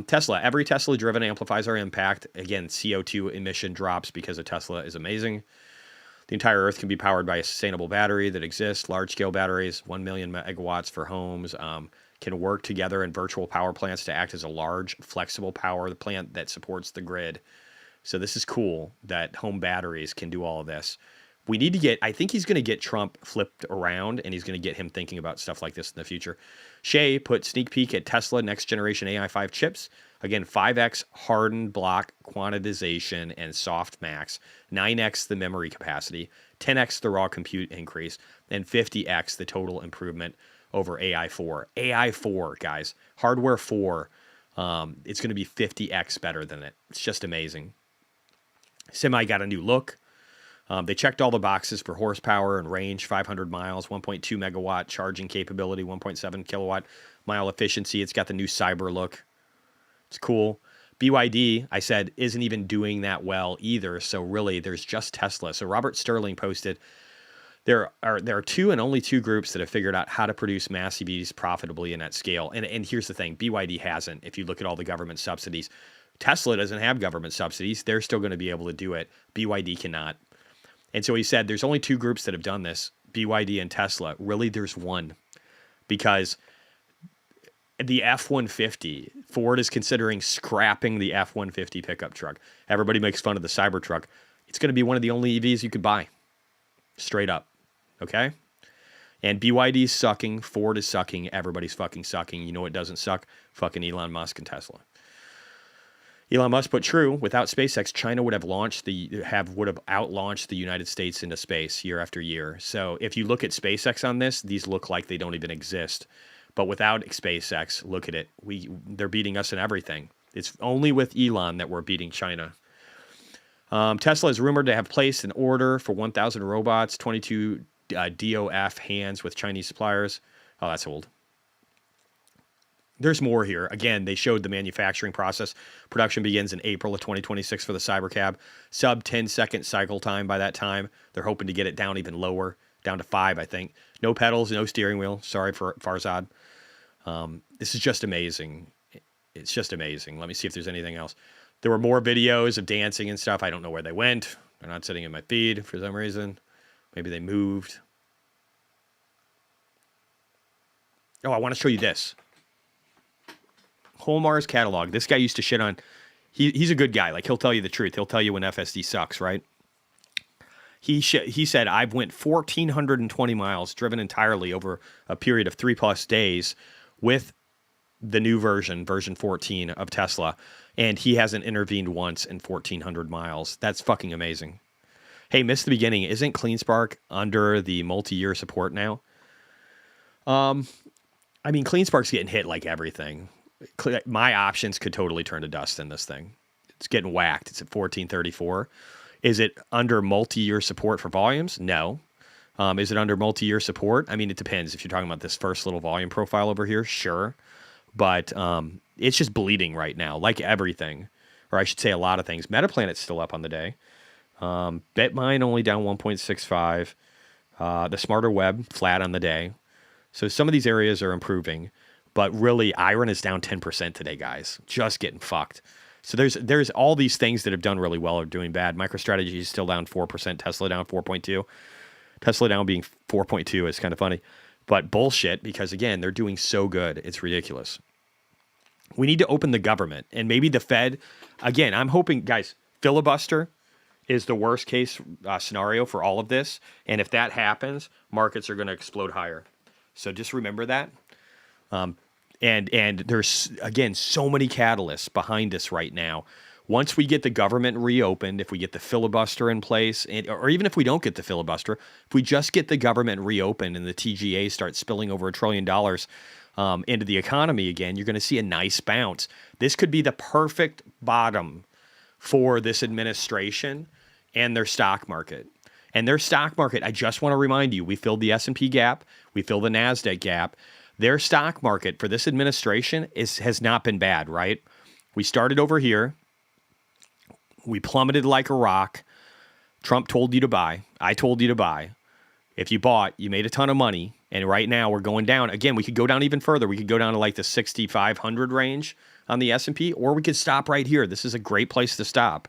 Tesla, every Tesla driven amplifies our impact. Again, CO2 emission drops because of Tesla is amazing. The entire Earth can be powered by a sustainable battery that exists. Large scale batteries, 1 million megawatts for homes, can work together in virtual power plants to act as a large flexible power plant that supports the grid. So this is cool that home batteries can do all of this. We need to get, I think he's going to get Trump flipped around and he's going to get him thinking about stuff like this in the future. Shay put sneak peek at Tesla next generation AI5 chips. Again, 5x hardened block quantization and softmax, 9x the memory capacity, 10x the raw compute increase, and 50x the total improvement over AI4. AI4, guys, hardware 4, it's going to be 50x better than it. It's just amazing. Semi got a new look. They checked all the boxes for horsepower and range, 500 miles, 1.2 megawatt charging capability, 1.7 kilowatt mile efficiency. It's got the new cyber look. It's cool. BYD, I said, isn't even doing that well either. So really, there's just Tesla. So Robert Sterling posted, there are two and only two groups that have figured out how to produce mass EVs profitably and at scale. And here's the thing, BYD hasn't. If you look at all the government subsidies, Tesla doesn't have government subsidies. They're still going to be able to do it. BYD cannot. And so he said there's only two groups that have done this, BYD and Tesla. Really, there's one, because the F-150, Ford is considering scrapping the F-150 pickup truck. Everybody makes fun of the Cybertruck. It's going to be one of the only EVs you could buy. Straight up. Okay? And BYD's sucking. Ford is sucking. Everybody's fucking sucking. You know what doesn't suck? Fucking Elon Musk and Tesla. Elon Musk put true, without SpaceX, China would have outlaunched the United States into space year after year. So if you look at SpaceX on this, these look like they don't even exist. But without SpaceX, look at it. They're beating us in everything. It's only with Elon that we're beating China. Tesla is rumored to have placed an order for 1,000 robots, 22 DOF hands with Chinese suppliers. Oh, that's old. There's more here. Again, they showed the manufacturing process. Production begins in April of 2026 for the Cybercab. Sub 10-second cycle time by that time. They're hoping to get it down even lower, down to 5, I think. No pedals, no steering wheel. Sorry for Farzad. This is just amazing. It's just amazing. Let me see if there's anything else. There were more videos of dancing and stuff. I don't know where they went. They're not sitting in my feed for some reason. Maybe they moved. Oh, I want to show you this. Holmar's catalog. This guy used to shit on. He's a good guy. Like, he'll tell you the truth. He'll tell you when FSD sucks, right? He said, I've went 1,420 miles, driven entirely over a period of 3+ days with the new version 14 of Tesla, and he hasn't intervened once in 1,400 miles. That's fucking amazing. Hey, missed the beginning. Isn't CleanSpark under the multi-year support now? I mean, CleanSpark's getting hit like everything. My options could totally turn to dust in this thing. It's getting whacked. It's at 1434. Is it under multi-year support for volumes? No. Is it under multi-year support? I mean, it depends. If you're talking about this first little volume profile over here, sure. But it's just bleeding right now, like everything. Or I should say a lot of things. Metaplanet's still up on the day. Bitmine only down 1.65. The Smarter Web flat on the day. So some of these areas are improving. But really, Iron is down 10% today, guys. Just getting fucked. So there's all these things that have done really well or doing bad. MicroStrategy is still down 4%. Tesla down 4.2. Tesla down being 4.2 is kind of funny. But bullshit, because again, they're doing so good. It's ridiculous. We need to open the government. And maybe the Fed, again, I'm hoping, guys, filibuster is the worst case scenario for all of this. And if that happens, markets are going to explode higher. So just remember that. And there's, again, so many catalysts behind us right now. Once we get the government reopened, if we get the filibuster in place, or even if we don't get the filibuster, if we just get the government reopened and the TGA starts spilling over $1 trillion into the economy again, you're going to see a nice bounce. This could be the perfect bottom for this administration and their stock market. And their stock market, I just want to remind you, we filled the S&P gap, we filled the NASDAQ gap. Their stock market for this administration has not been bad, right? We started over here. We plummeted like a rock. Trump told you to buy. I told you to buy. If you bought, you made a ton of money. And right now we're going down. Again, we could go down even further. We could go down to like the 6,500 range on the S&P, or we could stop right here. This is a great place to stop.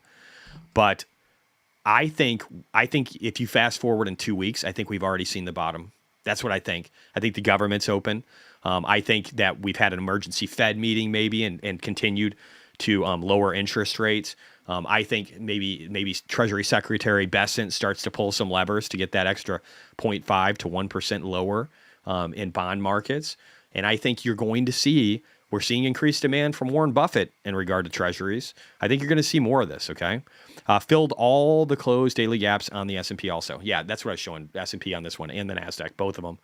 But I think if you fast forward in 2 weeks, I think we've already seen the bottom. That's what I think. I think the government's open. I think that we've had an emergency Fed meeting maybe and continued to lower interest rates. I think maybe Treasury Secretary Bessent starts to pull some levers to get that extra 0.5 to 1% lower in bond markets. And I think we're seeing increased demand from Warren Buffett in regard to treasuries. I think you're going to see more of this, okay? Filled all the closed daily gaps on the S&P also. Yeah, that's what I was showing, S&P on this one and the NASDAQ, both of them.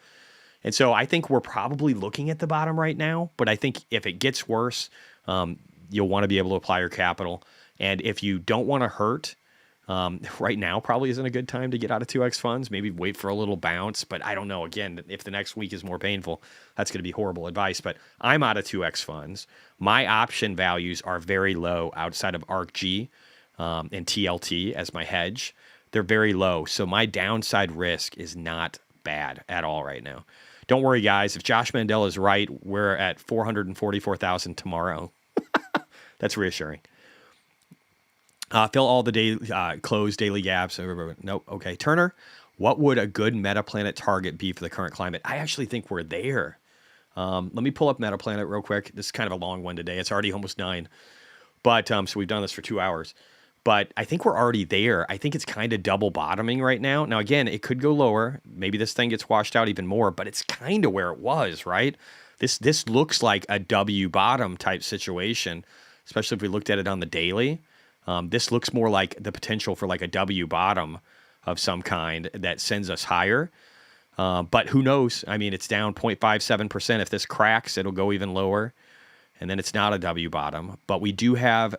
And so I think we're probably looking at the bottom right now, but I think if it gets worse, you'll want to be able to apply your capital. And if you don't want to hurt, right now probably isn't a good time to get out of 2X funds. Maybe wait for a little bounce, but I don't know. Again, if the next week is more painful, that's going to be horrible advice. But I'm out of 2X funds. My option values are very low outside of ARKG and TLT as my hedge. They're very low. So my downside risk is not bad at all right now. Don't worry, guys. If Josh Mandel is right, we're at 444,000 tomorrow. That's reassuring. Fill all the daily closed daily gaps. Nope. Okay. Turner, what would a good Metaplanet target be for the current climate? I actually think we're there. Let me pull up Metaplanet real quick. This is kind of a long one today. It's already almost 9. But so we've done this for 2 hours. But I think we're already there. I think it's kind of double bottoming right now. Now, again, it could go lower. Maybe this thing gets washed out even more, but it's kind of where it was, right? This looks like a W bottom type situation, especially if we looked at it on the daily. This looks more like the potential for like a W bottom of some kind that sends us higher. But who knows? I mean, it's down 0.57%. If this cracks, it'll go even lower. And then it's not a W bottom. But we do have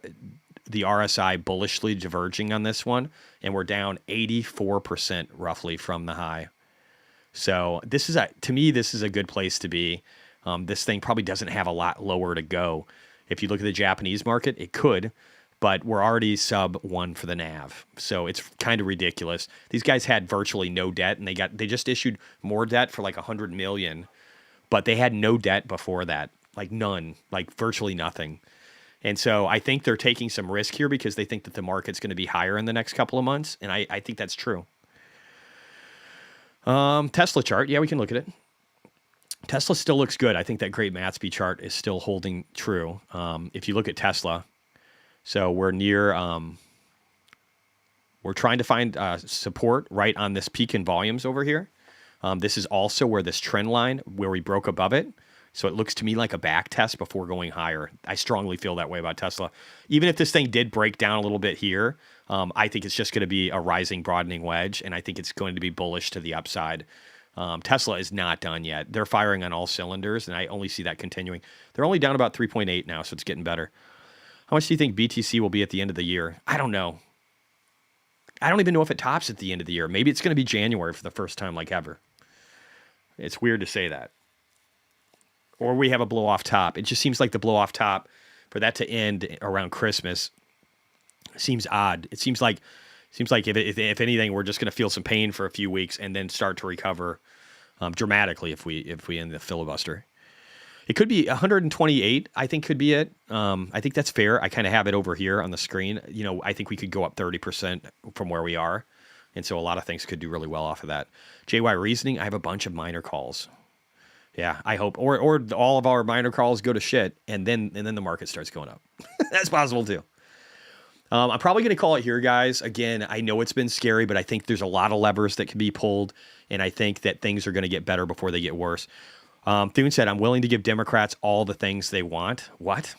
the RSI bullishly diverging on this one, and we're down 84% roughly from the high. So to me, this is a good place to be. This thing probably doesn't have a lot lower to go. If you look at the Japanese market, it could, but we're already sub 1 for the NAV. So it's kind of ridiculous. These guys had virtually no debt, and they just issued more debt for like 100 million, but they had no debt before that, like none, like virtually nothing. And so I think they're taking some risk here because they think that the market's going to be higher in the next couple of months. And I think that's true. Tesla chart. Yeah, we can look at it. Tesla still looks good. I think that great Matsby chart is still holding true. If you look at Tesla, so we're near, we're trying to find support right on this peak in volumes over here. This is also where this trend line, where we broke above it. So it looks to me like a back test before going higher. I strongly feel that way about Tesla. Even if this thing did break down a little bit here, I think it's just going to be a rising, broadening wedge, and I think it's going to be bullish to the upside. Tesla is not done yet. They're firing on all cylinders, and I only see that continuing. They're only down about 3.8 now, so it's getting better. How much do you think BTC will be at the end of the year? I don't know. I don't even know if it tops at the end of the year. Maybe it's going to be January for the first time like ever. It's weird to say that. Or we have a blow off top. It just seems like the blow off top for that to end around Christmas seems odd. It seems like if anything, we're just going to feel some pain for a few weeks and then start to recover dramatically if we end the filibuster. It could be 128. I think could be it. I think that's fair. I kind of have it over here on the screen. You know, I think we could go up 30% from where we are, and so a lot of things could do really well off of that. JY Reasoning. I have a bunch of minor calls. Yeah, I hope, or all of our minor calls go to shit, and then the market starts going up. That's possible too. I'm probably going to call it here, guys. Again, I know it's been scary, but I think there's a lot of levers that can be pulled, and I think that things are going to get better before they get worse. Thune said, I'm willing to give Democrats all the things they want. What?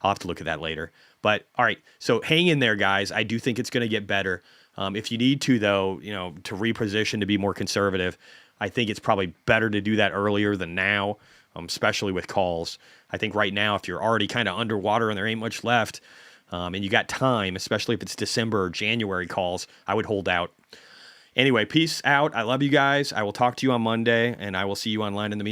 I'll have to look at that later. But all right, so hang in there, guys. I do think it's going to get better. If you need to, though, to reposition to be more conservative, I think it's probably better to do that earlier than now, especially with calls. I think right now, if you're already kind of underwater and there ain't much left, and you got time, especially if it's December or January calls, I would hold out. Anyway, peace out. I love you guys. I will talk to you on Monday, and I will see you online in the meantime.